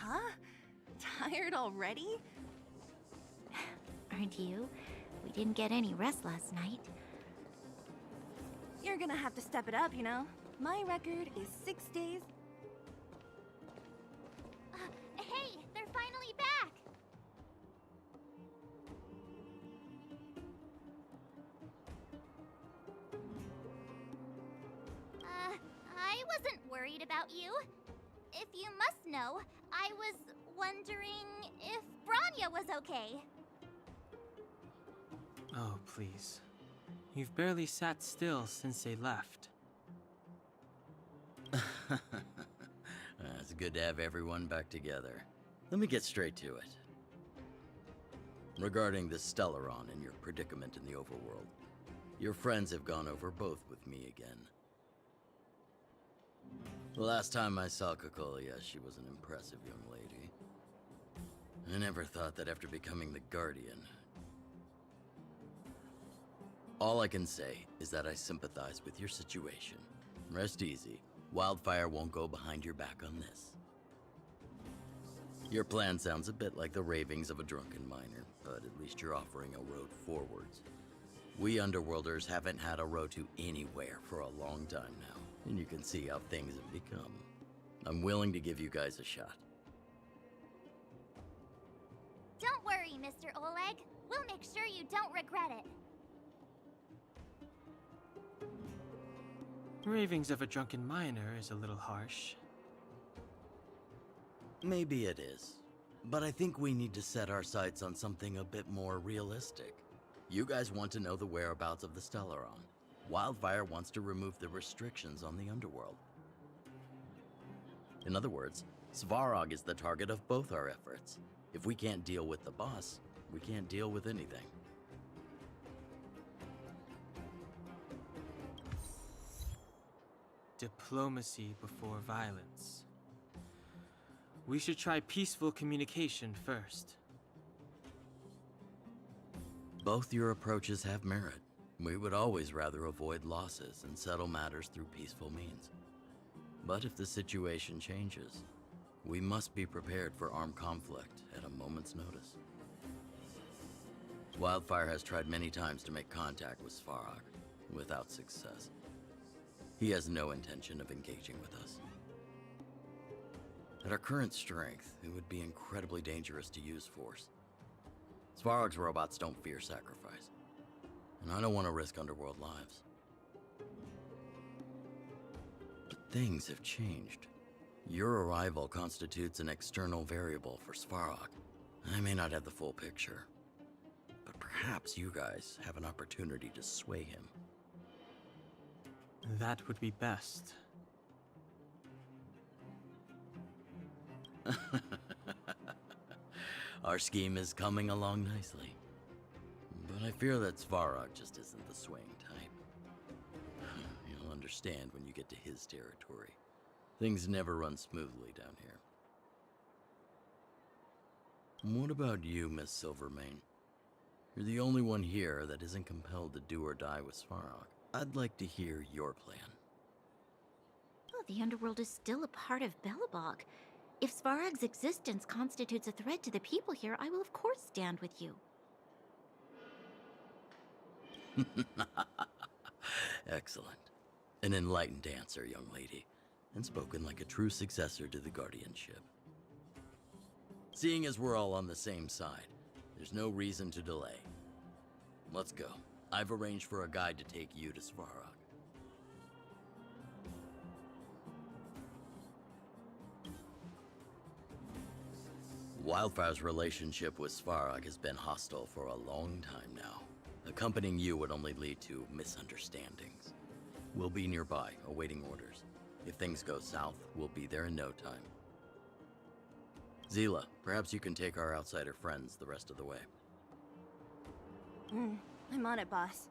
Huh? Tired already? Aren't you? We didn't get any rest last night. You're gonna have to step it up, you know? My record is 6 days. Hey, they're finally back! I wasn't worried about you. If you must know, I was wondering if Branya was okay. Oh, please. You've barely sat still since they left. It's good to have everyone back together. Let me get straight to it. Regarding the Stellaron and your predicament in the overworld, your friends have gone over both with me again. The last time I saw Kokolia, she was an impressive young lady. I never thought that after becoming the Guardian... All I can say is that I sympathize with your situation. Rest easy. Wildfire won't go behind your back on this. Your plan sounds a bit like the ravings of a drunken miner, but at least you're offering a road forwards. We Underworlders haven't had a road to anywhere for a long time now, and you can see how things have become. I'm willing to give you guys a shot. Don't worry, Mr. Oleg. We'll make sure you don't regret it. Ravings of a drunken miner is a little harsh. Maybe it is, but I think we need to set our sights on something a bit more realistic. You guys want to know the whereabouts of the Stellaron. Wildfire wants to remove the restrictions on the Underworld. In other words, Svarog is the target of both our efforts. If we can't deal with the boss, we can't deal with anything. Diplomacy before violence. We should try peaceful communication first. Both your approaches have merit. We would always rather avoid losses and settle matters through peaceful means. But if the situation changes, we must be prepared for armed conflict at a moment's notice. Wildfire has tried many times to make contact with Svarog, without success. He has no intention of engaging with us. At our current strength, it would be incredibly dangerous to use force. Svarog's robots don't fear sacrifice, and I don't want to risk Underworld lives. But things have changed. Your arrival constitutes an external variable for Svarog. I may not have the full picture, but perhaps you guys have an opportunity to sway him. That would be best. Our scheme is coming along nicely. But I fear that Svarog just isn't the swaying type. You'll understand when you get to his territory. Things never run smoothly down here. What about you, Miss Silvermane? You're the only one here that isn't compelled to do or die with Svarog. I'd like to hear your plan. Oh, the underworld is still a part of Belobog. If Svarog's existence constitutes a threat to the people here, I will of course stand with you. Excellent. An enlightened answer, young lady, and spoken like a true successor to the guardianship. Seeing as we're all on the same side, there's no reason to delay. Let's go. I've arranged for a guide to take you to Svarog. Wildfire's relationship with Svarog has been hostile for a long time now. Accompanying you would only lead to misunderstandings. We'll be nearby, awaiting orders. If things go south, we'll be there in no time. Zila, perhaps you can take our outsider friends the rest of the way. I'm on it, boss.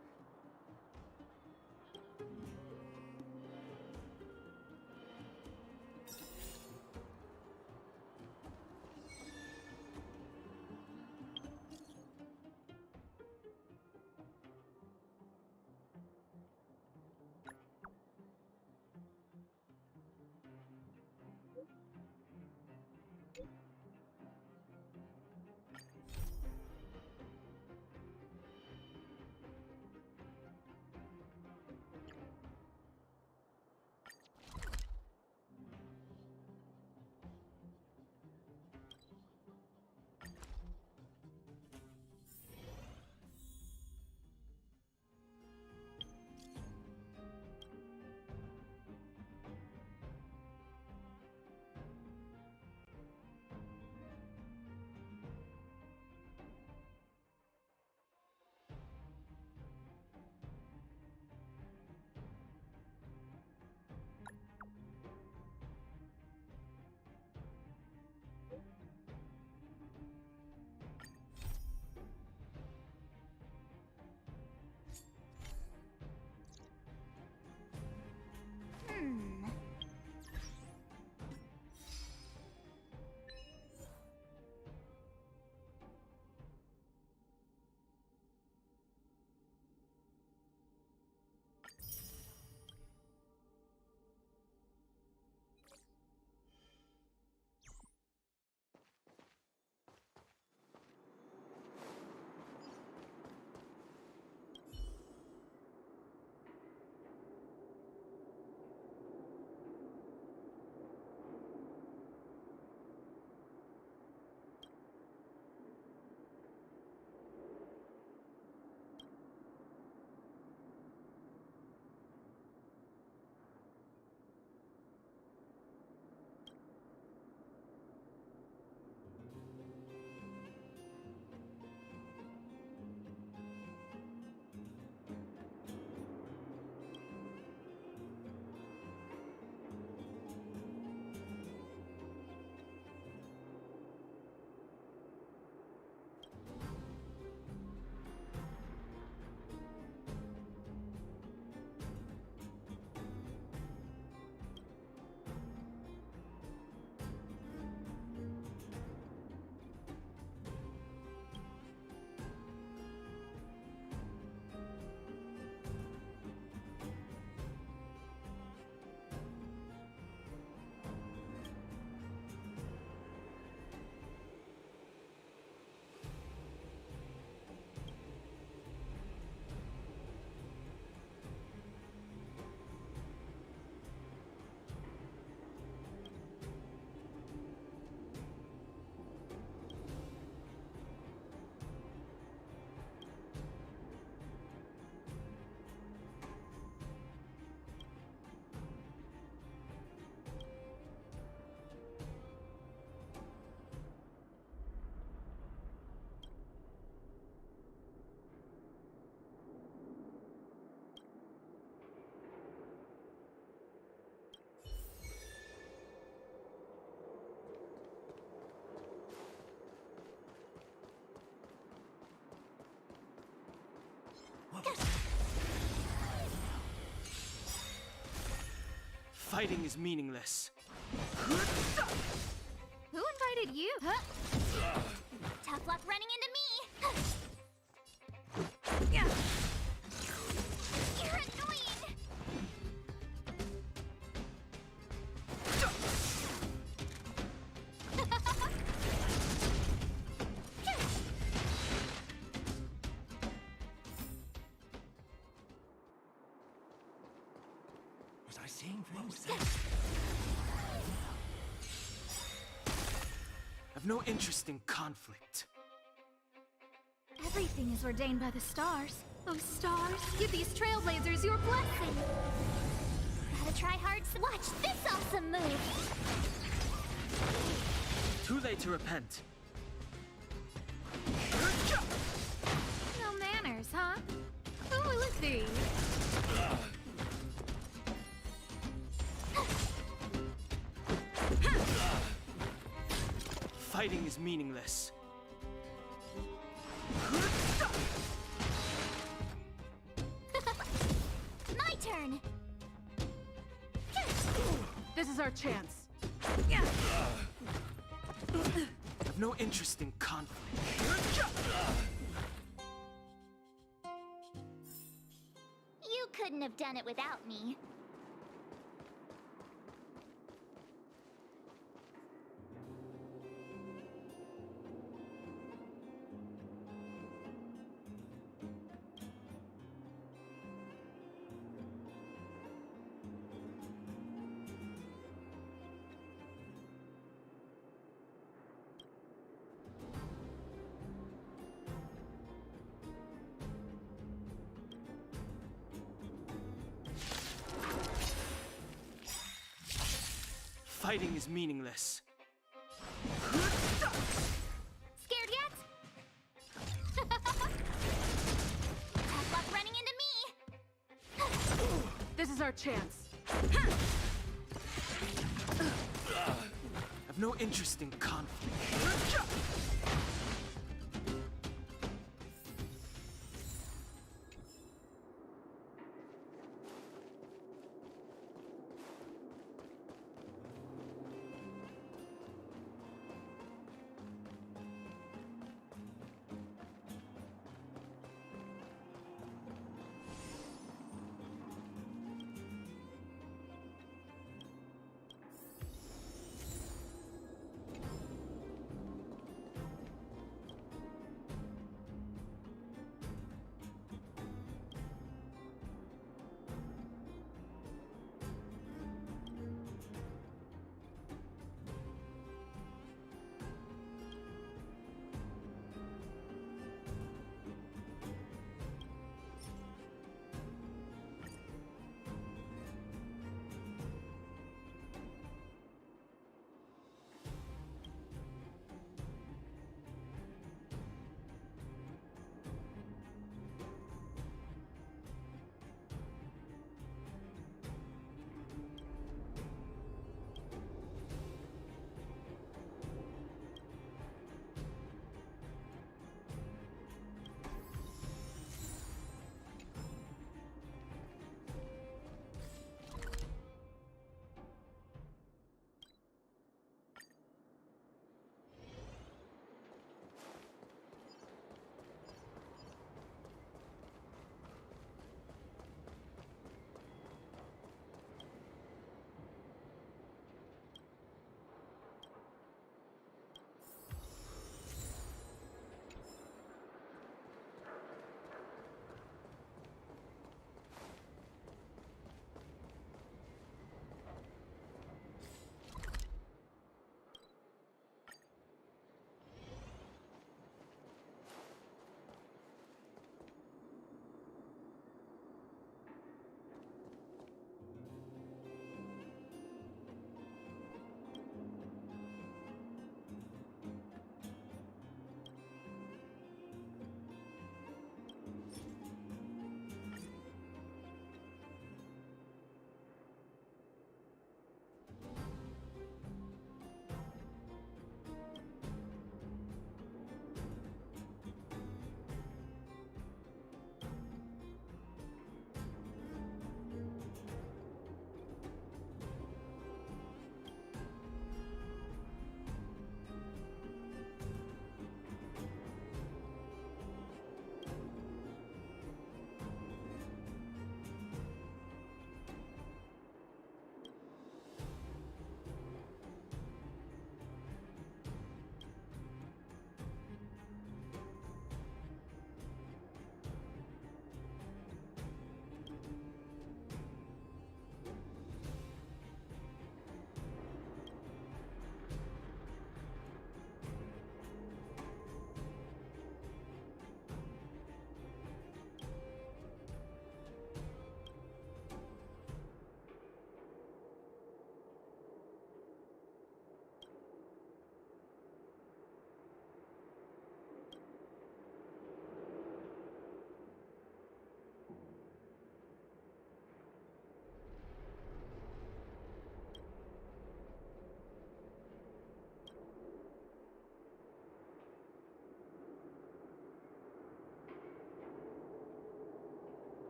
Fighting is meaningless. Who invited you? Tough luck running into me! You're annoying! Was I seeing things? I've no interest in conflict. Everything is ordained by the stars. Those stars give these trailblazers your blessing. Gotta try hard. Watch this awesome move. Too late to repent. No manners, huh? Who will it be? Fighting is meaningless. My turn. This is our chance. I've no interest in conflict. You couldn't have done it without me. Fighting is meaningless. Scared yet? Tough luck running into me. This is our chance. I've no interest in conflict.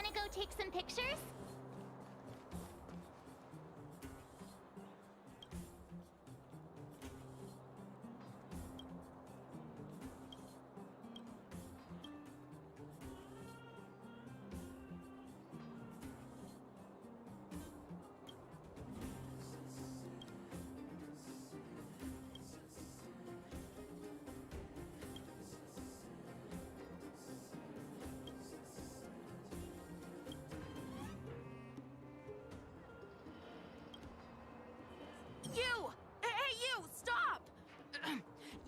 wanna go take some pictures? You! Hey, you! Stop!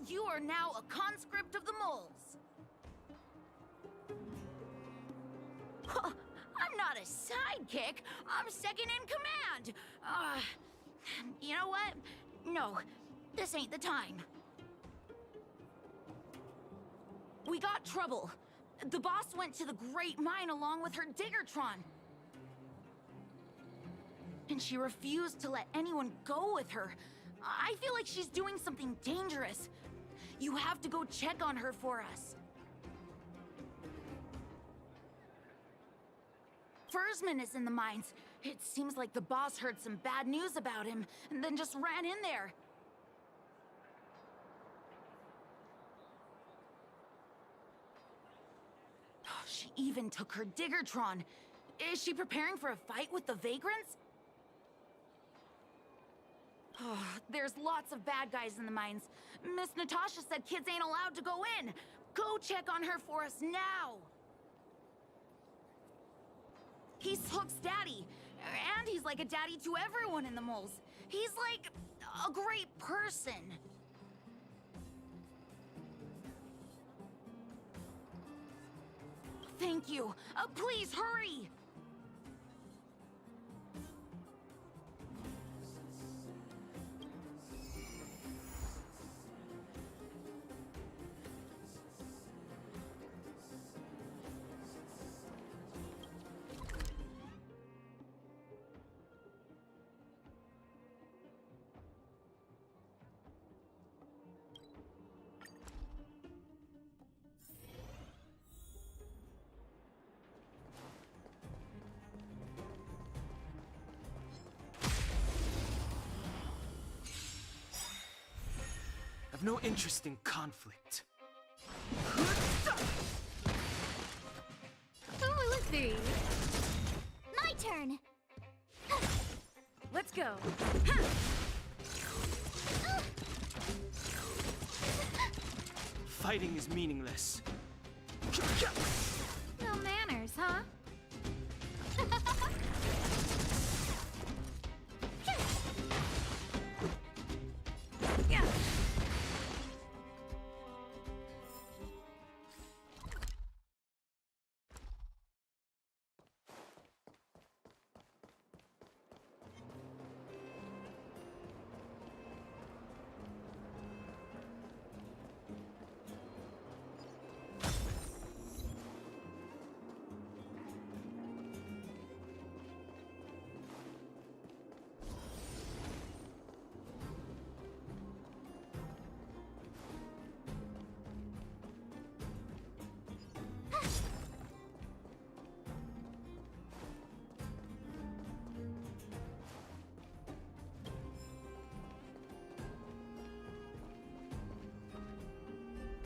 You are now a conscript of the moles. I'm not a sidekick. I'm second in command. You know what? No, this ain't the time. We got trouble. The boss went to the Great Mine along with her Diggertron. And she refused to let anyone go with her. I feel like she's doing something dangerous. You have to go check on her for us. Fursman is in the mines. It seems like the boss heard some bad news about him and then just ran in there. She even took her Diggertron. Is she preparing for a fight with the Vagrants? There's lots of bad guys in the mines. Miss Natasha said kids ain't allowed to go in. Go check on her for us now. He's Hook's daddy, and he's like a daddy to everyone in the moles. He's like a great person. Thank you. Please hurry. I've no interest in conflict. Lucy! My turn! Let's go. Fighting is meaningless. No manners, huh? Yeah.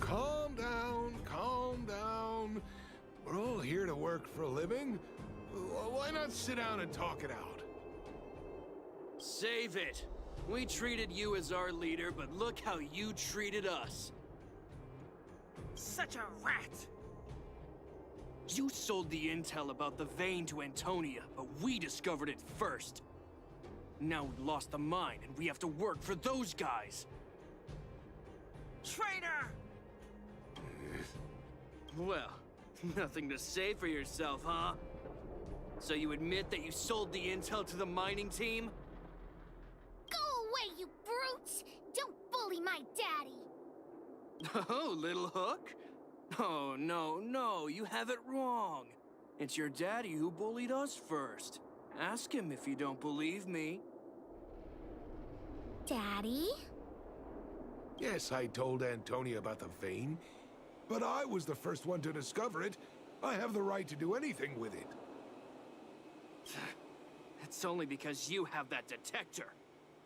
Calm down, calm down. We're all here to work for a living. Why not sit down and talk it out? Save it. We treated you as our leader, but look how you treated us. Such a rat! You sold the intel about the vein to Antonia, but we discovered it first. Now we've lost the mine, and we have to work for those guys. Traitor! Well, nothing to say for yourself, huh? So you admit that you sold the intel to the mining team? Go away, you brutes! Don't bully my daddy! Oh, little Hook? Oh, no, you have it wrong. It's your daddy who bullied us first. Ask him if you don't believe me. Daddy? Yes, I told Antonia about the vein, but I was the first one to discover it. I have the right to do anything with it. It's only because you have that detector.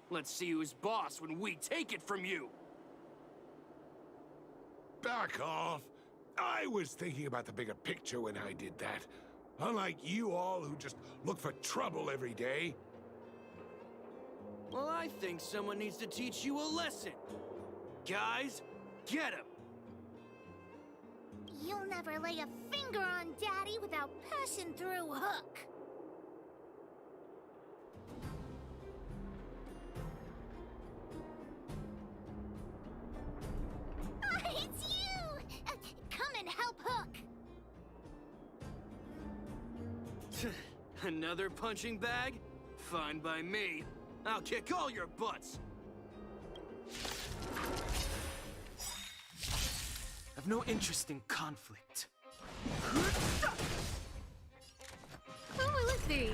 Let's see who's boss when we take it from you! Back off! I was thinking about the bigger picture when I did that. Unlike you all who just look for trouble every day. Well, I think someone needs to teach you a lesson. Guys, get him! You'll never lay a finger on Daddy without passing through Hook. It's you! Come and help Hook! Another punching bag? Fine by me. I'll kick all your butts! I've no interest in conflict. Oh, let's see.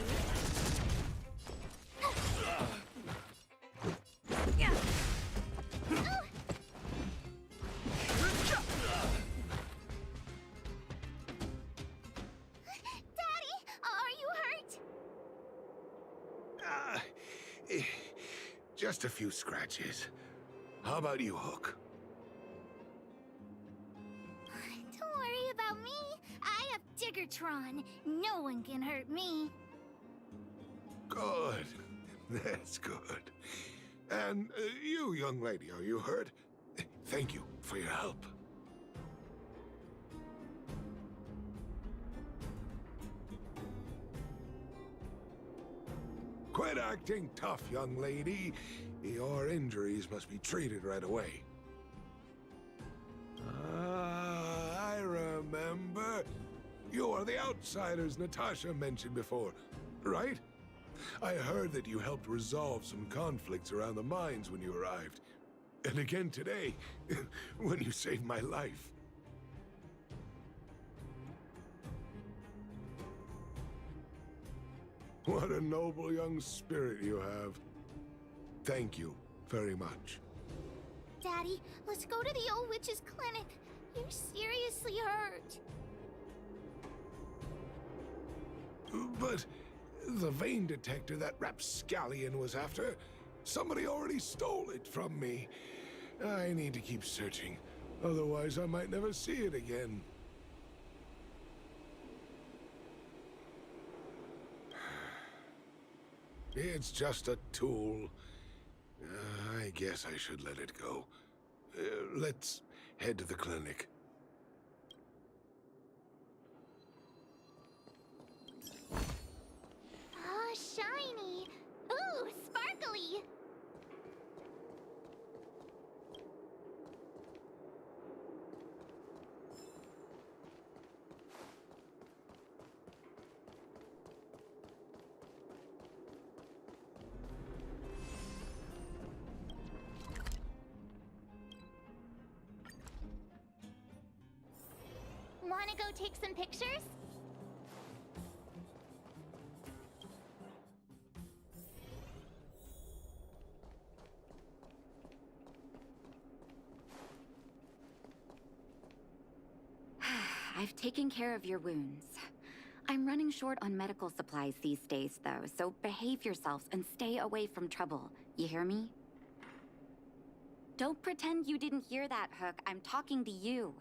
Daddy, are you hurt? Just a few scratches. How about you, Hook? Don't worry about me. I have Diggertron. No one can hurt me. Good. That's good. And you, young lady, are you hurt? Thank you for your help. Quit acting tough, young lady. Your injuries must be treated right away. I remember. You are the outsiders Natasha mentioned before, right? I heard that you helped resolve some conflicts around the mines when you arrived. And again today, when you saved my life. What a noble young spirit you have. Thank you very much. Daddy, let's go to the old witch's clinic. You're seriously hurt. But the vein detector that rapscallion was after, somebody already stole it from me. I need to keep searching, otherwise I might never see it again. It's just a tool. I guess I should let it go. Let's head to the clinic. Ah, shiny. Ooh, sparkly. Wanna go take some pictures? I've taken care of your wounds. I'm running short on medical supplies these days, though, so behave yourselves and stay away from trouble. You hear me? Don't pretend you didn't hear that, Hook. I'm talking to you.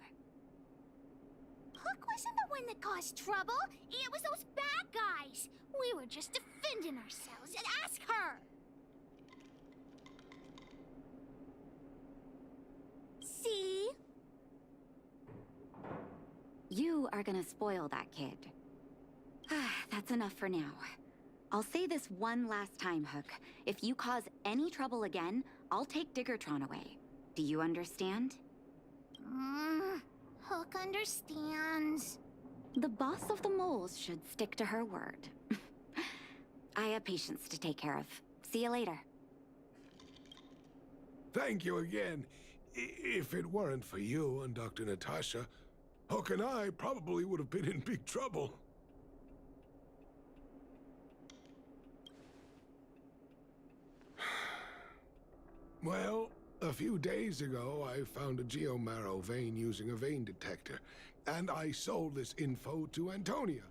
Hook wasn't the one that caused trouble. It was those bad guys. We were just defending ourselves. And ask her. See? You are gonna spoil that kid. That's enough for now. I'll say this one last time, Hook. If you cause any trouble again, I'll take Diggertron away. Do you understand? Hook understands. The boss of the moles should stick to her word. I have patients to take care of. See you later. Thank you again. If it weren't for you and Dr. Natasha, Hook and I probably would have been in big trouble. Well, a few days ago, I found a geomarrow vein using a vein detector, and I sold this info to Antonia.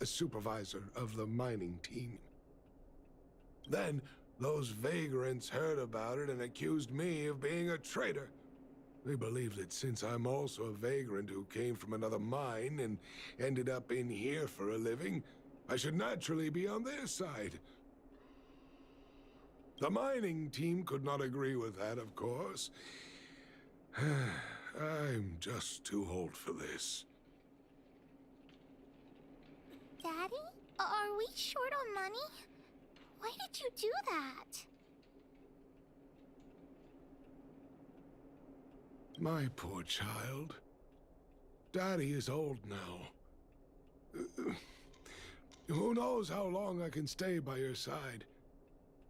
a supervisor of the mining team. Then, those vagrants heard about it and accused me of being a traitor. They believe that since I'm also a vagrant who came from another mine and ended up in here for a living, I should naturally be on their side. The mining team could not agree with that, of course. I'm just too old for this. Daddy? Are we short on money? Why did you do that? My poor child. Daddy is old now. Who knows how long I can stay by your side?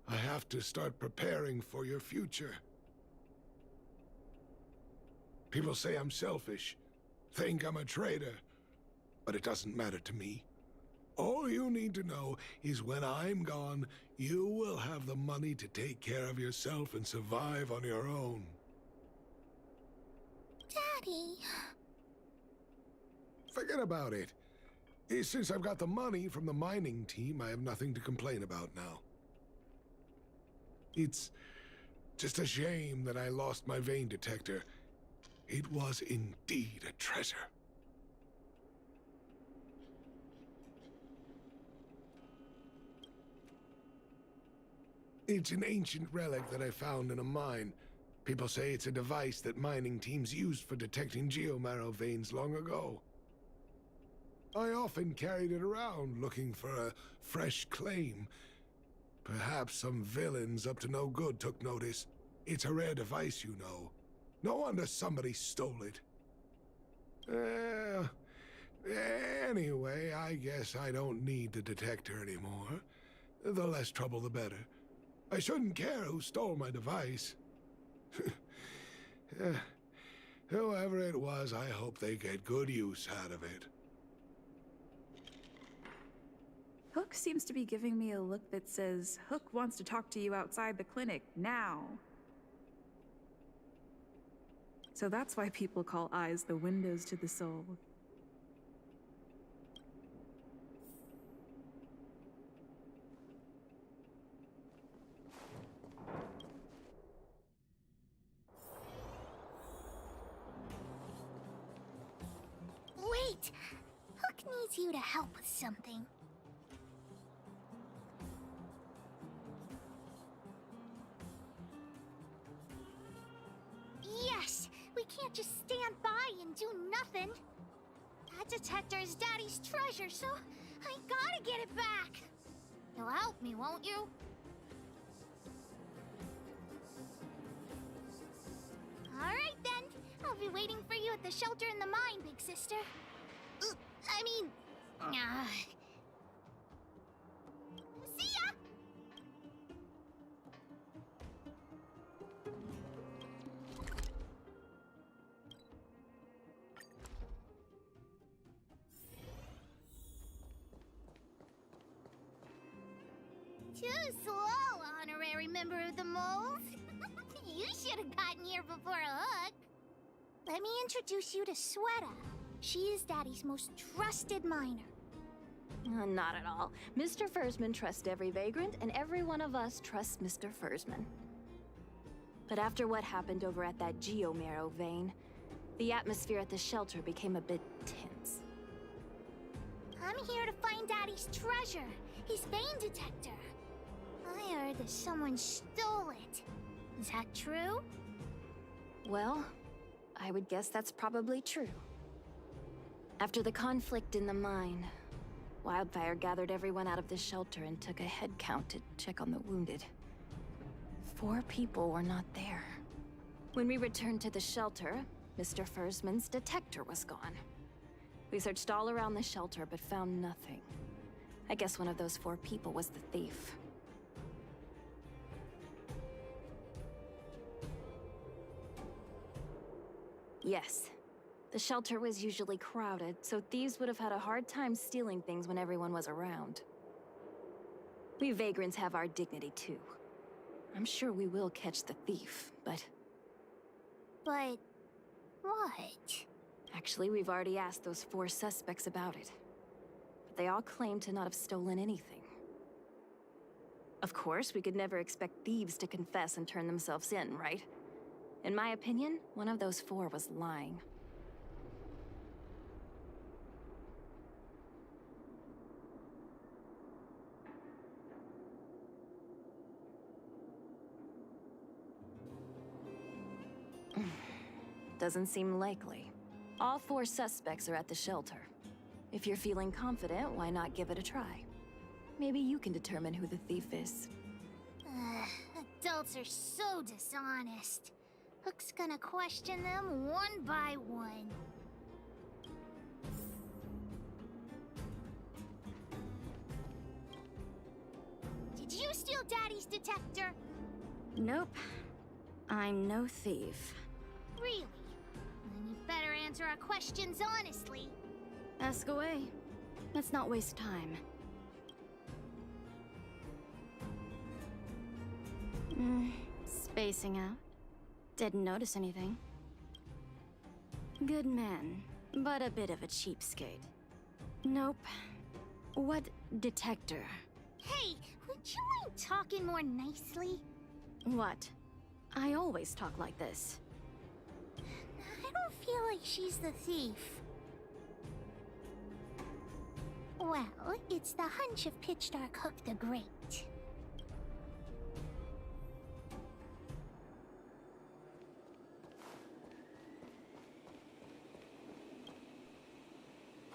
I have to start preparing for your future. People say I'm selfish, think I'm a traitor, but it doesn't matter to me. All you need to know is when I'm gone, you will have the money to take care of yourself and survive on your own. Daddy... Forget about it. Since I've got the money from the mining team, I have nothing to complain about now. It's just a shame that I lost my vein detector. It was indeed a treasure. It's an ancient relic that I found in a mine. People say it's a device that mining teams used for detecting geomarrow veins long ago. I often carried it around looking for a fresh claim. Perhaps some villains up to no good took notice. It's a rare device, you know. No wonder somebody stole it. Anyway, I guess I don't need the detector anymore. The less trouble, the better. I shouldn't care who stole my device. Whoever it was, I hope they get good use out of it. Hook seems to be giving me a look that says, Hook wants to talk to you outside the clinic, now. So that's why people call eyes the windows to the soul. Wait! Hook needs you to help with something. Yes! We can't just stand by and do nothing. That detector is Daddy's treasure, so I gotta get it back. You'll help me, won't you? Alright then. I'll be waiting for you at the shelter in the mine, big sister. I mean... See ya! Too slow, honorary member of the moles. You should have gotten here before Hook. Let me introduce you to Sweta. She is Daddy's most trusted miner. Not at all. Mr. Fursman trusts every vagrant, and every one of us trusts Mr. Fursman. But after what happened over at that geomarrow vein, the atmosphere at the shelter became a bit tense. I'm here to find Daddy's treasure, his vein detector. I heard that someone stole it. Is that true? Well, I would guess that's probably true. After the conflict in the mine, Wildfire gathered everyone out of the shelter and took a head count to check on the wounded. 4 people were not there. When we returned to the shelter, Mr. Fursman's detector was gone. We searched all around the shelter but found nothing. I guess one of those 4 people was the thief. Yes. The shelter was usually crowded, so thieves would have had a hard time stealing things when everyone was around. We vagrants have our dignity too. I'm sure we will catch the thief, but... But... what? Actually, we've already asked those 4 suspects about it. But they all claim to not have stolen anything. Of course, we could never expect thieves to confess and turn themselves in, right? In my opinion, one of those four was lying. Doesn't seem likely. All four suspects are at the shelter. If you're feeling confident, why not give it a try? Maybe you can determine who the thief is. Adults are so dishonest. Hook's gonna question them one by one. Did you steal Daddy's detector? Nope. I'm no thief. Really? Then you better answer our questions honestly. Ask away. Let's not waste time. Spacing out. Didn't notice anything. Good man, but a bit of a cheapskate. Nope. What detector? Hey, would you mind talking more nicely? What? I always talk like this. I don't feel like she's the thief. Well, it's the hunch of Pitch Dark Hook the Great.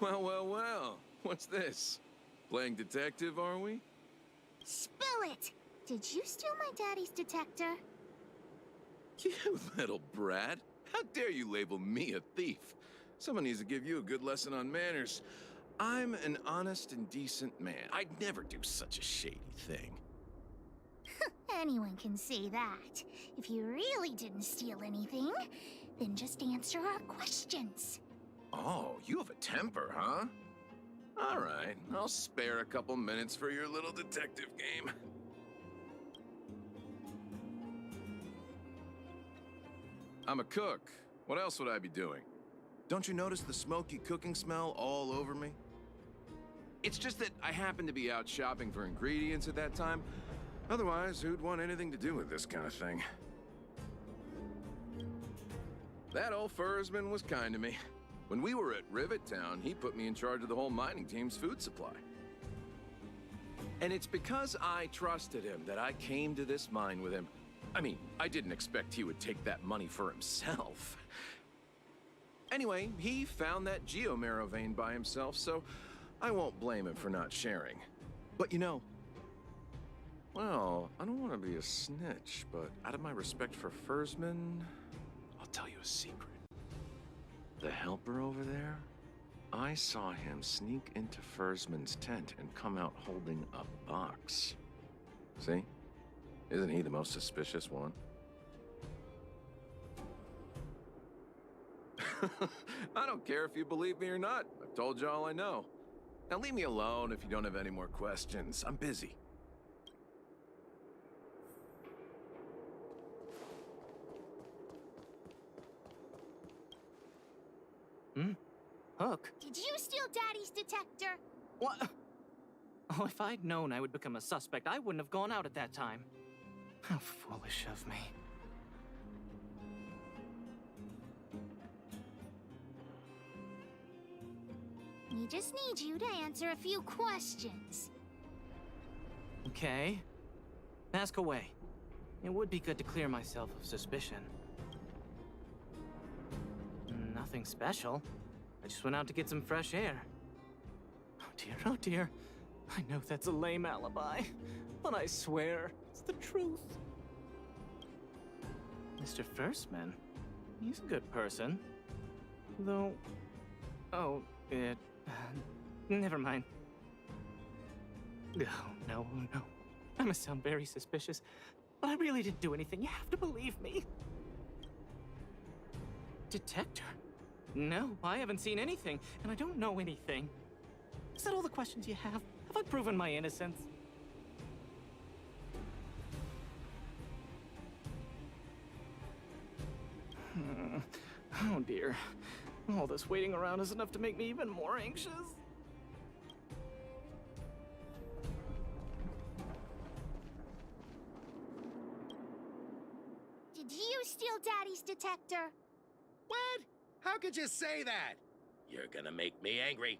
Well, well, well. What's this? Playing detective, are we? Spill it! Did you steal my daddy's detector? You little brat. How dare you label me a thief? Someone needs to give you a good lesson on manners. I'm an honest and decent man. I'd never do such a shady thing. Anyone can say that. If you really didn't steal anything, then just answer our questions. Oh, you have a temper, huh? All right, I'll spare a couple minutes for your little detective game. I'm a cook. What else would I be doing? Don't you notice the smoky cooking smell all over me? It's just that I happened to be out shopping for ingredients at that time. Otherwise, who'd want anything to do with this kind of thing? That old Fursman was kind to me. When we were at Rivet Town, he put me in charge of the whole mining team's food supply. And it's because I trusted him that I came to this mine with him. I mean, I didn't expect he would take that money for himself. Anyway, he found that geomarrow vein by himself, so I won't blame him for not sharing. But you know, well, I don't want to be a snitch, but out of my respect for Fursman, I'll tell you a secret. The helper over there, I saw him sneak into Fursman's tent and come out holding a box. See? Isn't he the most suspicious one? I don't care if you believe me or not. I've told you all I know. Now leave me alone if you don't have any more questions. I'm busy. Hook? Did you steal Daddy's detector? What? Oh, if I'd known I would become a suspect, I wouldn't have gone out at that time. How foolish of me. We just need you to answer a few questions. Okay. Ask away. It would be good to clear myself of suspicion. Nothing special. I just went out to get some fresh air. Oh dear, oh dear. I know that's a lame alibi, but I swear it's the truth. Mr. Firstman, he's a good person. Though... Oh, never mind. Oh, no, no. I must sound very suspicious, but I really didn't do anything. You have to believe me. Detector? No, I haven't seen anything, and I don't know anything. Is that all the questions you have? Have I proven my innocence? Oh dear. All this waiting around is enough to make me even more anxious. steal Daddy's detector. What? How could you say that? You're gonna make me angry.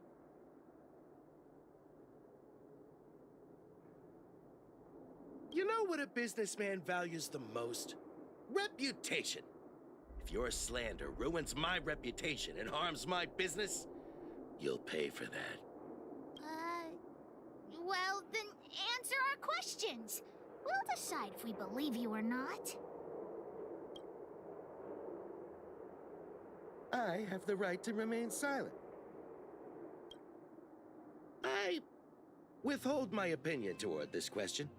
You know what a businessman values the most? Reputation. If your slander ruins my reputation and harms my business, you'll pay for that. Well, then answer our questions. We'll decide if we believe you or not. I have the right to remain silent. I withhold my opinion toward this question.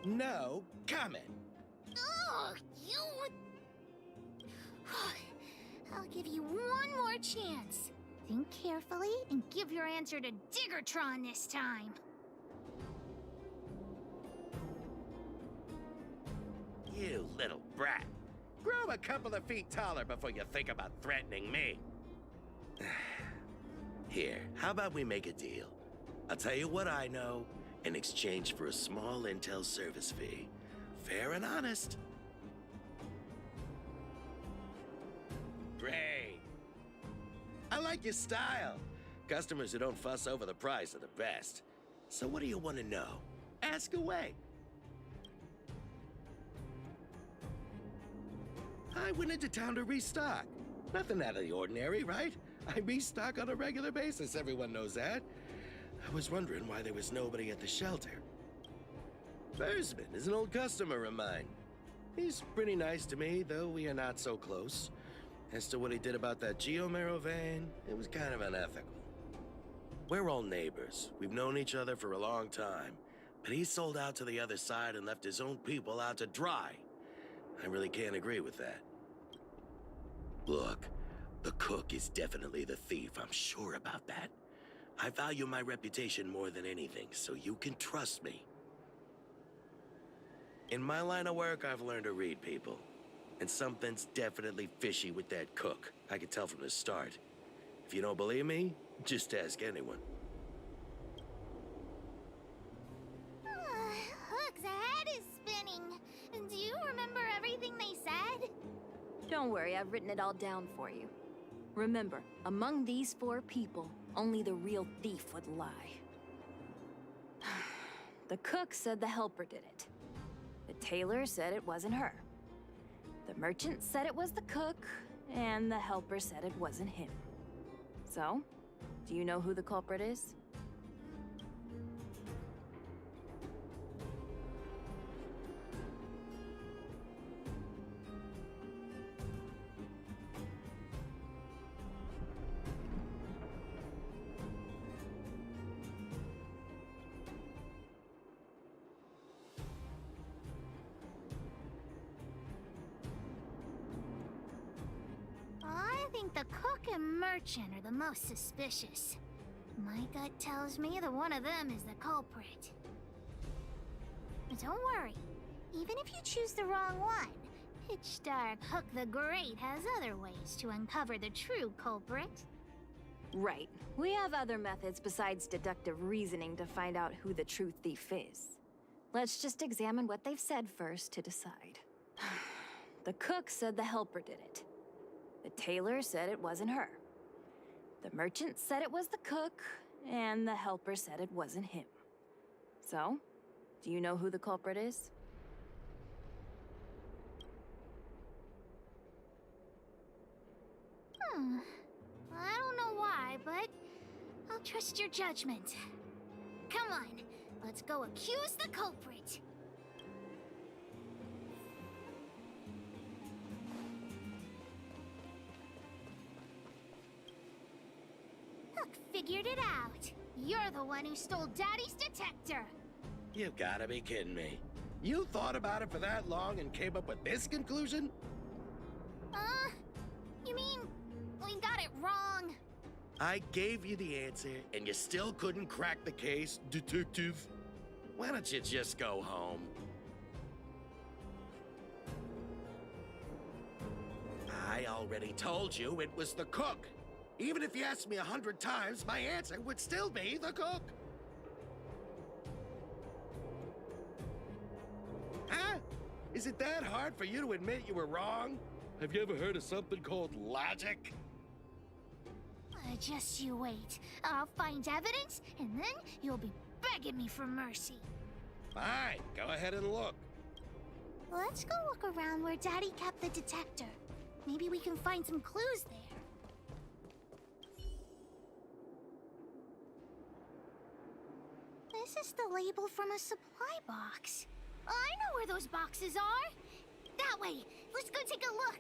No comment. Ugh, you... I'll give you one more chance. Think carefully and give your answer to Diggertron this time. You little brat. Grow a couple of feet taller before you think about threatening me. Here, how about we make a deal? I'll tell you what I know in exchange for a small intel service fee. Fair and honest. Great. I like your style. Customers who don't fuss over the price are the best. So what do you want to know? Ask away. I went into town to restock. Nothing out of the ordinary, right? I restock on a regular basis, everyone knows that. I was wondering why there was nobody at the shelter. Versman is an old customer of mine. He's pretty nice to me, though we are not so close. As to what he did about that Geomero vein, it was kind of unethical. We're all neighbors. We've known each other for a long time. But he sold out to the other side and left his own people out to dry. I really can't agree with that. Look, the cook is definitely the thief, I'm sure about that. I value my reputation more than anything, so you can trust me. In my line of work, I've learned to read people. And something's definitely fishy with that cook. I could tell from the start. If you don't believe me, just ask anyone. Hook's head is spinning. Do you remember everything they said? Don't worry, I've written it all down for you. Remember, among these 4 people, only the real thief would lie. The cook said the helper did it. The tailor said it wasn't her. The merchant said it was the cook, and the helper said it wasn't him. So, do you know who the culprit is? I think the cook and merchant are the most suspicious. My gut tells me that one of them is the culprit. But don't worry. Even if you choose the wrong one, Pitch Dark Hook the Great has other ways to uncover the true culprit. Right. We have other methods besides deductive reasoning to find out who the true thief is. Let's just examine what they've said first to decide. The cook said the helper did it. The tailor said it wasn't her. The merchant said it was the cook, and the helper said it wasn't him. So, do you know who the culprit is? I don't know why, but I'll trust your judgment. Come on, let's go accuse the culprit. Hook figured it out. You're the one who stole Daddy's detector. You've gotta be kidding me. You thought about it for that long and came up with this conclusion? You mean we got it wrong? I gave you the answer, and you still couldn't crack the case, detective. Why don't you just go home? I already told you it was the cook. Even if you asked me 100 times, my answer would still be the cook. Huh? Is it that hard for you to admit you were wrong? Have you ever heard of something called logic? Just you wait. I'll find evidence, and then you'll be begging me for mercy. Fine, go ahead and look. Let's go look around where Daddy kept the detector. Maybe we can find some clues there. This is the label from a supply box. I know where those boxes are. That way. Let's go take a look.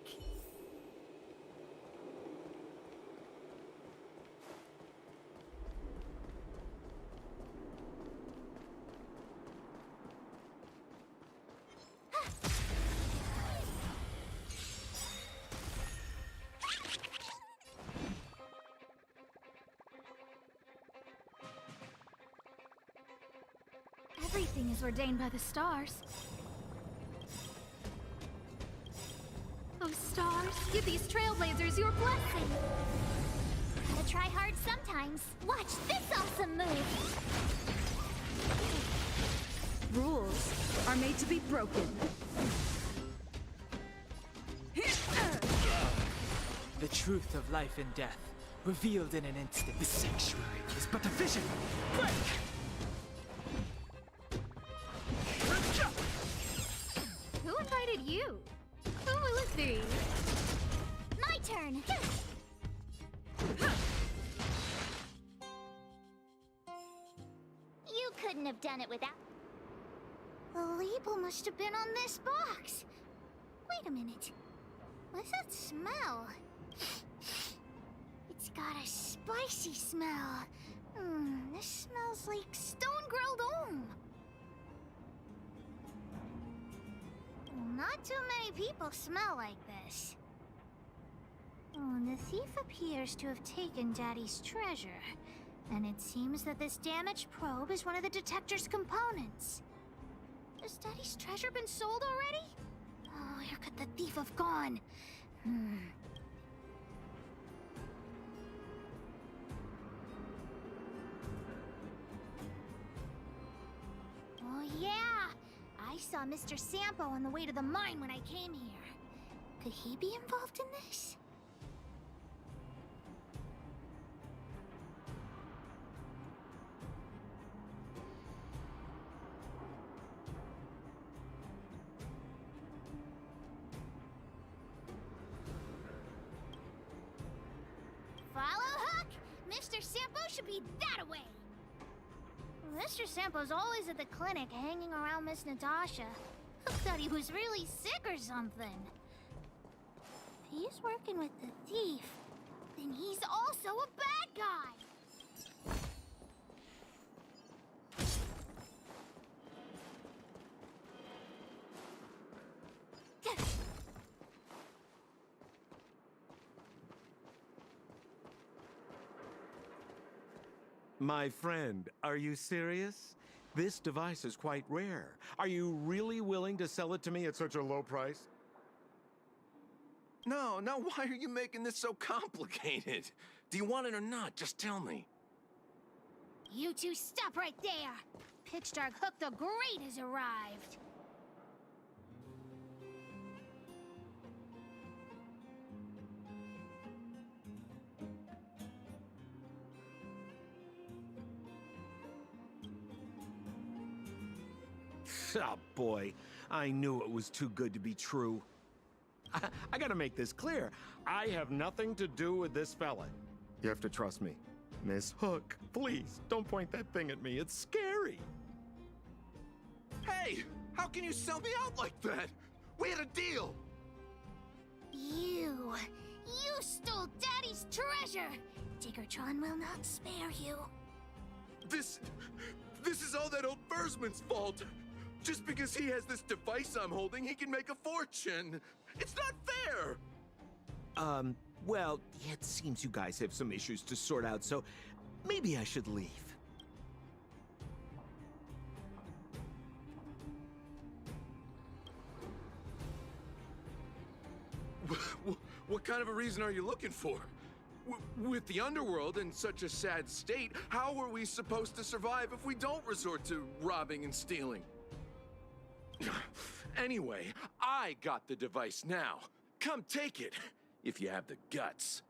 Everything is ordained by the stars. Oh, stars, give these trailblazers your blessing. Gotta try hard sometimes. Watch this awesome move. Rules are made to be broken. The truth of life and death, revealed in an instant. The sanctuary is but a vision. Break! Who invited you? Who will it be? My turn! You couldn't have done it without... The label must have been on this box. Wait a minute. What's that smell? It's got a spicy smell. This smells like stone-grilled Ohm. Not too many people smell like this. The thief appears to have taken Daddy's treasure, and it seems that this damaged probe is one of the detector's components. Has Daddy's treasure been sold already? Oh, where could the thief have gone? Oh yeah! I saw Mr. Sampo on the way to the mine when I came here. Could he be involved in this? Follow Hook! Mr. Sampo should be that way! Mr. Sampo's always at the clinic hanging around Miss Natasha. Hook thought he was really sick or something. If he's working with the thief, then he's also a bad guy! My friend, are you serious? This device is quite rare. Are you really willing to sell it to me at such a low price? No, why are you making this so complicated? Do you want it or not? Just tell me. You two stop right there! Pitchdark Hook the Great has arrived! Oh boy, I knew it was too good to be true. I gotta make this clear. I have nothing to do with this fella. You have to trust me. Miss Hook, please, don't point that thing at me. It's scary. Hey, how can you sell me out like that? We had a deal. You stole Daddy's treasure! Diggertron will not spare you. This is all that old Fursman's fault. Just because he has this device I'm holding, he can make a fortune. It's not fair! Well, it seems you guys have some issues to sort out, so maybe I should leave. What kind of a reason are you looking for? With the underworld in such a sad state, how are we supposed to survive if we don't resort to robbing and stealing? Anyway, I got the device now. Come take it, if you have the guts.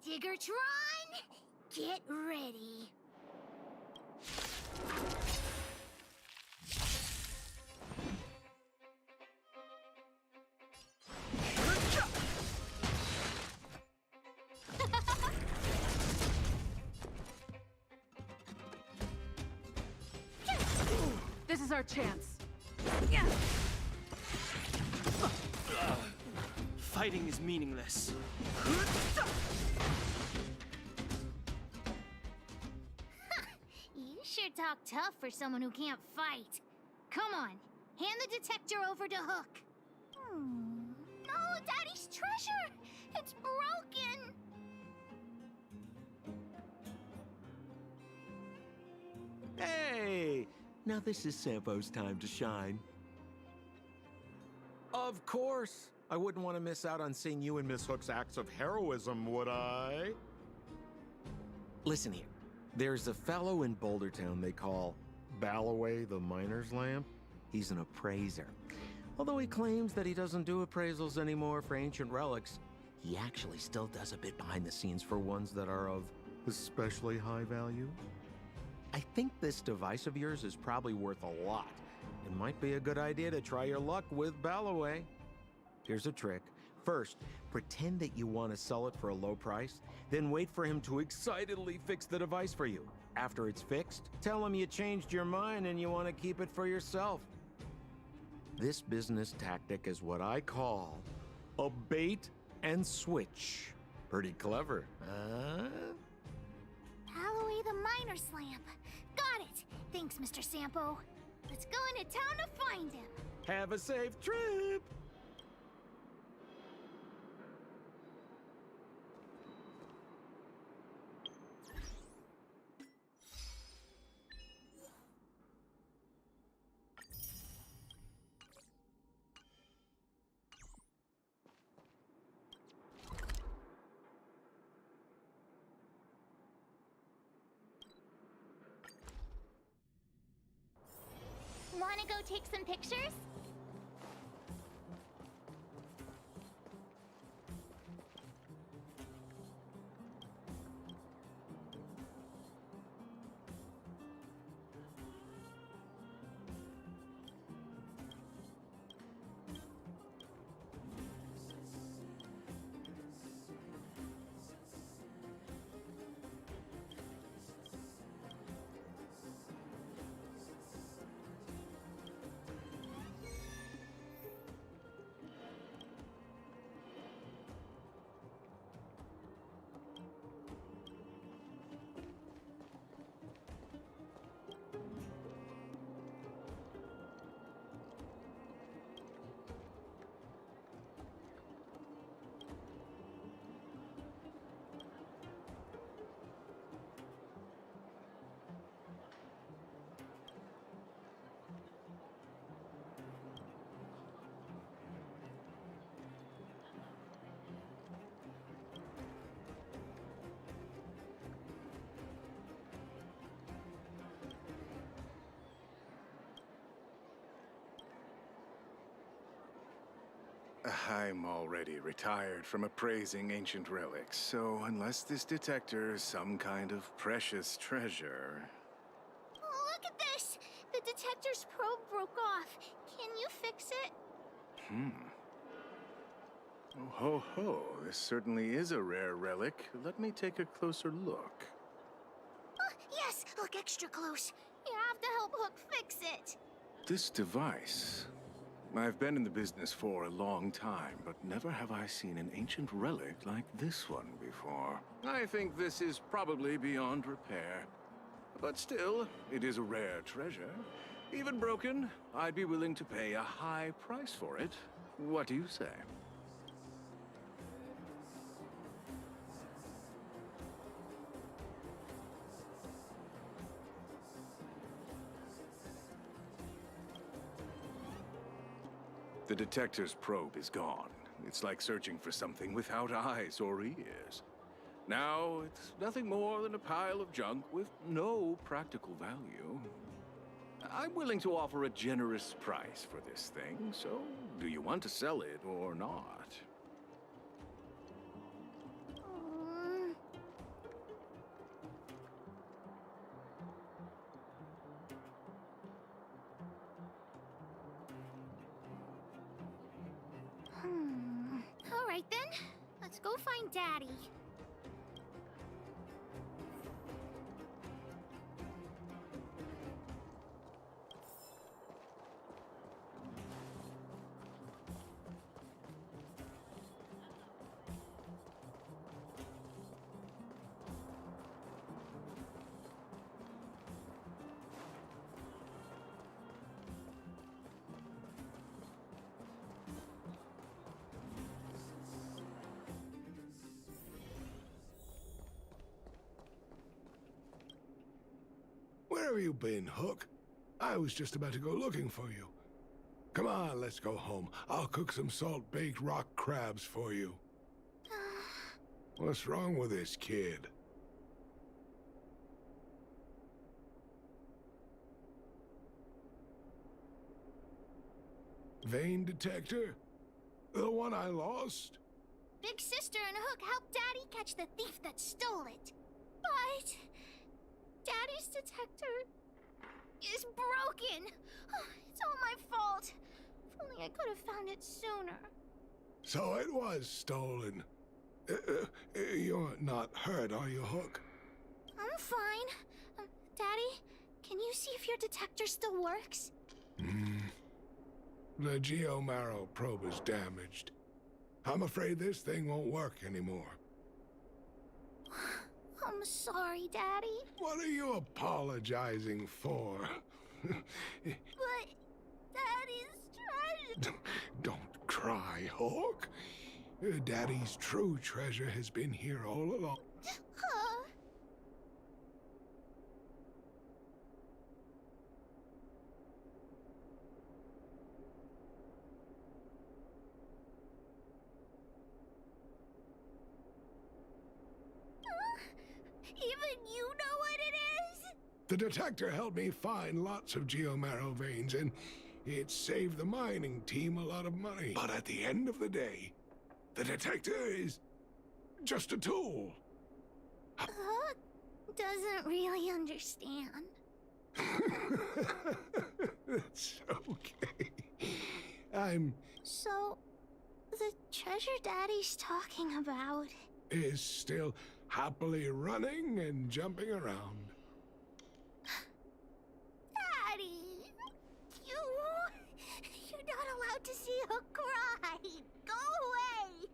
Diggertron, get ready. This is our chance. Fighting is meaningless. You sure talk tough for someone who can't fight. Come on, hand the detector over to Hook. No, Daddy's treasure! It's broken! Hey! Now this is Sampo's time to shine. Of course! I wouldn't want to miss out on seeing you and Miss Hook's acts of heroism, would I? Listen here. There's a fellow in Boulder Town they call Balloway the Miner's Lamp. He's an appraiser. Although he claims that he doesn't do appraisals anymore for ancient relics, he actually still does a bit behind the scenes for ones that are of especially high value. I think this device of yours is probably worth a lot. It might be a good idea to try your luck with Balloway. Here's a trick. First, pretend that you want to sell it for a low price, then wait for him to excitedly fix the device for you. After it's fixed, tell him you changed your mind and you want to keep it for yourself. This business tactic is what I call a bait and switch. Pretty clever, huh? Balloway the Miner's Lamp. Got it. Thanks, Mr. Sampo. Let's go into town to find him. Have a safe trip! Wanna go take some pictures? I'm already retired from appraising ancient relics, so unless this detector is some kind of precious treasure... Look at this! The detector's probe broke off. Can you fix it? Oh, ho, ho. This certainly is a rare relic. Let me take a closer look. Yes! Look extra close. You have to help Hook fix it. This device... I've been in the business for a long time, but never have I seen an ancient relic like this one before. I think this is probably beyond repair. But still, it is a rare treasure. Even broken, I'd be willing to pay a high price for it. What do you say? The detector's probe is gone. It's like searching for something without eyes or ears. Now, it's nothing more than a pile of junk with no practical value. I'm willing to offer a generous price for this thing, so do you want to sell it or not? All right then. Let's go find Daddy. Where have you been, Hook? I was just about to go looking for you. Come on, let's go home. I'll cook some salt-baked rock crabs for you. What's wrong with this kid? Vein detector? The one I lost? Big Sister and Hook helped Daddy catch the thief that stole it. But Daddy's detector is broken. It's all my fault. If only I could have found it sooner. So it was stolen. You're not hurt, are you, Hook? I'm fine. Daddy, can you see if your detector still works? The geomarrow probe is damaged. I'm afraid this thing won't work anymore. I'm sorry, Daddy. What are you apologizing for? But Daddy's treasure... Don't cry, Hawk. Daddy's true treasure has been here all along. Even you know what it is? The detector helped me find lots of geomarrow veins, and it saved the mining team a lot of money. But at the end of the day, the detector is just a tool. Hook doesn't really understand. It's okay. So, the treasure Daddy's talking about is still happily running and jumping around. Daddy! You're not allowed to see Hook cry! Go away!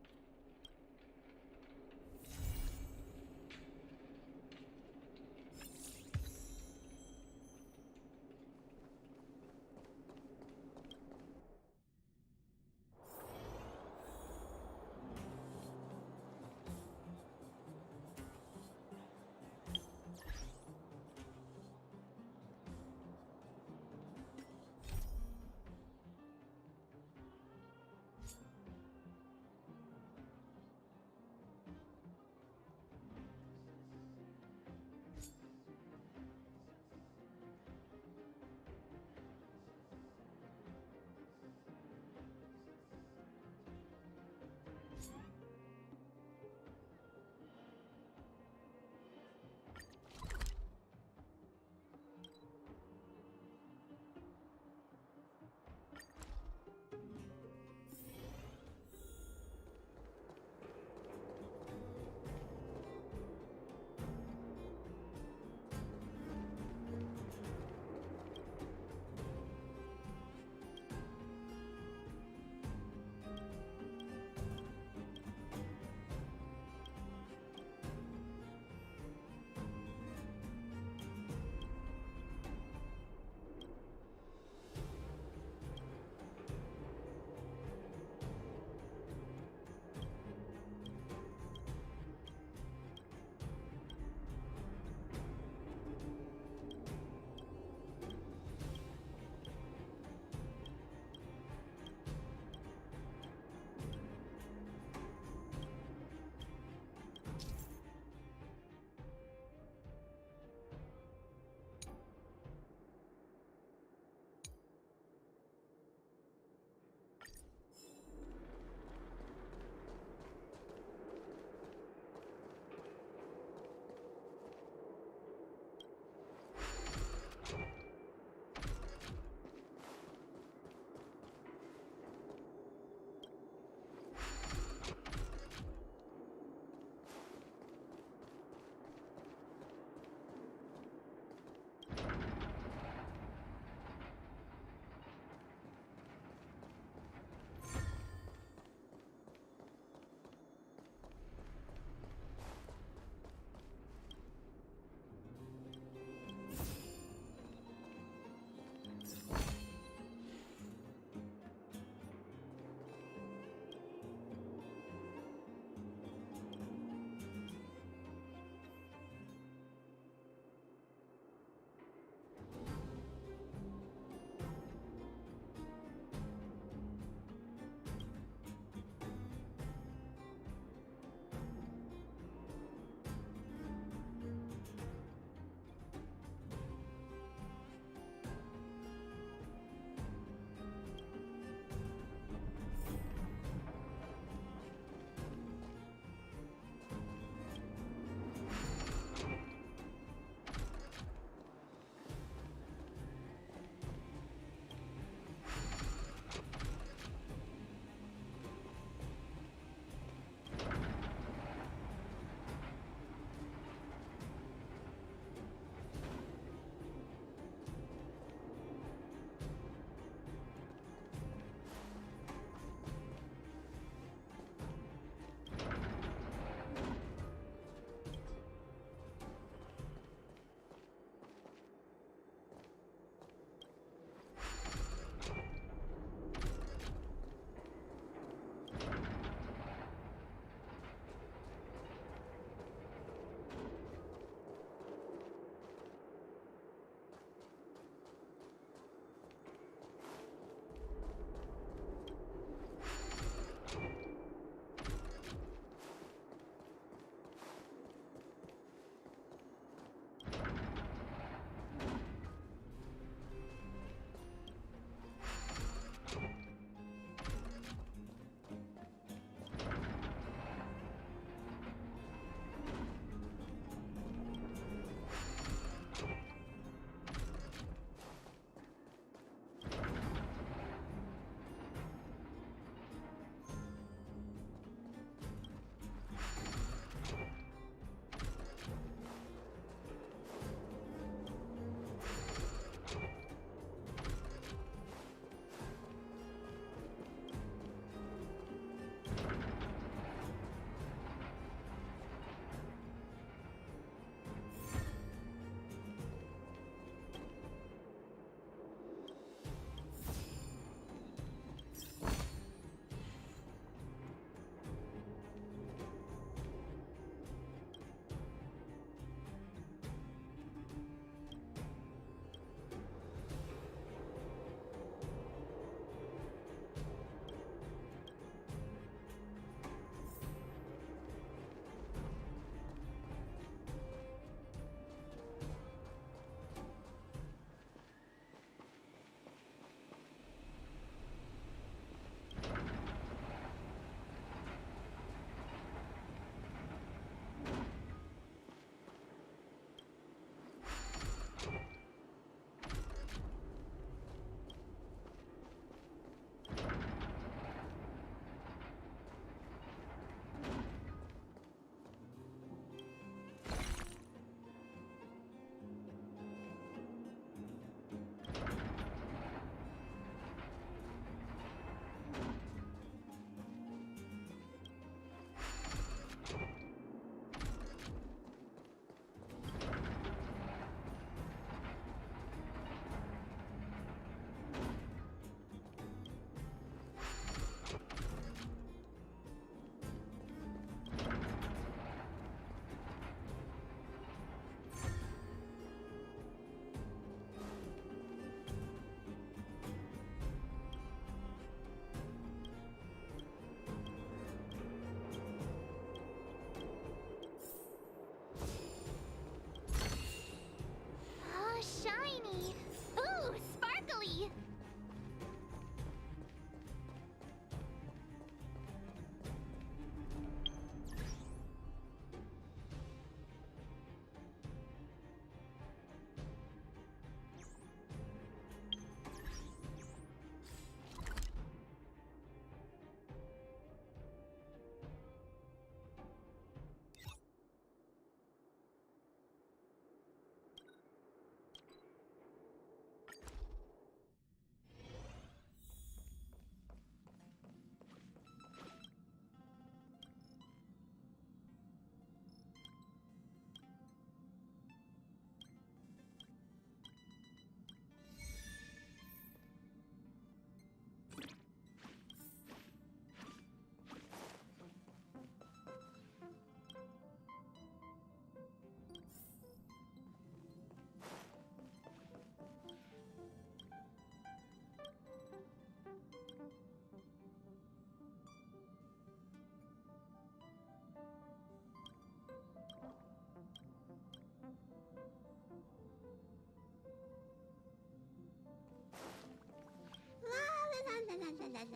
see.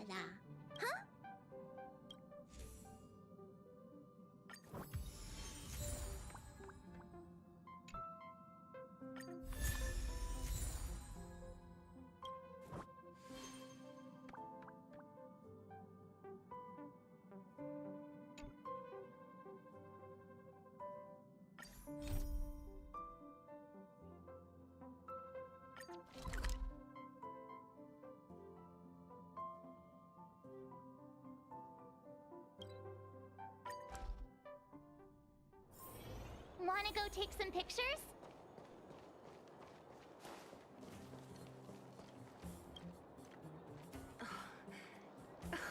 La. Huh? Wanna go take some pictures?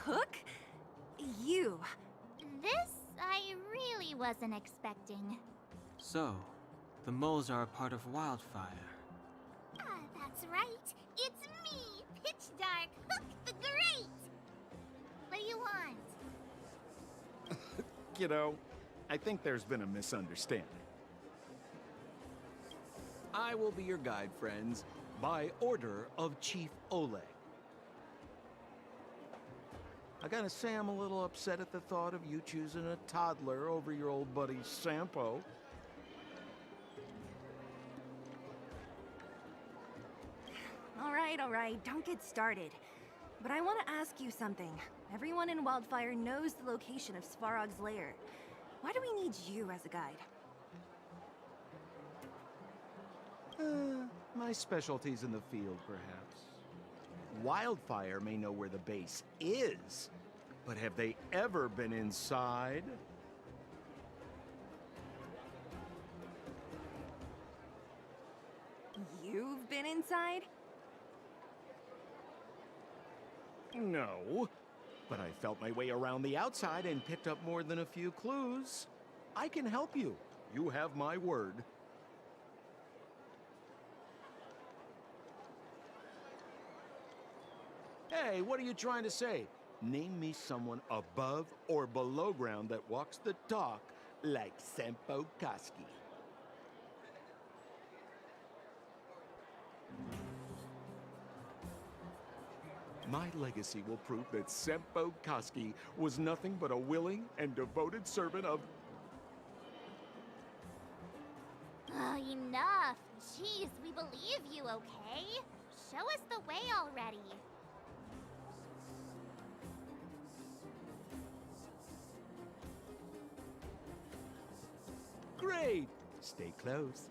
Hook? You. This I really wasn't expecting. So, the moles are a part of Wildfire. Ah, that's right. It's me, Pitch Dark, Hook the Great! What do you want? Kiddo, I think there's been a misunderstanding. I will be your guide, friends, by order of Chief Oleg. I gotta say I'm a little upset at the thought of you choosing a toddler over your old buddy Sampo. All right, don't get started. But I want to ask you something. Everyone in Wildfire knows the location of Svarog's lair. Why do we need you as a guide? My specialty's in the field, perhaps. Wildfire may know where the base is, but have they ever been inside? You've been inside? No, but I felt my way around the outside and picked up more than a few clues. I can help you. You have my word. Hey, what are you trying to say? Name me someone above or below ground that walks the talk like Sampo Koski. My legacy will prove that Sampo Koski was nothing but a willing and devoted servant of... Oh, enough! Jeez, we believe you, okay? Show us the way already. Great! Stay close.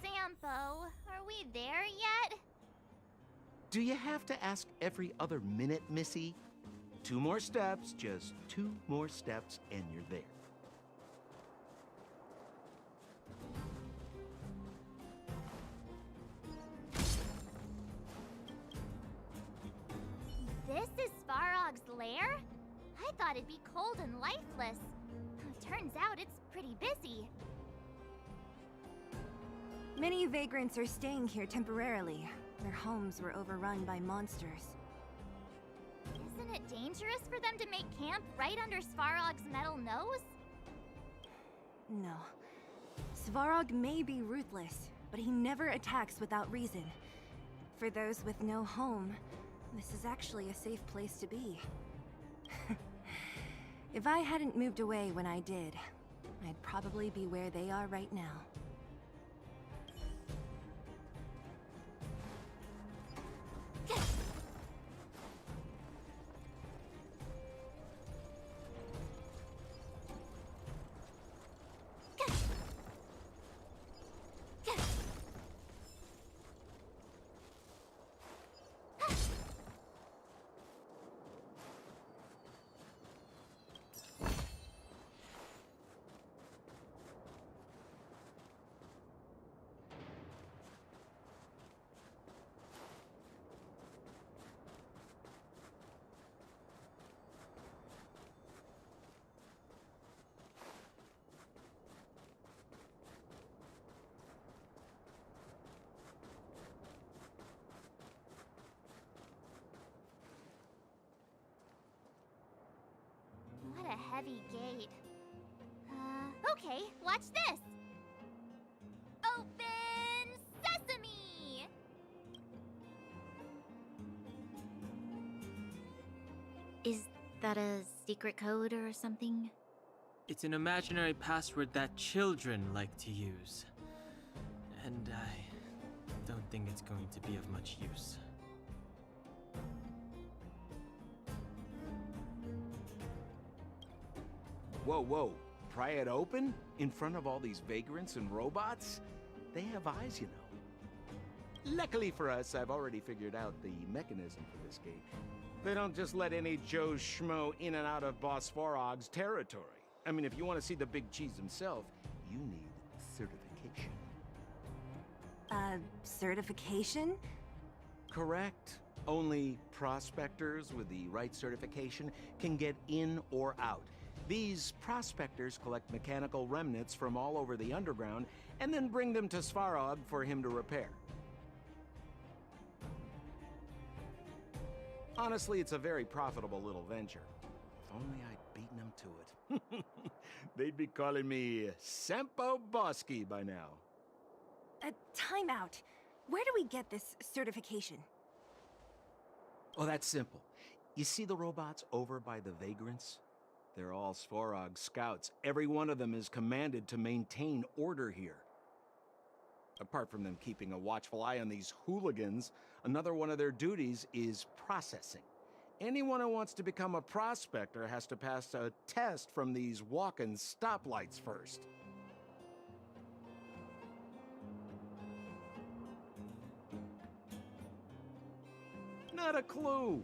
Sampo, are we there yet? Do you have to ask every other minute, Missy? 2 more steps, just 2 more steps, and you're there. This is Svarog's lair? I thought it'd be cold and lifeless. Turns out it's pretty busy. Many vagrants are staying here temporarily. Their homes were overrun by monsters. Isn't it dangerous for them to make camp right under Svarog's metal nose? No. Svarog may be ruthless, but he never attacks without reason. For those with no home, this is actually a safe place to be. If I hadn't moved away when I did, I'd probably be where they are right now. What a heavy gate. Okay, watch this! Open sesame! Is that a secret code or something? It's an imaginary password that children like to use. And I don't think it's going to be of much use. Whoa, whoa. Pry it open? In front of all these vagrants and robots? They have eyes, you know. Luckily for us, I've already figured out the mechanism for this gate. They don't just let any Joe Schmo in and out of Boss Svarog's territory. I mean, if you want to see the big cheese himself, you need certification. Certification? Correct. Only prospectors with the right certification can get in or out. These prospectors collect mechanical remnants from all over the underground and then bring them to Svarog for him to repair. Honestly, it's a very profitable little venture. If only I'd beaten them to it. They'd be calling me Sempo Bosky by now. Time out. Where do we get this certification? Oh, that's simple. You see the robots over by the vagrants? They're all Svarog scouts. Every one of them is commanded to maintain order here. Apart from them keeping a watchful eye on these hooligans, another one of their duties is processing. Anyone who wants to become a prospector has to pass a test from these walk-in stoplights first. Not a clue.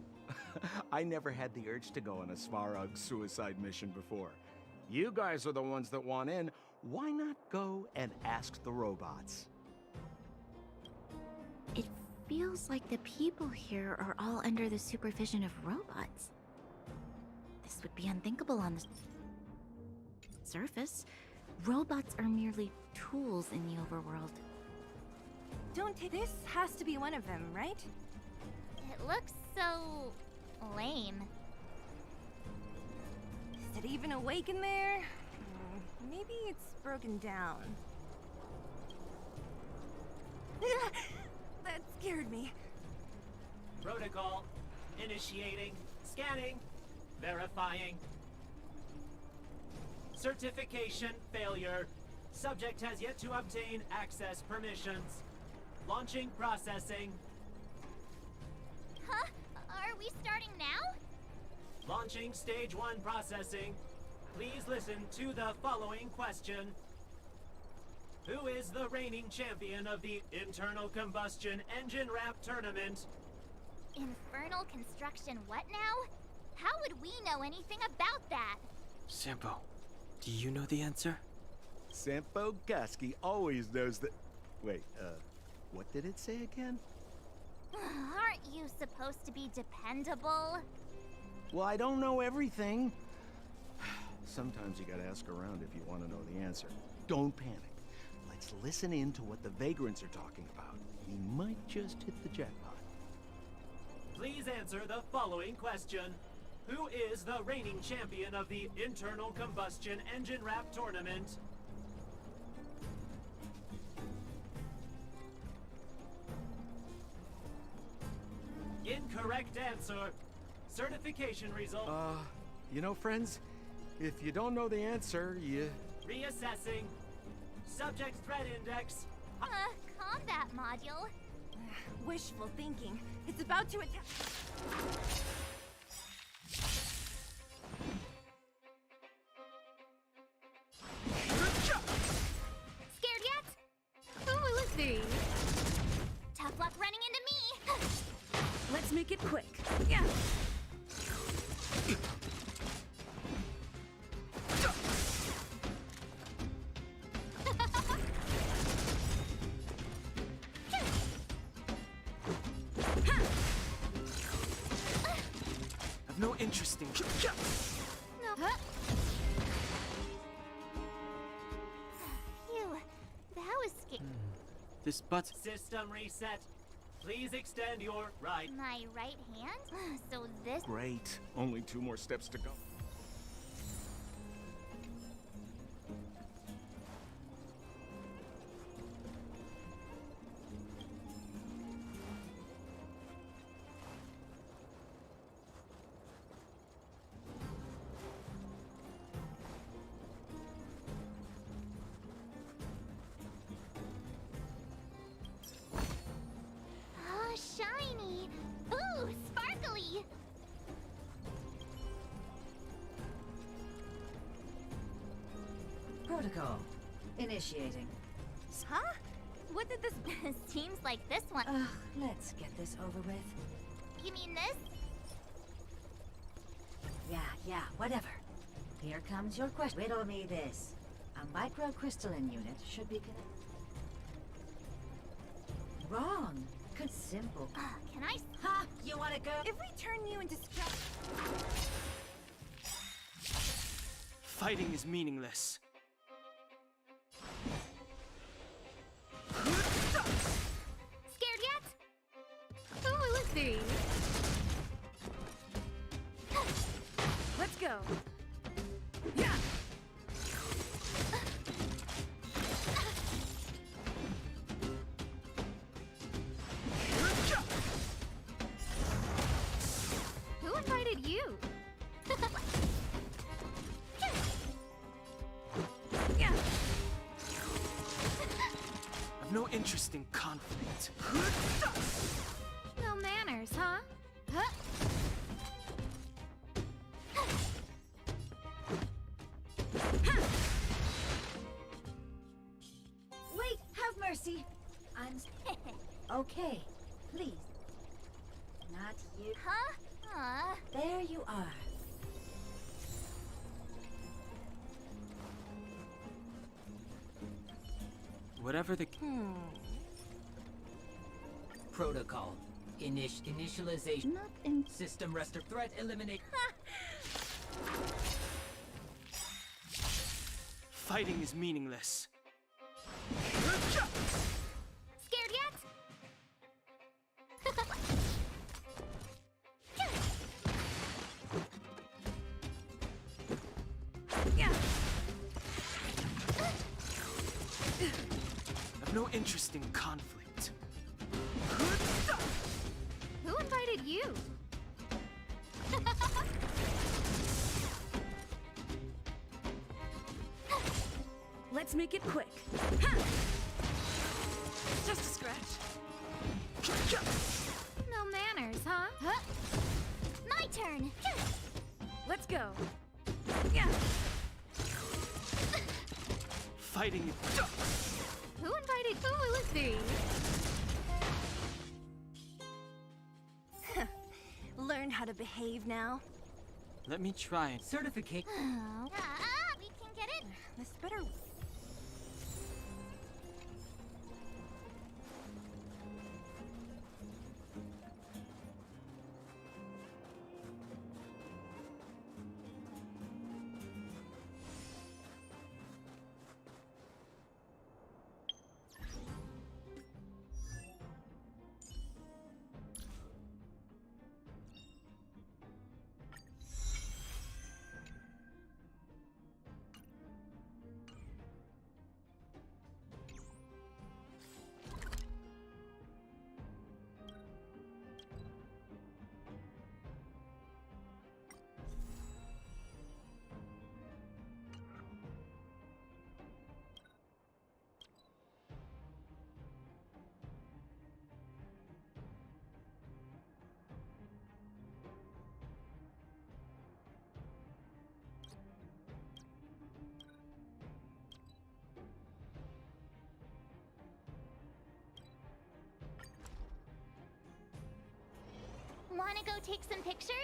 I never had the urge to go on a Svarog suicide mission before. You guys are the ones that want in. Why not go and ask the robots? It feels like the people here are all under the supervision of robots. This would be unthinkable on the surface. Robots are merely tools in the overworld. Don't take this has to be one of them, right? It looks so lame. Is it even awake in there? Maybe it's broken down. That scared me. Protocol. Initiating. Scanning. Verifying. Certification failure. Subject has yet to obtain access permissions. Launching processing. Huh? Are we starting now? Launching stage 1 processing. Please listen to the following question. Who is the reigning champion of the Internal Combustion Engine Wrap Tournament? Infernal construction what now? How would we know anything about that? Sampo, do you know the answer? Sempo Bosky always knows that... Wait, what did it say again? Aren't you supposed to be dependable? Well, I don't know everything. Sometimes you gotta ask around if you want to know the answer. Don't panic. Let's listen in to what the vagrants are talking about. We might just hit the jackpot. Please answer the following question. Who is the reigning champion of the Internal Combustion Engine Wrap Tournament? Incorrect answer. Certification result. You know, friends, if you don't know the answer, you... Reassessing. Subject threat index. Combat module. Wishful thinking. It's about to attack. Scared yet? Oh, let's see. Tough luck running into me. Let's make it quick. Yeah. I've no interest in. No. Phew, that was scary. This button. System reset. Please extend your right. My right hand? So this. Great. Only 2 more steps to go. Oh, shiny. Ooh, sparkly. Protocol. Initiating. Huh? What did this... Seems like this one. Let's get this over with. You mean this? Yeah, whatever. Here comes your question. Riddle me this. A microcrystalline unit should be connected. Wrong. Simple. Can I... Ha! You wanna go? If we turn you into scrap... Fighting is meaningless. Scared yet? Oh, let's see. Let's go. Yeah. Who invited you? Yeah. I've no interest in conflict. No manners, huh? Wait, have mercy. I'm... Okay, please. Not you. Huh? There you are. Whatever the... Protocol. Initialization. System rest of threat eliminate. Fighting is meaningless. Scared yet? Yeah. I've no interest in conflict. Who invited you? Let's make it quick. Just a scratch. No manners, huh? My turn. Let's go. Yeah. Fighting is... Who invited? Oh, let's see. Learn how to behave now. Let me try and... Certificate. We can get it. This better... wanna go take some pictures?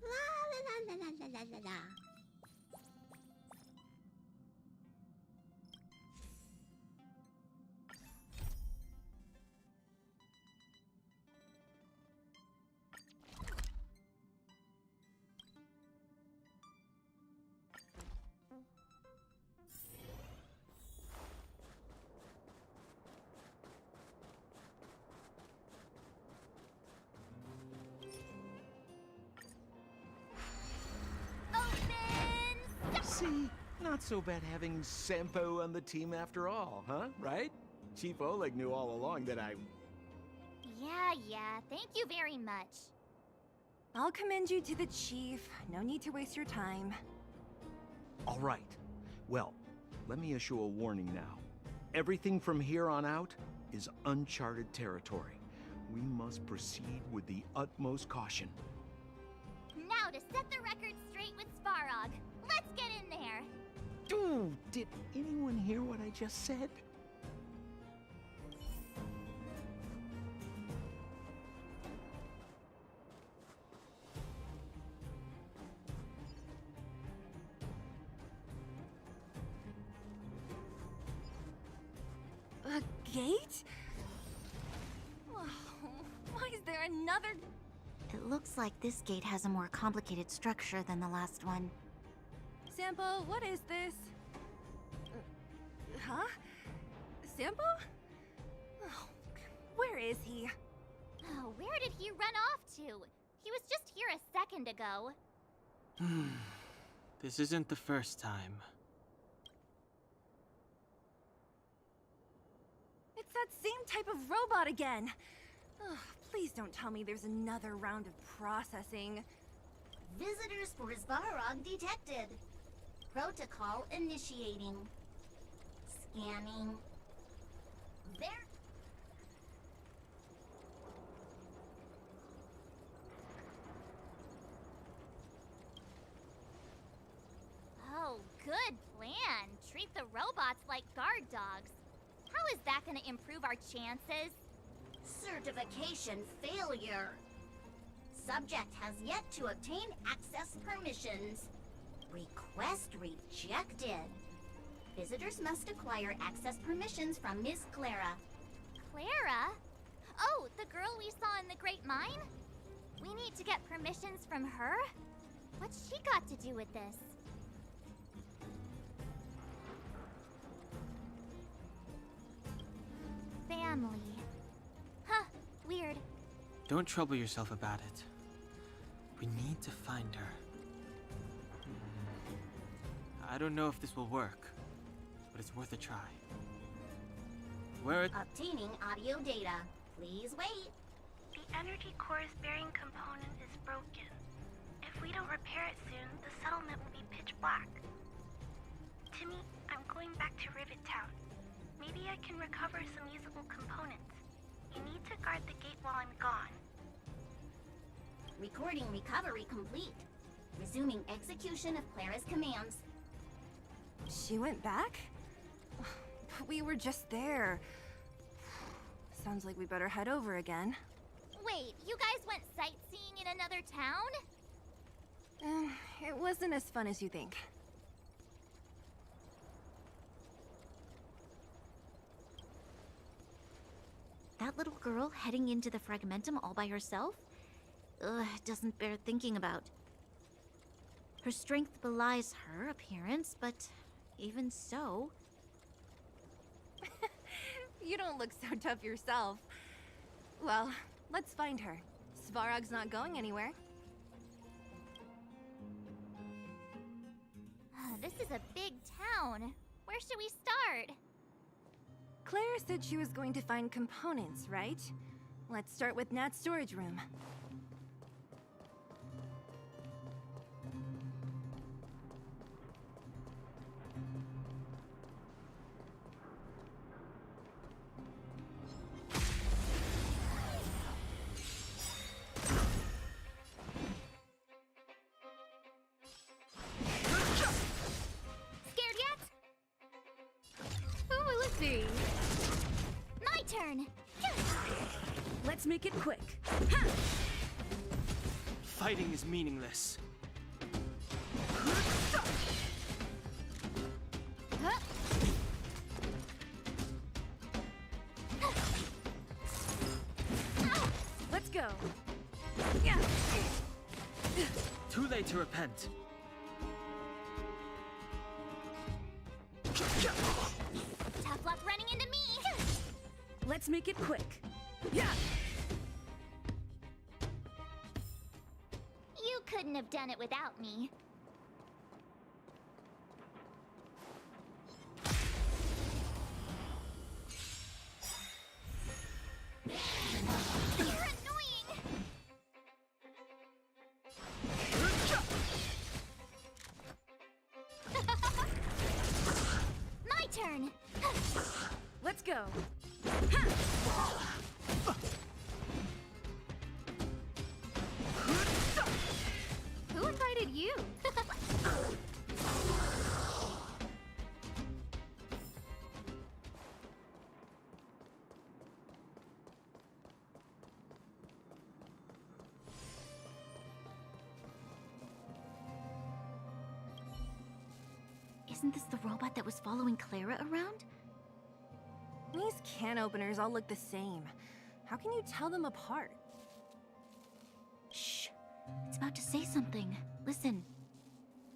La la la la la la. See, not so bad having Sampo on the team after all, huh? Right? Chief Oleg knew all along that I... Yeah, thank you very much. I'll commend you to the chief. No need to waste your time. All right. Well, let me issue a warning now. Everything from here on out is uncharted territory. We must proceed with the utmost caution. Now to set the record straight with Svarog. Let's get in there! Dude, did anyone hear what I just said? A gate? Oh, why is there another? It looks like this gate has a more complicated structure than the last one. Sampo, what is this? Huh? Sampo? Oh, where is he? Oh, where did he run off to? He was just here a second ago. This isn't the first time. It's that same type of robot again. Ugh, please don't tell me there's another round of processing. Visitors for Svarog detected. Protocol initiating. Scanning. There. Oh, good plan. Treat the robots like guard dogs. How is that gonna improve our chances? Certification failure. Subject has yet to obtain access permissions. Request rejected. Visitors must acquire access permissions from Ms. Clara. Clara? Oh, the girl we saw in the Great Mine? We need to get permissions from her? What's she got to do with this? Family. Huh, weird. Don't trouble yourself about it. We need to find her. I don't know if this will work, but it's worth a try. Obtaining audio data. Please wait. The energy core's bearing component is broken. If we don't repair it soon, the settlement will be pitch black. Timmy, I'm going back to Rivet Town. Maybe I can recover some usable components. You need to guard the gate while I'm gone. Recording recovery complete. Resuming execution of Clara's commands. She went back? We were just there. Sounds like we better head over again. Wait, you guys went sightseeing in another town? It wasn't as fun as you think. That little girl heading into the Fragmentum all by herself? Ugh, it doesn't bear thinking about. Her strength belies her appearance, but even so... You don't look so tough yourself. Well, let's find her. Svarog's not going anywhere. This is a big town. Where should we start? Claire said she was going to find components, right? Let's start with Nat's storage room. Scared yet? Who will it be? My turn! Let's make it quick. Fighting is meaningless. Let's go. Too late to repent. Tough luck running into me! Let's make it quick. You couldn't have done it without me. You're annoying! My turn! Let's go. Who invited you? Isn't this the robot that was following Clara around? These can openers all look the same. How can you tell them apart? Shh. It's about to say something. Listen.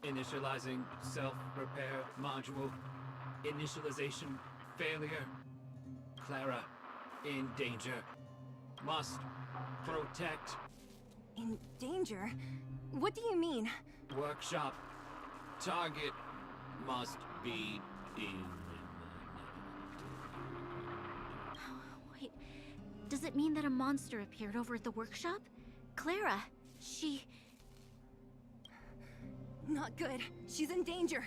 Initializing self-repair module. Initialization failure. Clara, in danger. Must protect. In danger? What do you mean? Workshop. Target must be in. Wait, does it mean that a monster appeared over at the workshop? Clara, she... Not good. She's in danger.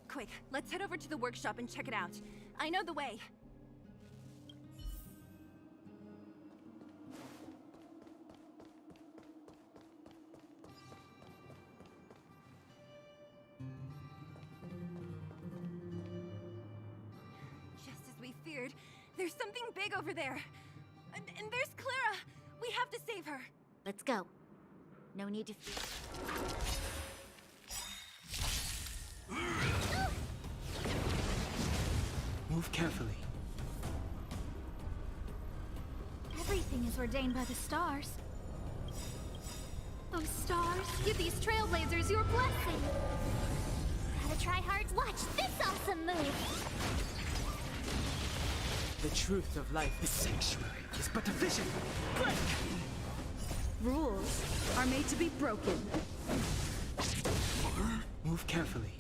Quick, let's head over to the workshop and check it out. I know the way. Just as we feared, there's something big over there. And there's Clara! We have to save her! Let's go. No need to... Move carefully. Everything is ordained by the stars. Oh, stars, give these trailblazers your blessing. Gotta try hard to watch this awesome move! The truth of life, the sanctuary, is but a vision. Break! Rules are made to be broken. Move carefully.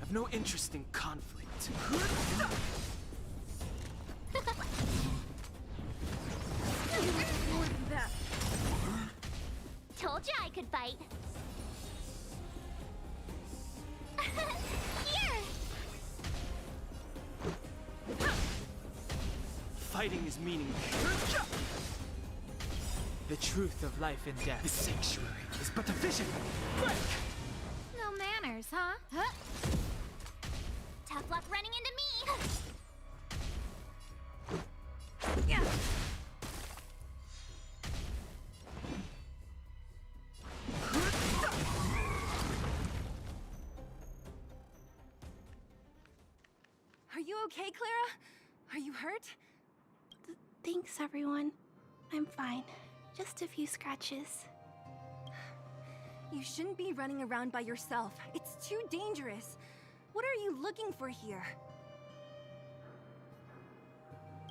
I've no interest in conflict. More than that. Told you I could fight. Here! fighting is meaningless. The truth of life and death. The sanctuary is but a vision. Break! No manners, huh? Tough luck running into me! Yeah. Are you okay, Clara? Are you hurt? Thanks, everyone. I'm fine. Just a few scratches. You shouldn't be running around by yourself. It's too dangerous. What are you looking for here?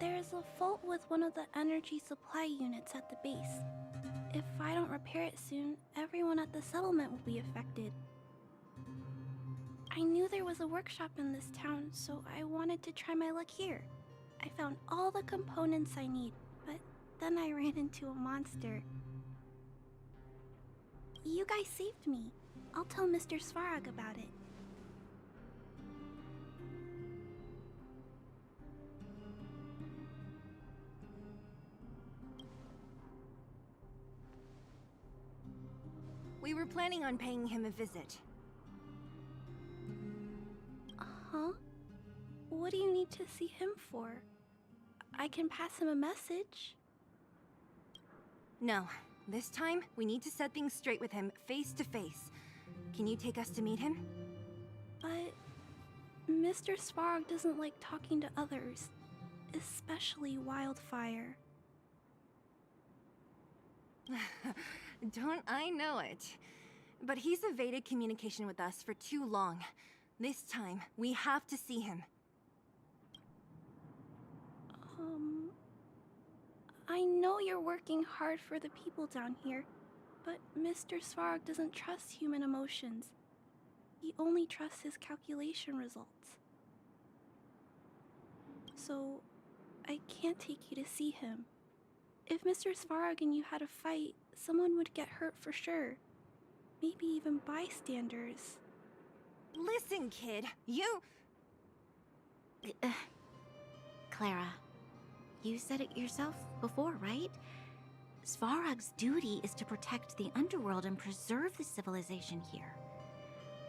There's a fault with one of the energy supply units at the base. If I don't repair it soon, everyone at the settlement will be affected. I knew there was a workshop in this town, so I wanted to try my luck here. I found all the components I need, but then I ran into a monster. You guys saved me. I'll tell Mr. Svarog about it. We were planning on paying him a visit. Huh? What do you need to see him for? I can pass him a message. No. This time, we need to set things straight with him, face to face. Can you take us to meet him? But Mr. Svarog doesn't like talking to others, especially Wildfire. Don't I know it? But he's evaded communication with us for too long. This time, we have to see him. I know you're working hard for the people down here, but Mr. Svarog doesn't trust human emotions. He only trusts his calculation results. So, I can't take you to see him. If Mr. Svarog and you had a fight, someone would get hurt for sure. Maybe even bystanders. Listen, kid, you... Clara, you said it yourself before, right? Svarog's duty is to protect the underworld and preserve the civilization here.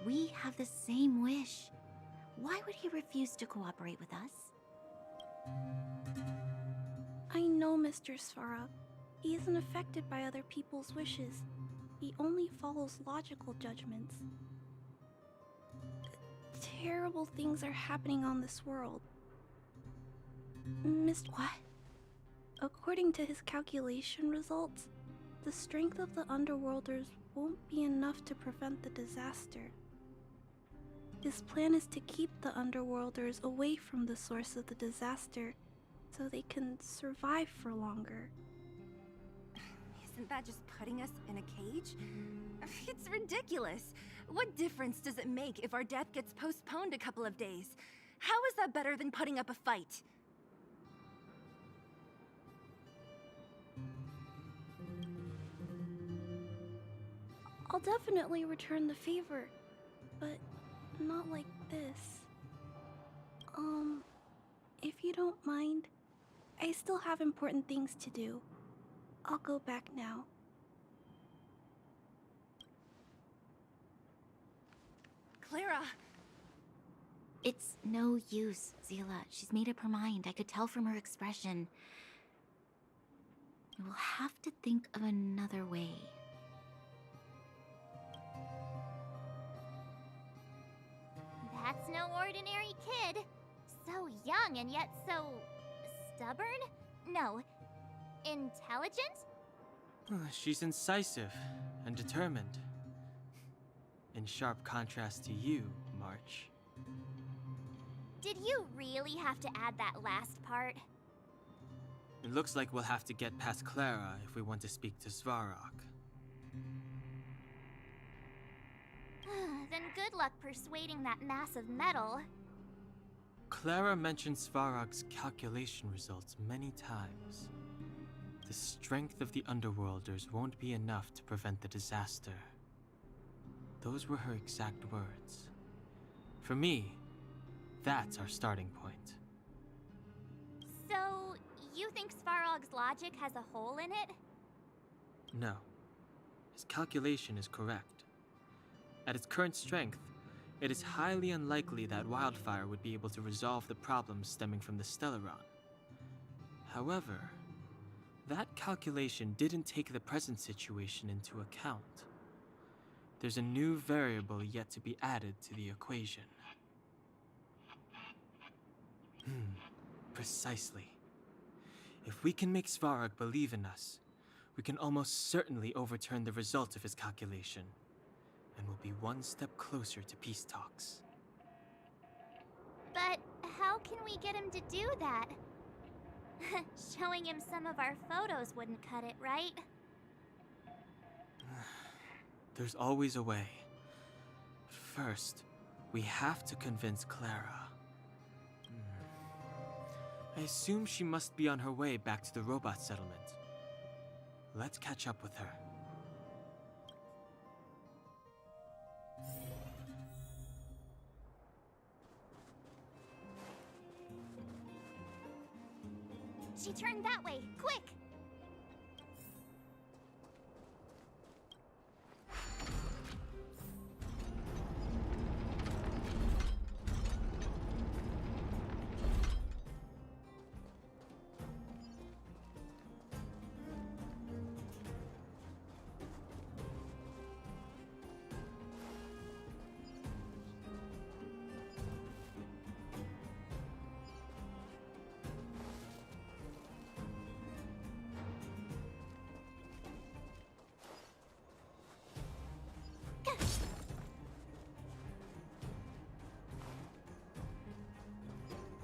We have the same wish. Why would he refuse to cooperate with us? I know Mr. Svarog. He isn't affected by other people's wishes. He only follows logical judgments. Terrible things are happening on this world. What? According to his calculation results, the strength of the Underworlders won't be enough to prevent the disaster. His plan is to keep the Underworlders away from the source of the disaster, so they can survive for longer. Isn't that just putting us in a cage? It's ridiculous. What difference does it make if our death gets postponed a couple of days? How is that better than putting up a fight? I'll definitely return the favor, but not like this. If you don't mind, I still have important things to do. I'll go back now. Clara! It's no use, Zila. She's made up her mind. I could tell from her expression. We'll have to think of another way. That's no ordinary kid. So young and yet so... stubborn? No. Intelligent? She's incisive and determined. In sharp contrast to you, March. Did you really have to add that last part? It looks like we'll have to get past Clara if we want to speak to Svarog. Then good luck persuading that mass of metal. Clara mentioned Svarog's calculation results many times. The strength of the Underworlders won't be enough to prevent the disaster. Those were her exact words. For me, that's our starting point. So, You think Svarog's logic has a hole in it? No. His calculation is correct. At its current strength, it is highly unlikely that Wildfire would be able to resolve the problems stemming from the Stellaron. However, that calculation didn't take the present situation into account. There's a new variable yet to be added to the equation. Precisely. If we can make Svarog believe in us, we can almost certainly overturn the result of his calculation, and we'll be one step closer to peace talks. But how can we get him to do that? Showing him some of our photos wouldn't cut it, right? There's always a way. First, we have to convince Clara. I assume she must be on her way back to the robot settlement. Let's catch up with her. She turned that way, quick!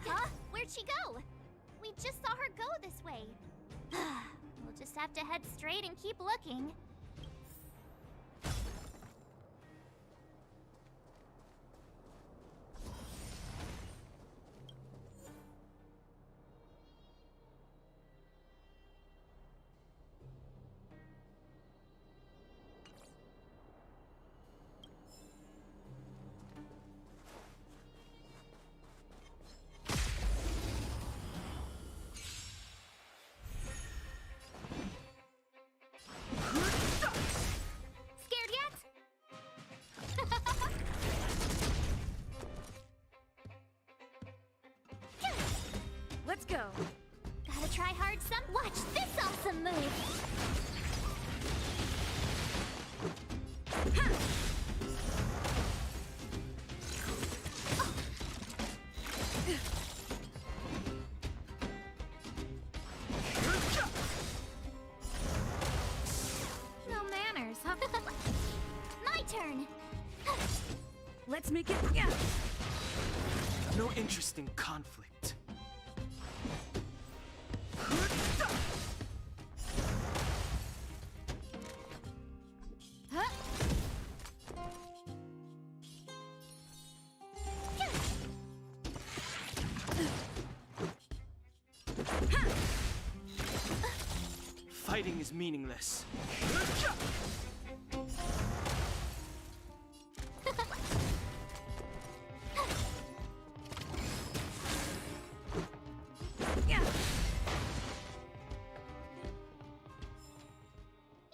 Huh? Where'd she go? We just saw her go this way. We'll just have to head straight and keep looking. Scared yet? Let's go. Gotta try hard some. Watch this awesome move! No manners, huh? My turn! Let's make it. Yeah. No interest in conflict. Huh? Fighting is meaningless.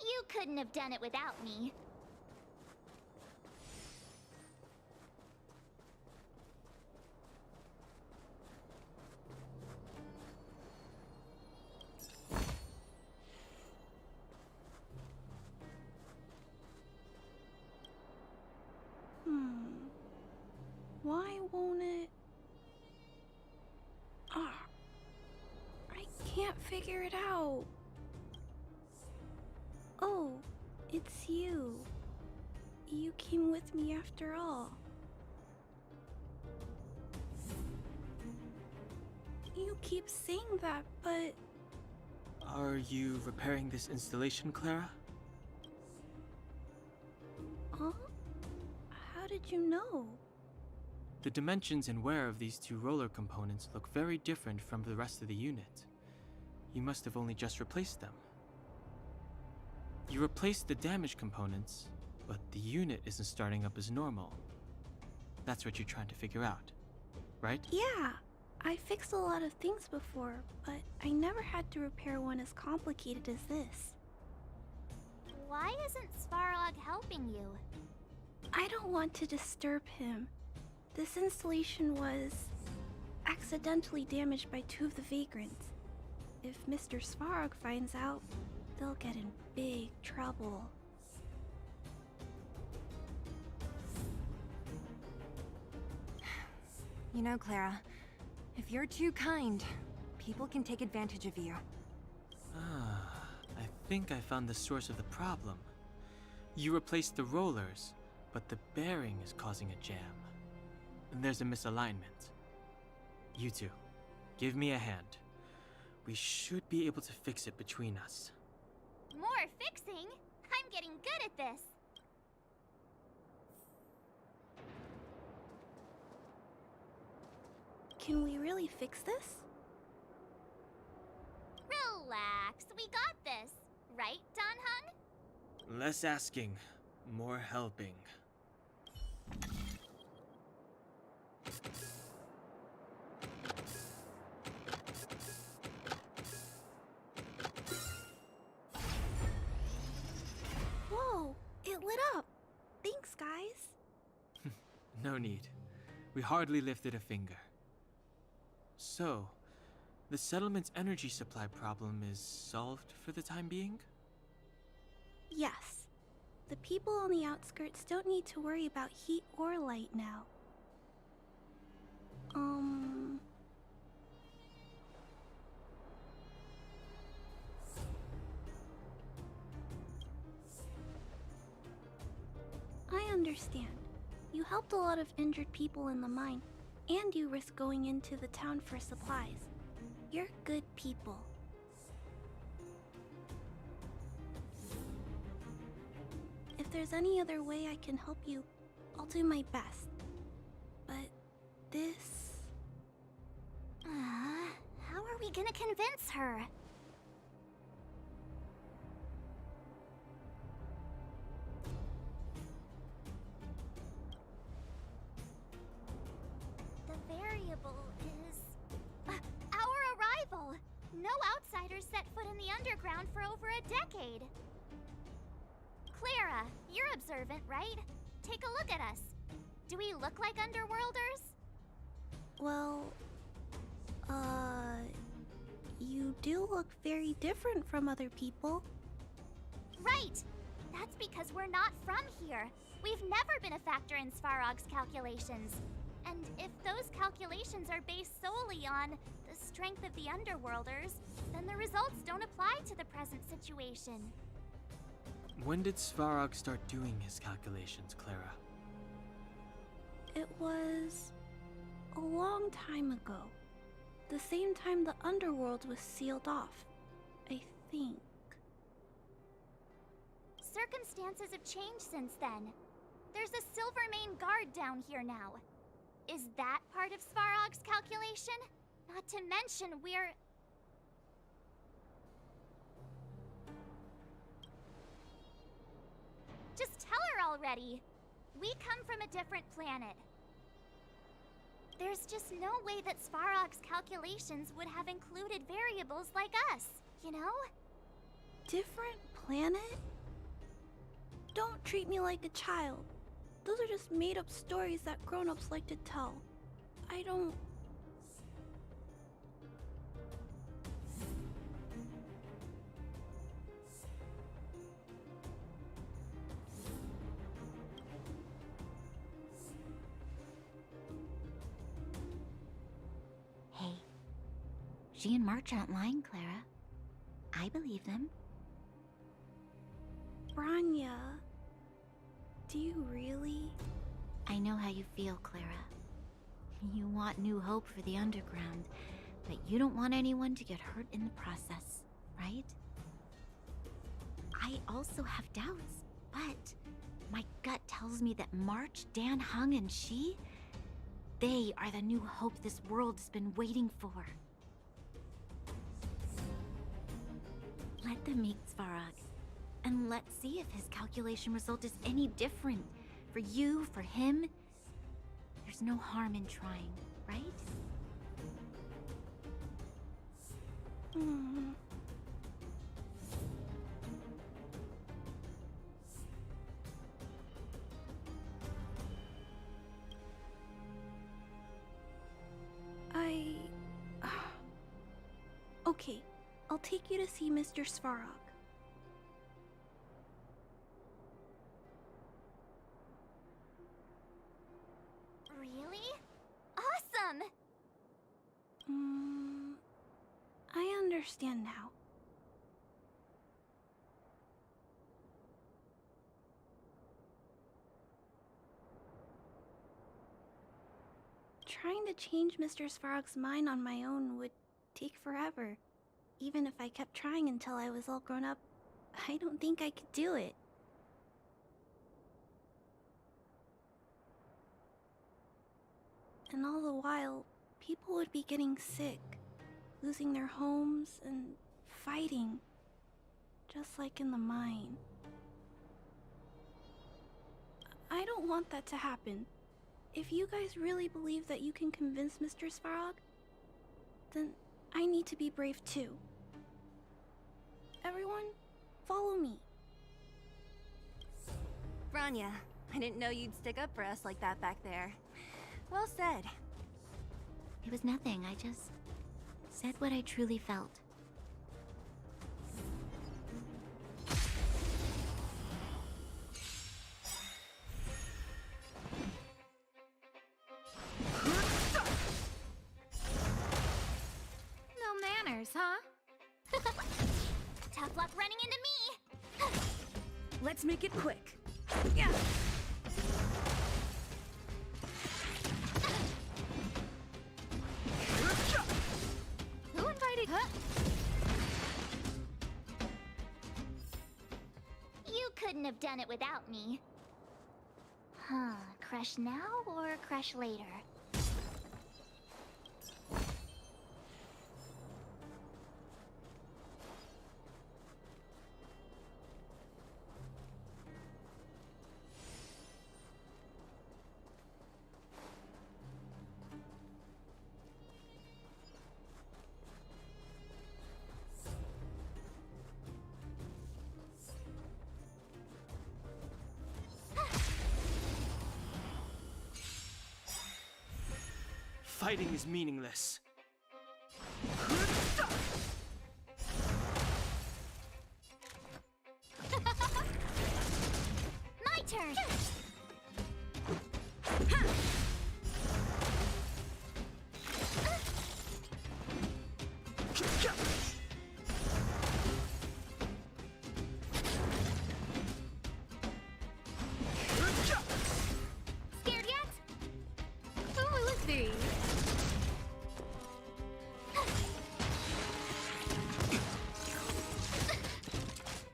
You couldn't have done it without me. Why won't it? Ah, I can't figure it out. Oh, it's you. You came with me after all. You keep saying that, but Are you repairing this installation, Clara? huh? How did you know? The dimensions and wear of these two roller components look very different from the rest of the unit. You must have only just replaced them. You replaced the damaged components, but the unit isn't starting up as normal. That's what you're trying to figure out, right? Yeah, I fixed a lot of things before, but I never had to repair one as complicated as this. Why isn't Svarog helping you? I don't want to disturb him. This installation was accidentally damaged by 2 of the vagrants. If Mr. Svarog finds out, they'll get in big trouble. You know, Clara, if you're too kind, people can take advantage of you. Ah, I think I found the source of the problem. You replaced the rollers, but the bearing is causing a jam. And there's a misalignment. You two, give me a hand. We should be able to fix it between us. More fixing? I'm getting good at this. Can we really fix this? Relax, we got this. Right, Don Hung? Less asking, more helping. Whoa, it lit up. Thanks, guys. No need. We hardly lifted a finger. So, the settlement's energy supply problem is solved for the time being? Yes. The people on the outskirts don't need to worry about heat or light now. I understand. You helped a lot of injured people in the mine, and you risked going into the town for supplies. You're good people. If there's any other way I can help you, I'll do my best. But this... How are we gonna convince her? The variable is... our arrival! No outsiders set foot in the underground for over a decade. Clara, you're observant, right? Take a look at us. Do we look like underworlders? Well... You do look very different from other people. Right! That's because we're not from here. We've never been a factor in Svarog's calculations. And if those calculations are based solely on the strength of the underworlders, then the results don't apply to the present situation. When did Svarog start doing his calculations, Clara? It was... a long time ago. The same time the underworld was sealed off, I think. Circumstances have changed since then. There's a Silvermane guard down here now. Is that part of Svarog's calculation? Not to mention we're... Just tell her already! We come from a different planet. There's just no way that Svarog's calculations would have included variables like us, you know? Different planet? Don't treat me like a child. Those are just made-up stories that grown-ups like to tell. I don't... Hey, she and March aren't lying, Clara. I believe them. Branya, do you really? I know how you feel, Clara. You want new hope for the underground, but you don't want anyone to get hurt in the process, right? I also have doubts, but my gut tells me that March, Dan Hung, and she, they are the new hope this world's been waiting for. Let them meet Svarog, and let's see if his calculation result is any different. For you, for him, there's no harm in trying, right? Hmm. Okay, I'll take you to see Mr. Svarog. Really? Awesome! I understand now. Trying to change Mr. Svarog's mind on my own would take forever. Even if I kept trying until I was all grown up, I don't think I could do it. And all the while, people would be getting sick, losing their homes, and fighting. Just like in the mine. I don't want that to happen. If you guys really believe that you can convince Mr. Svarog, then I need to be brave too. Everyone, follow me. Branya, I didn't know you'd stick up for us like that back there. Well said. It was nothing, I just said what I truly felt. No manners, huh? Tough luck running into me! Let's make it quick. Yeah. Who invited? Huh? You couldn't have done it without me. Huh, crush now or crush later? Fighting is meaningless. My turn! Scared yet? Oh, let's see.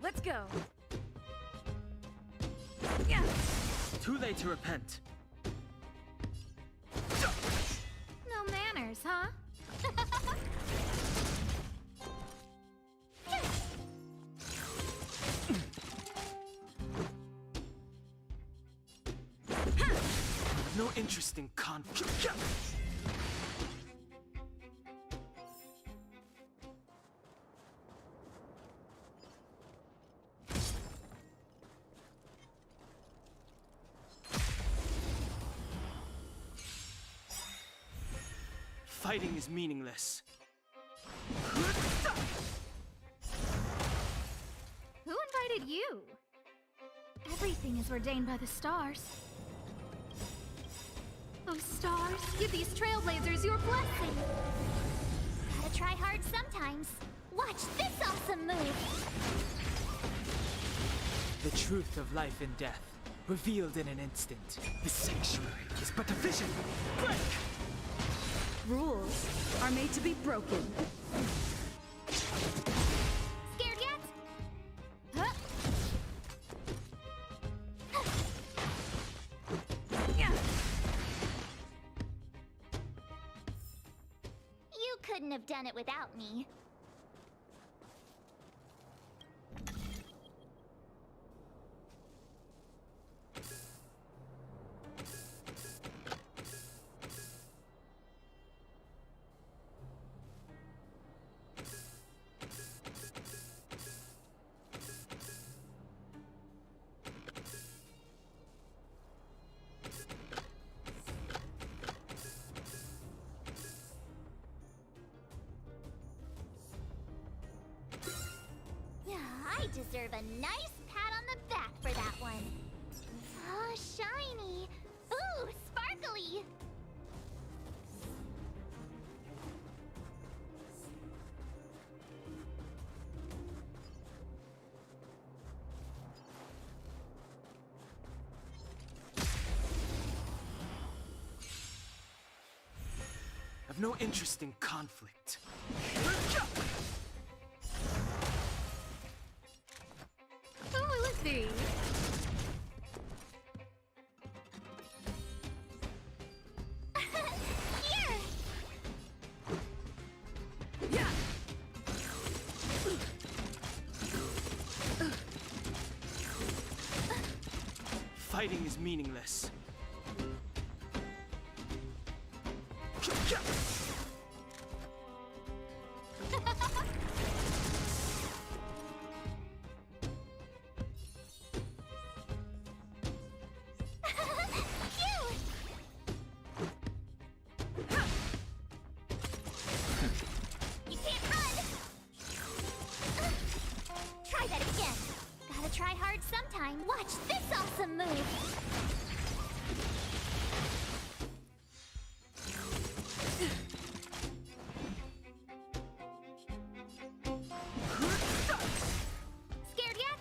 Let's go. Yeah. Too late to repent. No manners, huh? No interest in conflict. Fighting is meaningless. Who invited you? Everything is ordained by the stars. Those stars give these trailblazers your blessing. Gotta try hard sometimes. Watch this awesome move! The truth of life and death, revealed in an instant. The sanctuary is but a vision. Break! Rules are made to be broken. Scared yet? Huh? Yeah. You couldn't have done it without me. deserve a nice pat on the back for that one. Oh, shiny. Ooh, sparkly. I've no interest in conflict. Oh, let's see. Here! Yeah! Fighting is meaningless. You can't run! Try that again. Gotta try hard sometime. Watch this awesome move. Scared yet?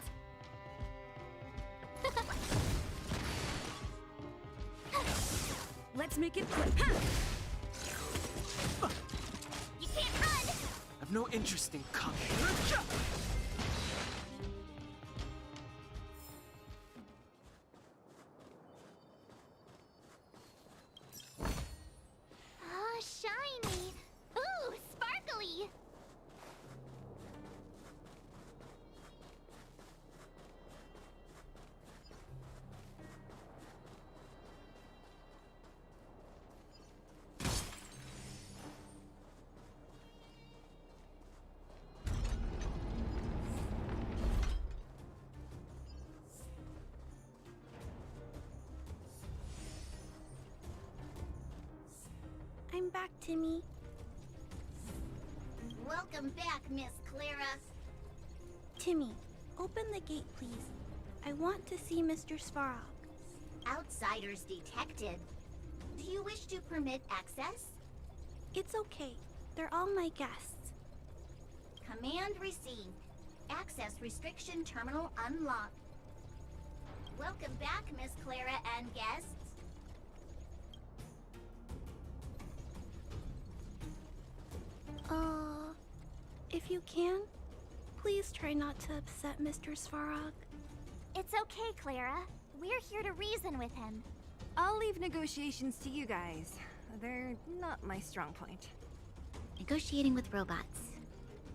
Let's make it quick. You can't run! I've no interest in conflict. Oh, shiny. Ooh, sparkly. I'm back, Timmy. Welcome back, Miss Clara. Timmy, open the gate, please. I want to see Mr. Svarog. Outsiders detected. Do you wish to permit access? It's okay. They're all my guests. Command received. Access restriction terminal unlocked. Welcome back, Miss Clara and guests. If you can, please try not to upset Mr. Svarog. It's okay, Clara. We're here to reason with him. I'll leave negotiations to you guys. They're not my strong point. Negotiating with robots.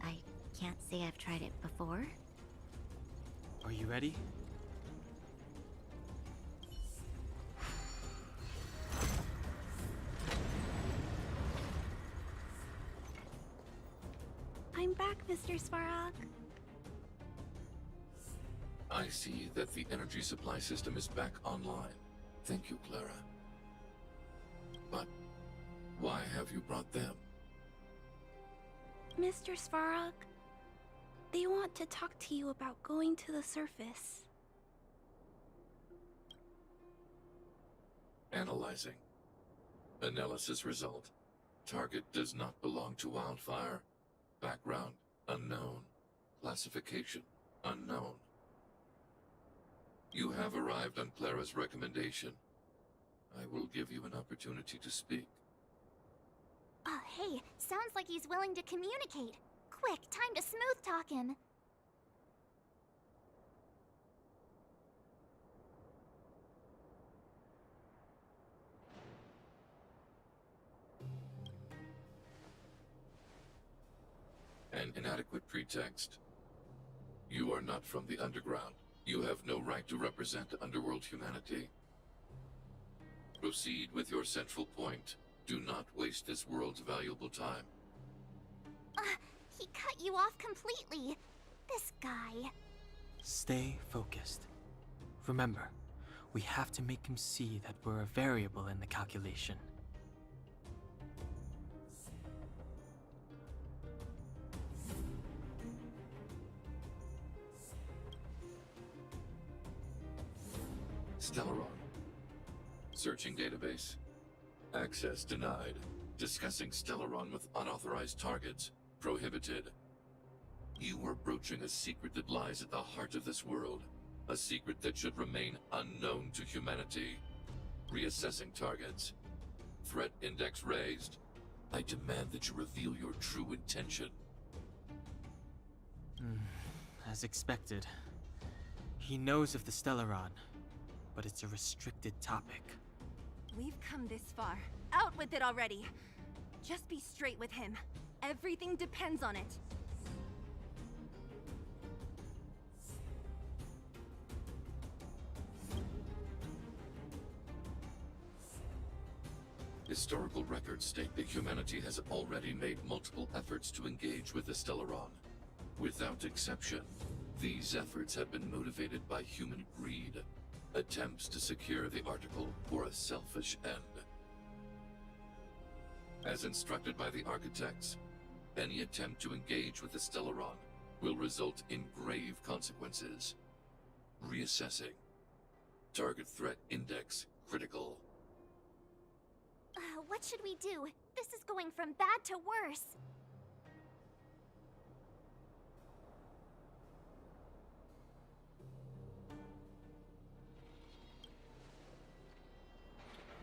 I can't say I've tried it before. Are you ready? I'm back, Mr. Svarog. I see that the energy supply system is back online. Thank you, Clara. But why have you brought them? Mr. Svarog, they want to talk to you about going to the surface. Analyzing. Analysis result. Target does not belong to Wildfire. Background unknown. Classification unknown. You have arrived on Clara's recommendation. I will give you an opportunity to speak. Oh, hey, sounds like he's willing to communicate. Quick, time to smooth talk him. An inadequate pretext. You are not from the underground. You have no right to represent underworld humanity. Proceed with your central point. Do not waste this world's valuable time. He cut you off completely. This guy. Stay focused. Remember, we have to make him see that we're a variable in the calculation. Stellaron. Searching database. Access denied. Discussing Stellaron with unauthorized targets. Prohibited. You are broaching a secret that lies at the heart of this world. A secret that should remain unknown to humanity. Reassessing targets. Threat index raised. I demand that you reveal your true intention. As expected. He knows of the Stellaron, but it's a restricted topic. We've come this far. Out with it already! Just be straight with him. Everything depends on it. Historical records state that humanity has already made multiple efforts to engage with the Stellaron. Without exception, these efforts have been motivated by human greed, attempts to secure the article for a selfish end. As instructed by the architects, any attempt to engage with the Stellaron will result in grave consequences. Reassessing. Target threat index critical. What should we do? This is going from bad to worse.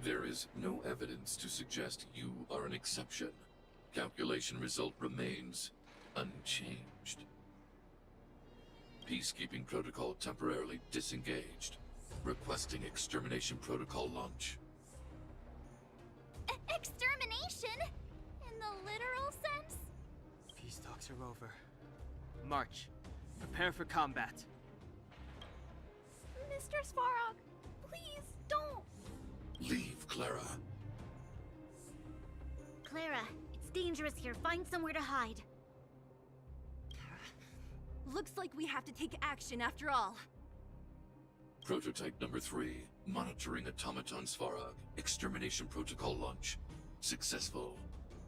There is no evidence to suggest you are an exception. Calculation result remains unchanged. Peacekeeping protocol temporarily disengaged. Requesting extermination protocol launch. Extermination? In the literal sense? Peace talks are over. March. Prepare for combat. Mr. Svarog, please don't. Leave, Clara. Clara, it's dangerous here. Find somewhere to hide. Looks like we have to take action after all. Prototype number 3. Monitoring automaton Svarog. Extermination protocol launch. Successful.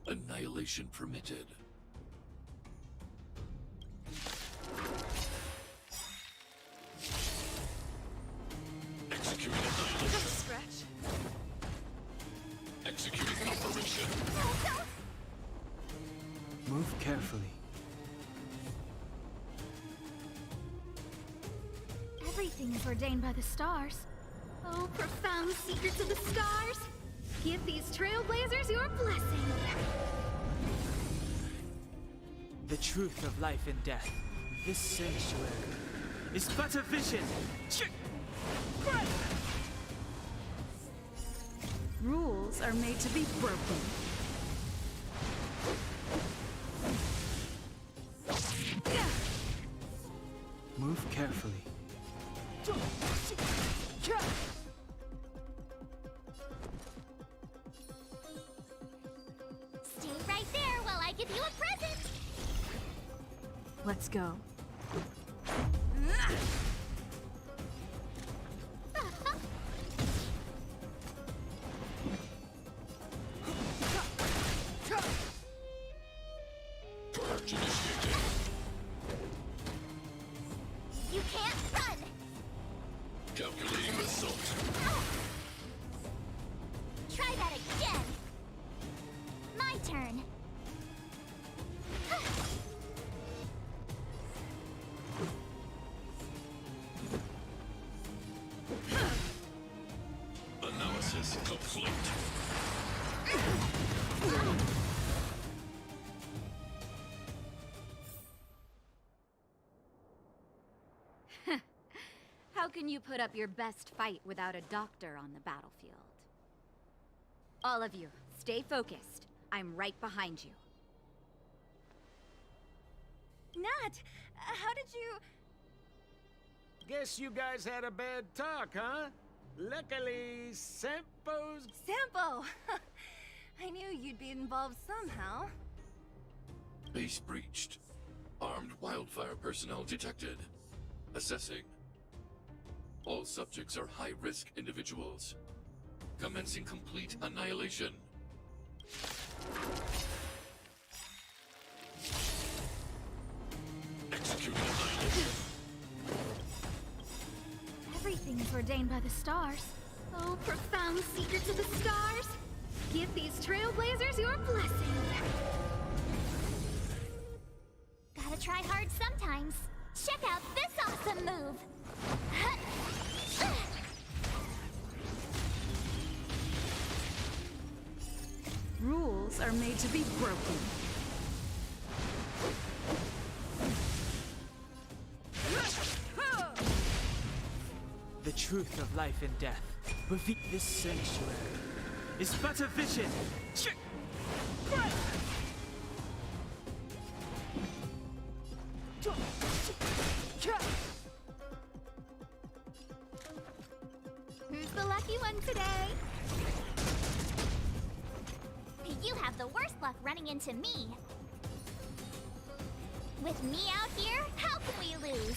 Annihilation permitted. Executing annihilation. Scratch. Executing operation. Move carefully. Everything is ordained by the stars. Oh, profound secrets of the stars! Give these trailblazers your blessing! The truth of life and death, this sanctuary, is but a vision! Rules are made to be broken. Move carefully. Stay right there while I give you a present! Let's go. Purge initiated. You can't run! Calculating assault. Try that again! My turn. Analysis complete. How can you put up your best fight without a doctor on the battlefield? All of you, stay focused. I'm right behind you. Nat, how did you... Guess you guys had a bad talk, huh? Luckily, Sampo's... Sampo! I knew you'd be involved somehow. Base breached. Armed wildfire personnel detected. Assessing. All subjects are high-risk individuals. Commencing complete annihilation. Everything is ordained by the the stars. Oh, profound secrets of the stars! Give these trailblazers your blessing! Gotta try hard sometimes. Check out this awesome move! Rules are made to be broken. The truth of life and death. Reveal this sanctuary is but a vision. Who's the lucky one today? You have the worst luck running into me. With me out here, how can we lose?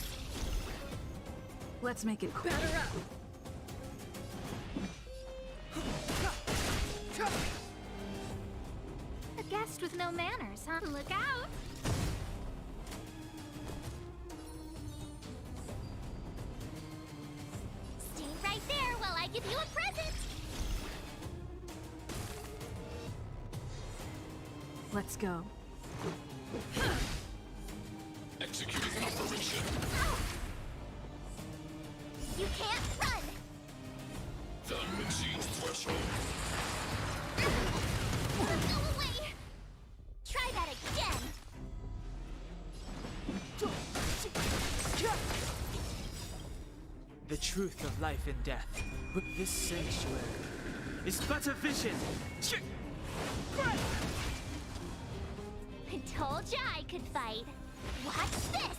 Let's make it quick. Batter up! A guest with no manners, huh? Look out! Stay right there while I give you a present! Let's go. Executing operation. You can't run! Value exceeds threshold. Go away! Try that again! The truth of life and death. But this sanctuary is but a vision. I told ya I could fight. Watch this!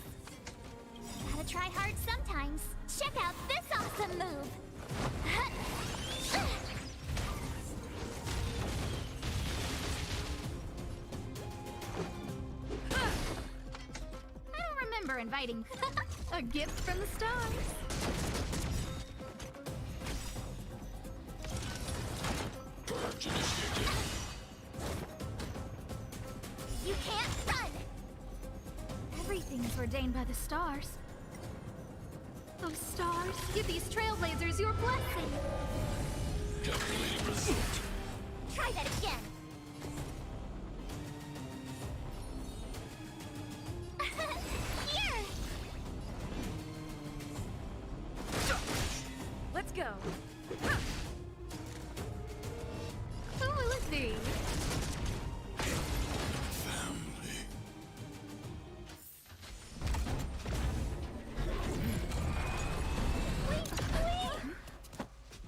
Gotta try hard sometimes. Check out this awesome move! I don't remember inviting a gift from the stars. Purge initiated. You can't run! Everything is ordained by the stars. Those stars, give these trailblazers your blessing. Calculating result. Try that again! Here! Let's go. Who will it be?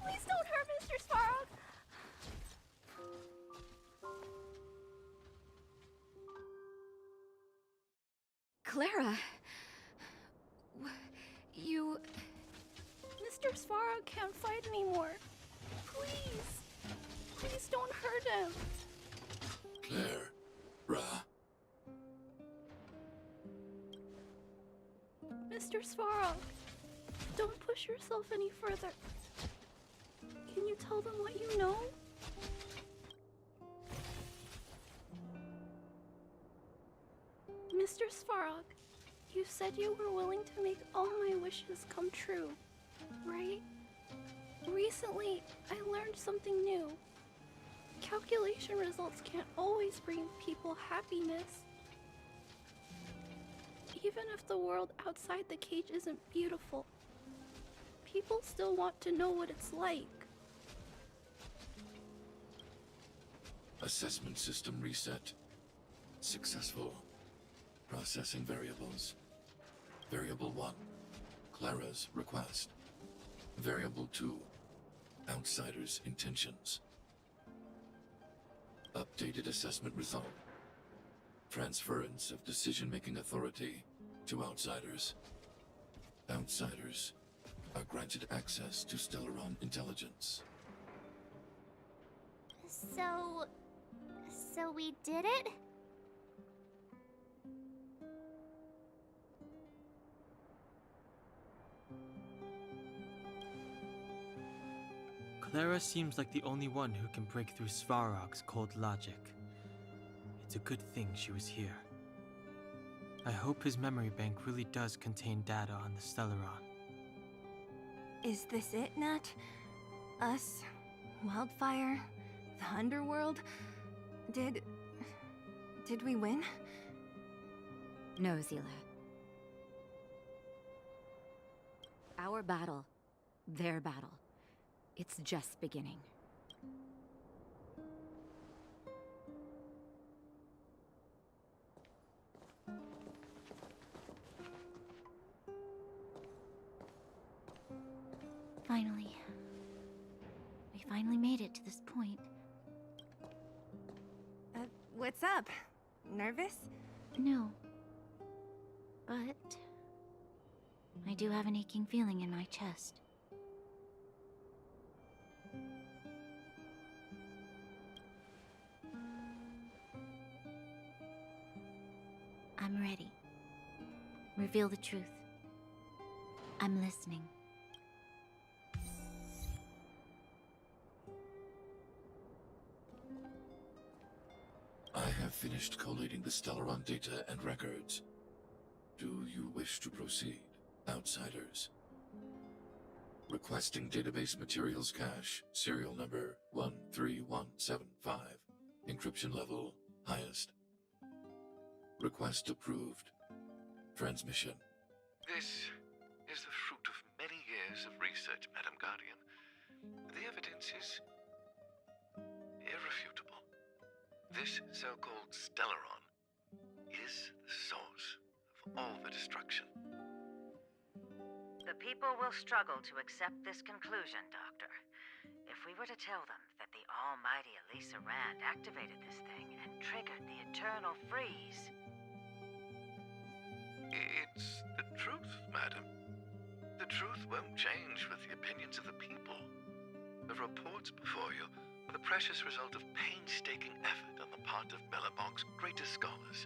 Please don't hurt Mr. Sparrow. Clara. You... Mr. Sparrow can't fight anymore. Please. Please don't hurt him. Claire. Ra. Mr. Sparrow, don't push yourself any further. Can you tell them what you know? Mr. Svarog, you said you were willing to make all my wishes come true, right? Recently, I learned something new. Calculation results can't always bring people happiness. Even if the world outside the cage isn't beautiful, people still want to know what it's like. Assessment system reset. Successful. Processing variables. Variable 1. Clara's request. Variable 2. Outsider's intentions. Updated assessment result. Transference of decision-making authority to outsiders. Outsiders are granted access to Stellaron intelligence. So we did it? Clara seems like the only one who can break through Svarog's cold logic. It's a good thing she was here. I hope his memory bank really does contain data on the Stellaron. Is this it, Nat? Us? Wildfire? The underworld? Did we win? No, Zila. Our battle, their battle, it's just beginning. Finally. We finally made it to this point. What's up? Nervous? No. But I do have an aching feeling in my chest. I'm ready. Reveal the truth. I'm listening. I have finished collating the Stellaron data and records. Do you wish to proceed, outsiders? Requesting database materials cache, serial number 13175. Encryption level, highest. Request approved. Transmission. This is the fruit of many years of research, Madam Guardian. The evidence is irrefutable. This so-called Stellaron is the source of all the destruction. The people will struggle to accept this conclusion, Doctor. If we were to tell them that the almighty Elisa Rand activated this thing and triggered the eternal freeze... It's the truth, madam. The truth won't change with the opinions of the people. The reports before you are the precious result of painstaking effort on the part of Mellabong's greatest scholars.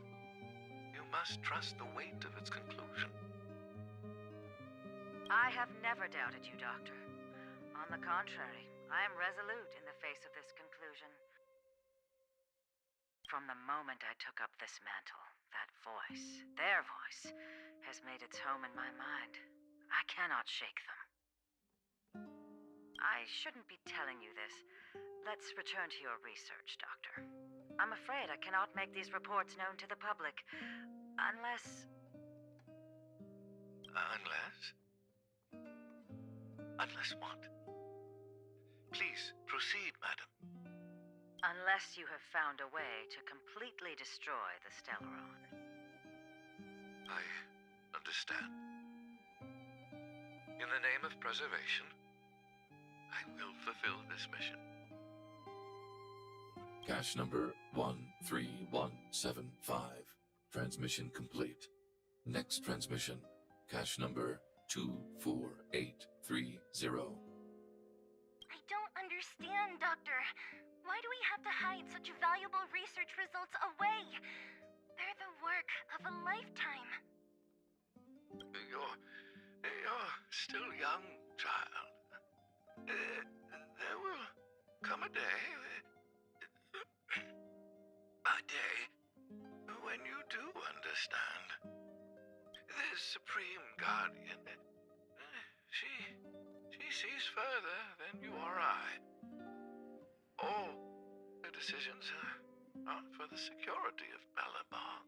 You must trust the weight of its conclusion. I have never doubted you, Doctor. On the contrary, I am resolute in the face of this conclusion. From the moment I took up this mantle, that voice, their voice, has made its home in my mind. I cannot shake them. I shouldn't be telling you this. Let's return to your research, Doctor. I'm afraid I cannot make these reports known to the public, unless... Unless? Unless what? Please, proceed, madam. Unless you have found a way to completely destroy the Stellaron. I understand. In the name of preservation, I will fulfill this mission. Cache number 13175. Transmission complete. Next transmission. Cache number 24830. I don't understand, Doctor. Why do we have to hide such valuable research results away? They're the work of a lifetime. You're still young, child. There will come a day when you do understand. This Supreme Guardian, she sees further than you or I. All the decisions are for the security of Mellabong.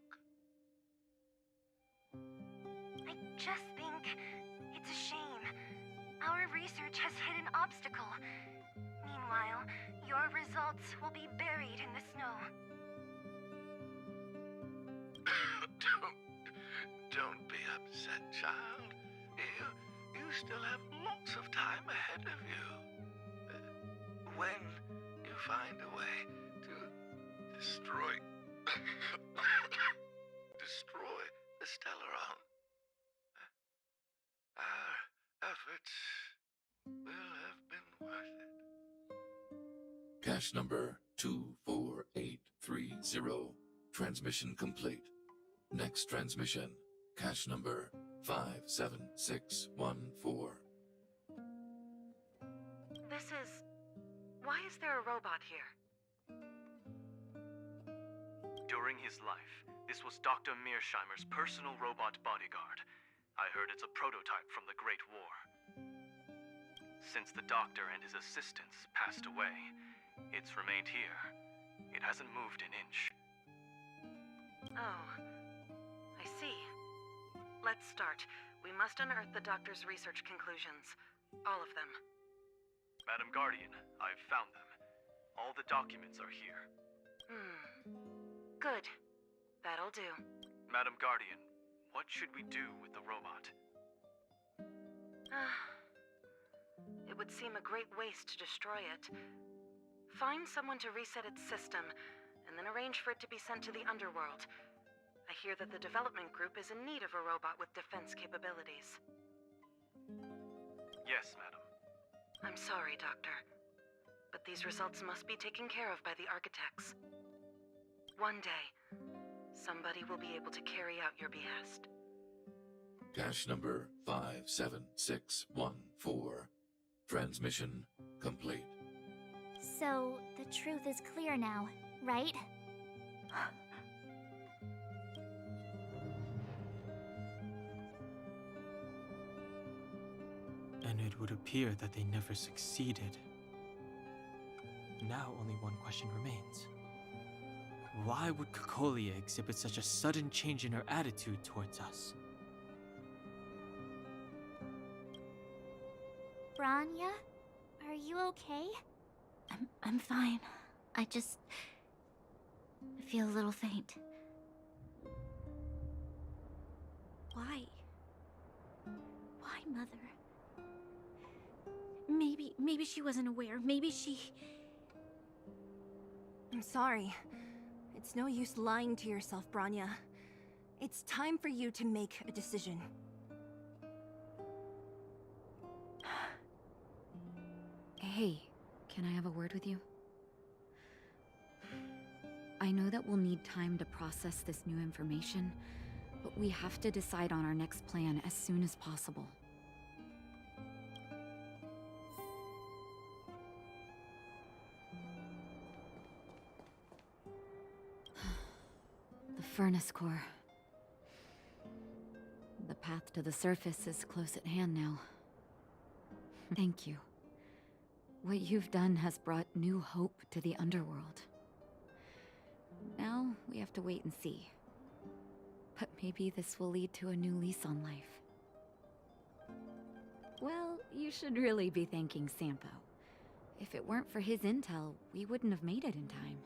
I just think it's a shame. Our research has hit an obstacle. Meanwhile, your results will be buried in the snow. Don't be upset, child. You still have lots of time ahead of you. When you find a way to destroy the Stellaron, our efforts will have been worth it. Cache number 24830. Transmission complete. Next transmission. Cache number 57614. Why is there a robot here? During his life, this was Dr. Mearsheimer's personal robot bodyguard. I heard it's a prototype from the Great War. Since the doctor and his assistants passed away, it's remained here. It hasn't moved an inch. Oh, I see. Let's start. We must unearth the doctor's research conclusions. All of them. Madam Guardian, I've found them. All the documents are here. Good. That'll do. Madam Guardian, what should we do with the robot? It would seem a great waste to destroy it. Find someone to reset its system, and then arrange for it to be sent to the underworld. I hear that the development group is in need of a robot with defense capabilities. Yes, madam. I'm sorry, Doctor, but these results must be taken care of by the architects. One day, somebody will be able to carry out your behest. Cache number 57614. Transmission complete. So, the truth is clear now, right? And it would appear that they never succeeded. Now only one question remains. Why would Cocolia exhibit such a sudden change in her attitude towards us? Branya? Are you okay? I'm fine. I feel a little faint. Why? Why, Mother? Maybe she wasn't aware. Maybe she... I'm sorry. It's no use lying to yourself, Branya. It's time for you to make a decision. Hey, can I have a word with you? I know that we'll need time to process this new information, but we have to decide on our next plan as soon as possible. The furnace core. The path to the surface is close at hand now. Thank you. What you've done has brought new hope to the underworld. Now, we have to wait and see. But maybe this will lead to a new lease on life. Well, you should really be thanking Sampo. If it weren't for his intel, we wouldn't have made it in time.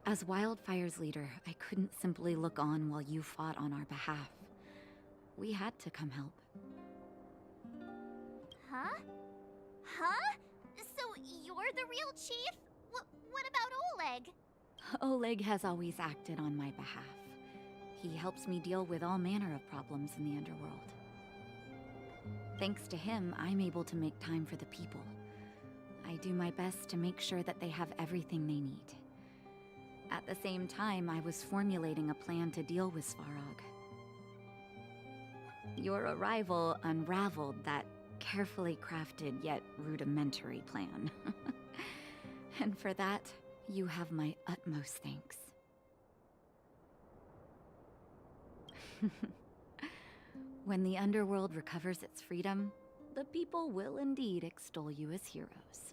As Wildfire's leader, I couldn't simply look on while you fought on our behalf. We had to come help. Huh? Huh? So you're the real chief? What about Oleg? Oleg has always acted on my behalf. He helps me deal with all manner of problems in the underworld. Thanks to him, I'm able to make time for the people. I do my best to make sure that they have everything they need. At the same time, I was formulating a plan to deal with Svarog. Your arrival unraveled that carefully crafted yet rudimentary plan. And for that, you have my utmost thanks. When the underworld recovers its freedom, the people will indeed extol you as heroes.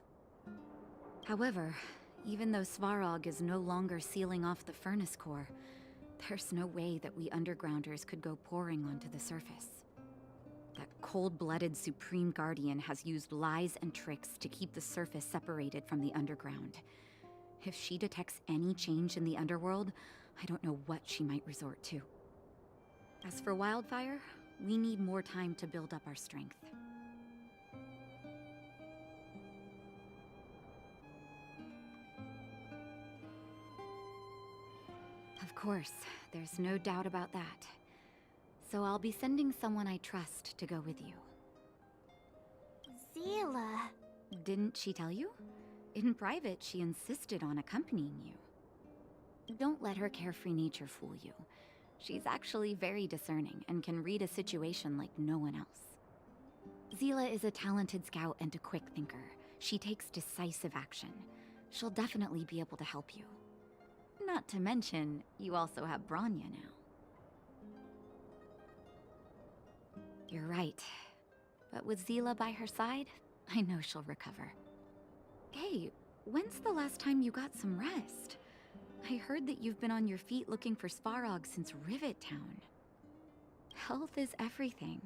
However, even though Svarog is no longer sealing off the furnace core, there's no way that we undergrounders could go pouring onto the surface. That cold-blooded Supreme Guardian has used lies and tricks to keep the surface separated from the underground. If she detects any change in the underworld, I don't know what she might resort to. As for Wildfire, we need more time to build up our strength. Of course, there's no doubt about that. So I'll be sending someone I trust to go with you. Zila. Didn't she tell you? In private, she insisted on accompanying you. Don't let her carefree nature fool you. She's actually very discerning and can read a situation like no one else. Zila is a talented scout and a quick thinker. She takes decisive action. She'll definitely be able to help you. Not to mention, you also have Branya now. You're right. But with Zila by her side, I know she'll recover. Hey, when's the last time you got some rest? I heard that you've been on your feet looking for Svarog since Rivet Town. Health is everything.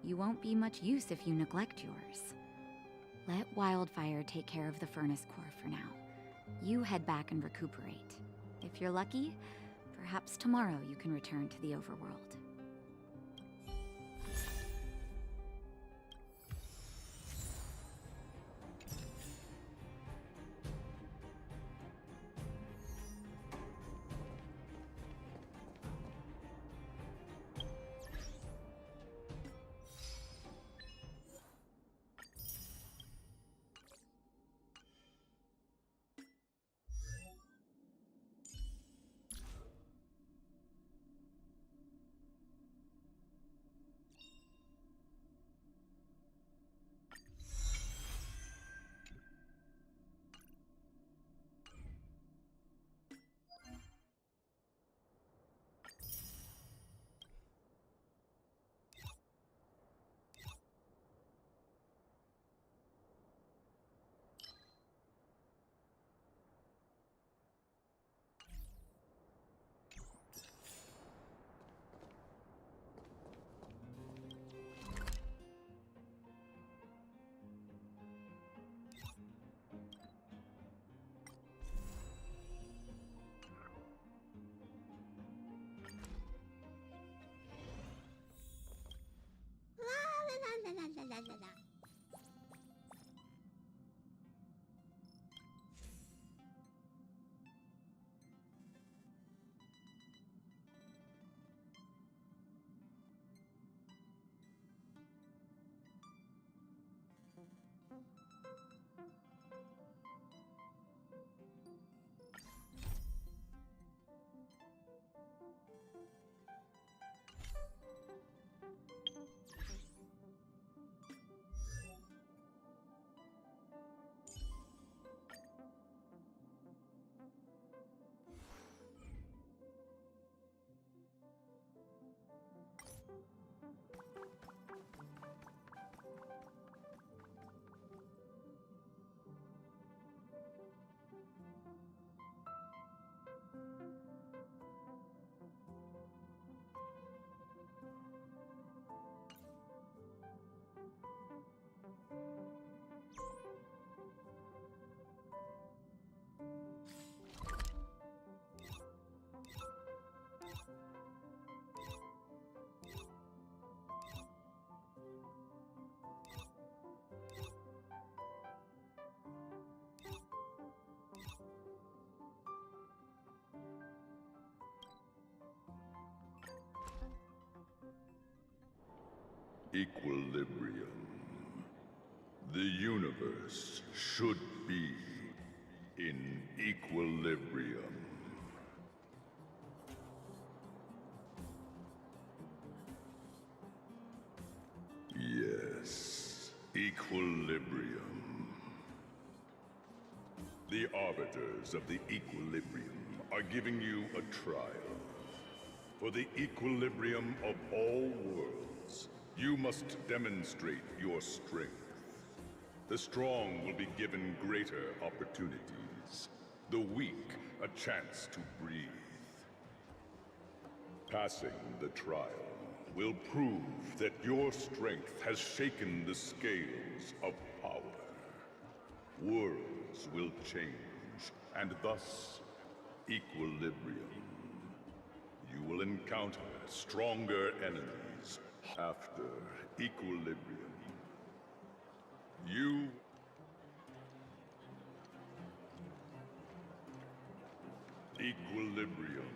You won't be much use if you neglect yours. Let Wildfire take care of the furnace core for now. You head back and recuperate. If you're lucky, perhaps tomorrow you can return to the overworld. La la la la la la. Equilibrium. The universe should be in equilibrium. Yes, equilibrium. The arbiters of the equilibrium are giving you a trial. For the equilibrium of all worlds, you must demonstrate your strength. The strong will be given greater opportunities. The weak, a chance to breathe. Passing the trial will prove that your strength has shaken the scales of power. Worlds will change, and thus, equilibrium. You will encounter stronger enemies after equilibrium. You... Equilibrium.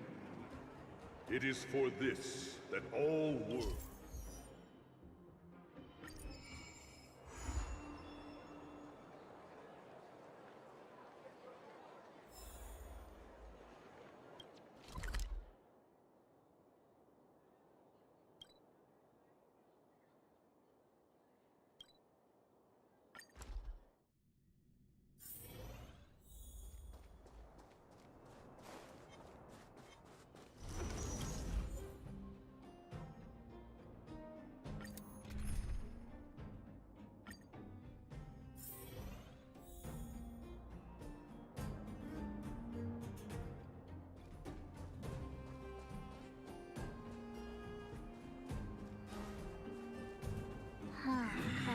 It is for this that all worlds...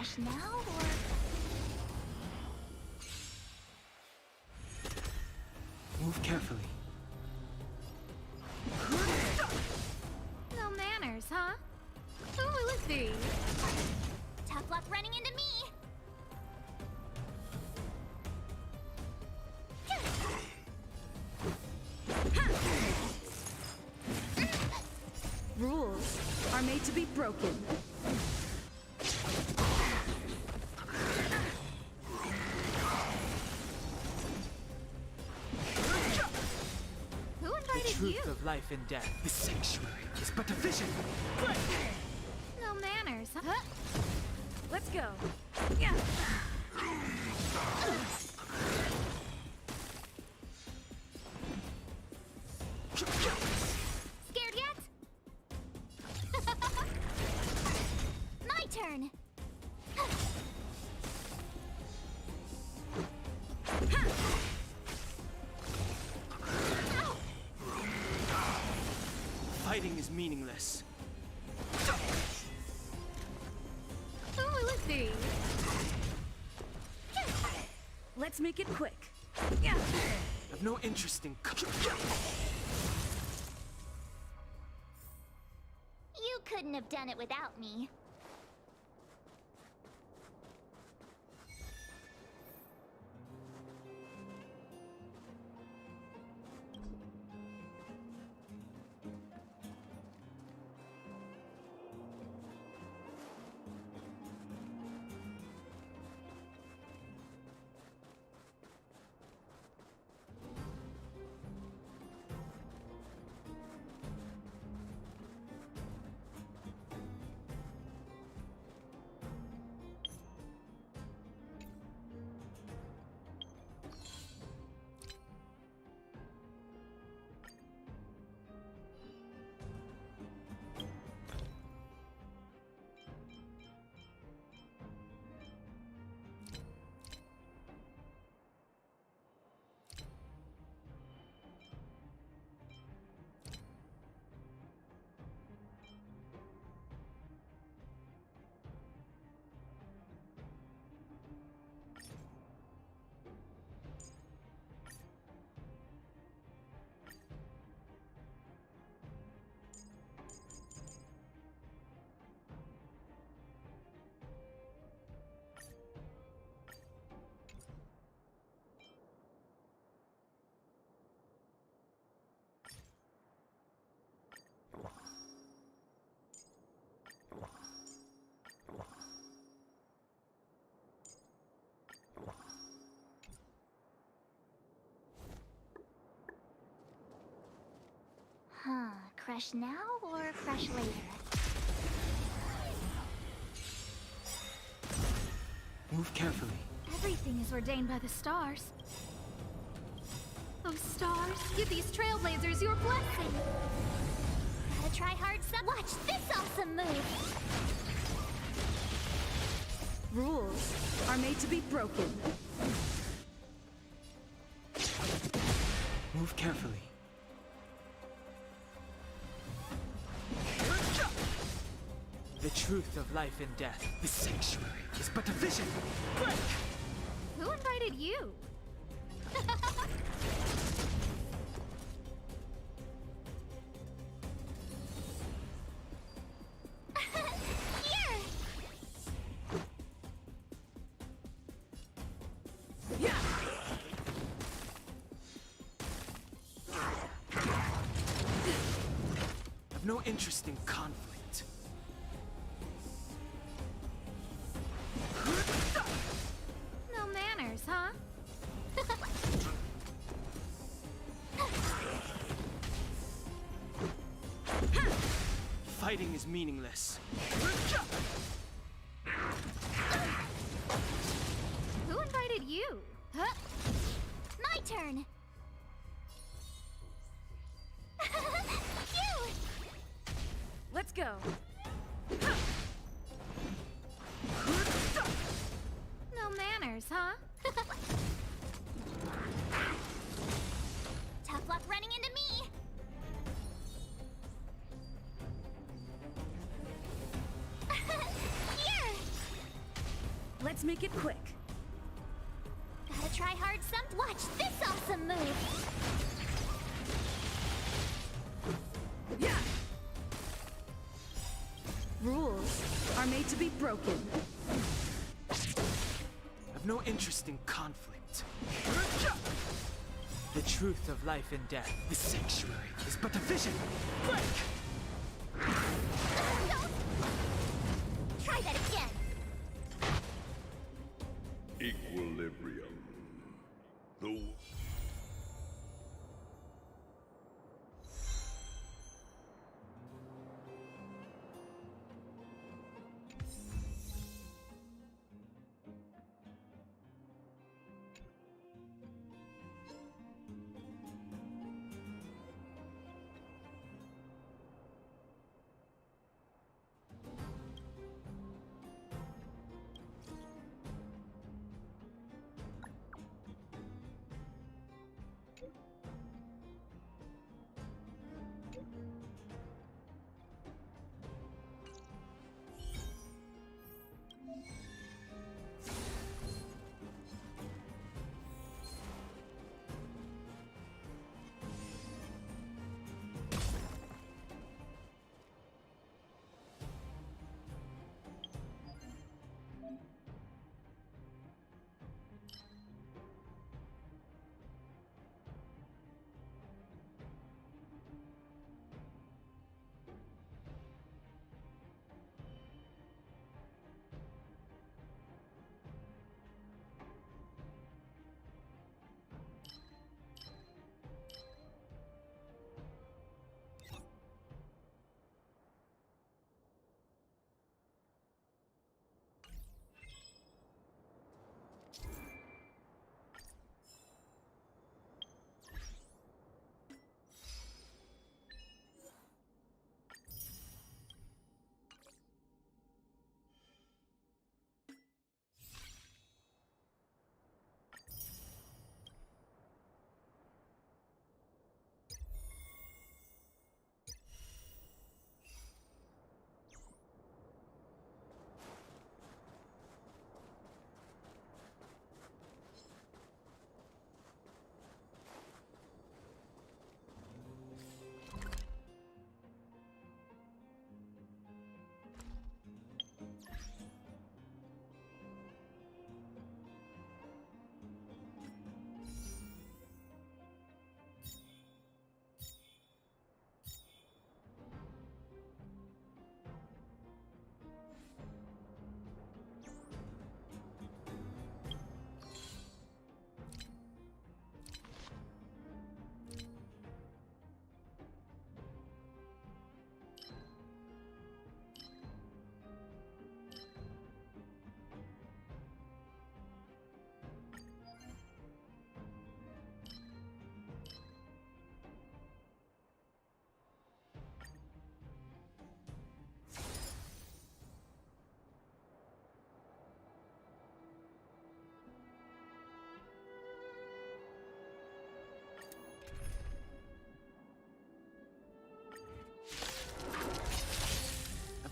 crush now, or... Move carefully. No manners, huh? Ooh, let's see. Tough luck running into me! Rules are made to be broken. Who The invited truth you? of life and death. The sanctuary is but a vision. No manners, huh? Let's go. Yeah. Scared yet? My turn! Fighting is meaningless. Ooh, let's see. Let's make it quick. I have no interest in... You couldn't have done it without me. Huh, crush now or crush later? Move carefully. Everything is ordained by the stars. Oh, stars, give these trailblazers your blessing. Gotta try hard some. Watch this awesome move! Rules are made to be broken. Move carefully. The truth of life and death. The sanctuary is but a vision. Who invited you? Here! I've no interest in conflict. No manners, huh? Fighting is meaningless. Who invited you? Huh? My turn! Phew! Let's go. No manners, huh? Tough luck running into me! Here! Let's make it quick. Gotta try hard some. Watch this awesome move! Yeah! Rules are made to be broken. I've no interest in conflict. The truth of life and death, the sanctuary, is but a vision. Quick! Try that again! Equilibrium. The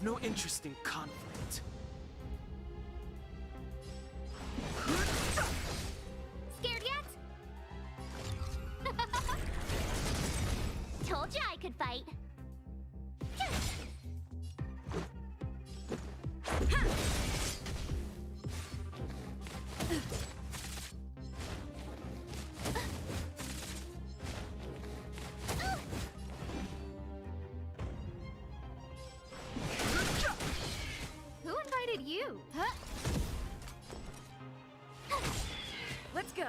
No interest in conflict. Scared yet? Told you I could fight. You. Huh? Let's go.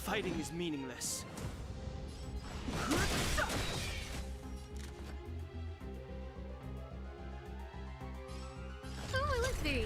Fighting is meaningless. Who will it be?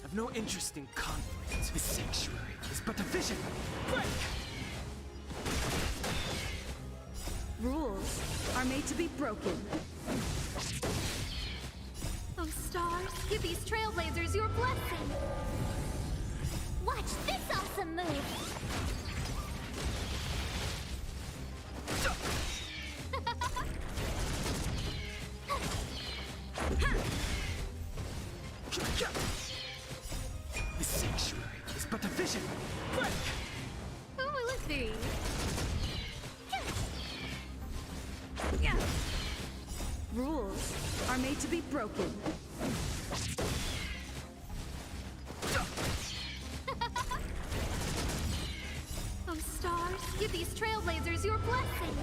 have no interest in conflict. The sanctuary is but a vision. Break! Rules are made to be broken. Oh, stars, give these trailblazers your blessing. Watch this awesome move. The sanctuary is but a vision. Break! Who will it be? Rules are made to be broken. Oh, stars, give these trailblazers your blessing.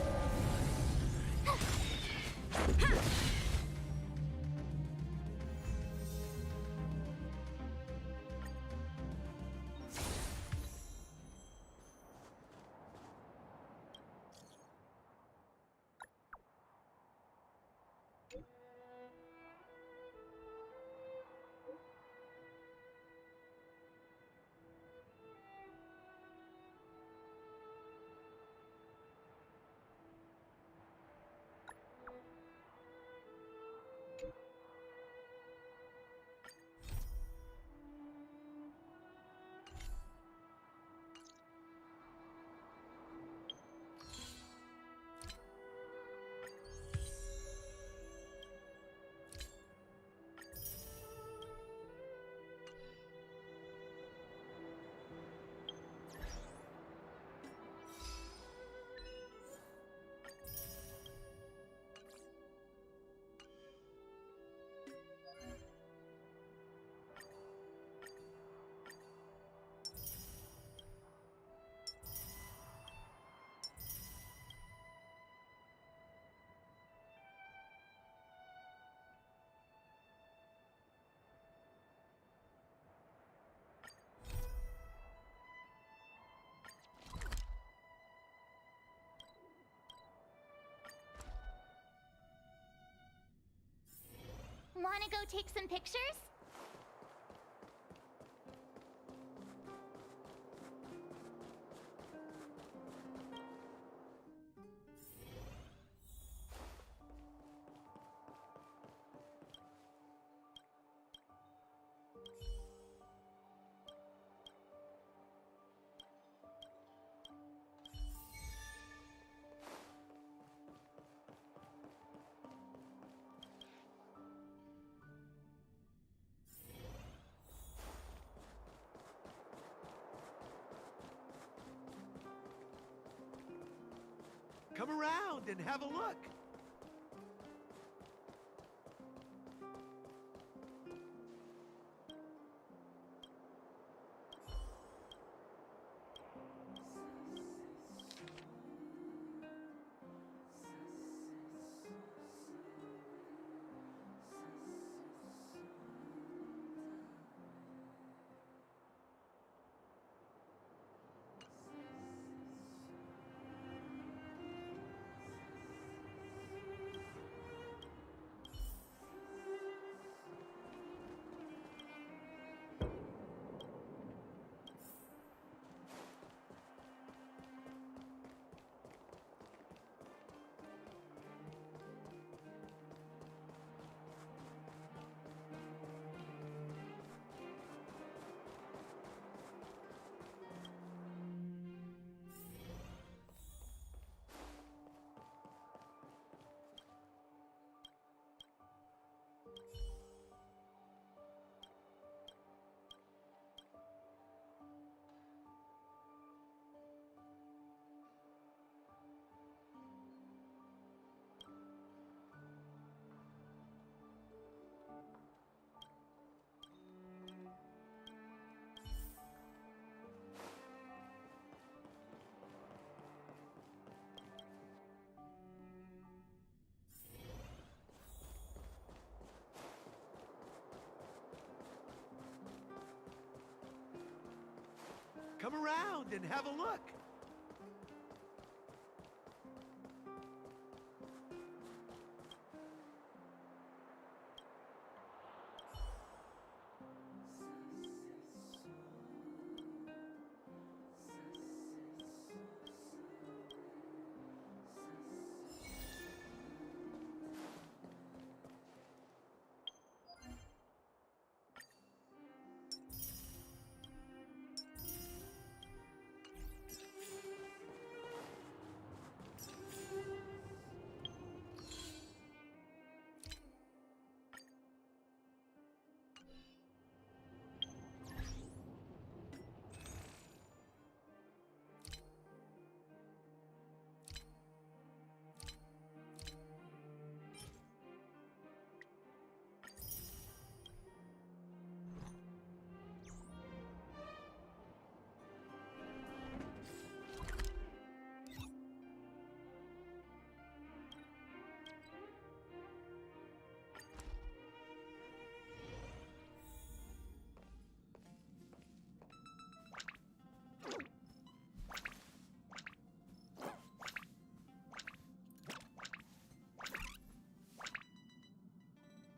Wanna go take some pictures? Come around and have a look. Come around and have a look.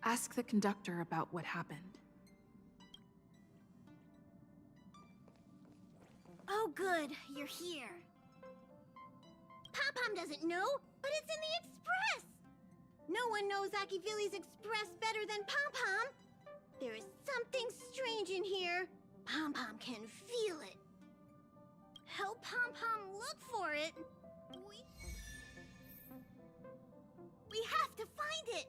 Ask the conductor about what happened. Oh good, you're here. Pom-Pom doesn't know, but it's in the Express! No one knows Akivili's Express better than Pom-Pom. There is something strange in here. Pom-Pom can feel it. Help Pom-Pom look for it. We have to find it.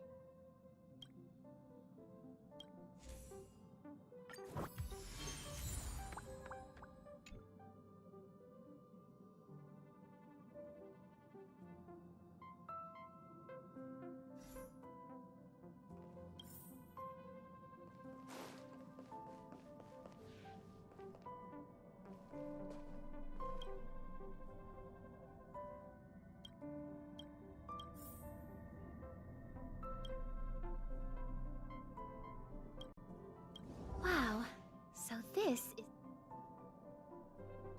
Wow. So this is...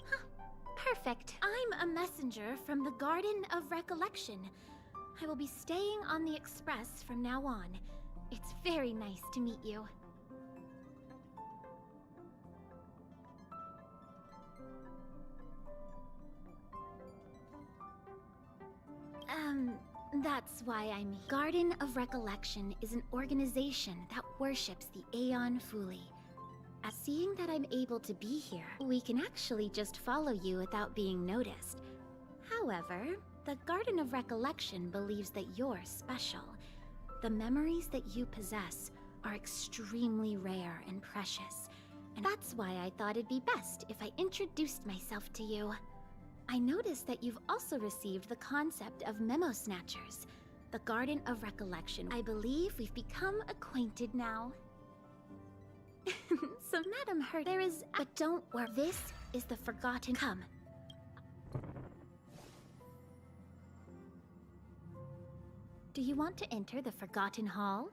Huh. Perfect. I'm a messenger from the Garden of Recollection. I will be staying on the Express from now on. It's very nice to meet you. That's why I'm here. Garden of Recollection is an organization that worships the Aeon Fuli. As seeing that I'm able to be here, we can actually just follow you without being noticed. However, the Garden of Recollection believes that you're special. The memories that you possess are extremely rare and precious, and that's why I thought it'd be best if I introduced myself to you. I noticed that you've also received the concept of Memo Snatchers, the Garden of Recollection. I believe we've become acquainted now. So, Madam Hurt, there is... But don't worry, this is the Forgotten... Come. Do you want to enter the Forgotten Hall?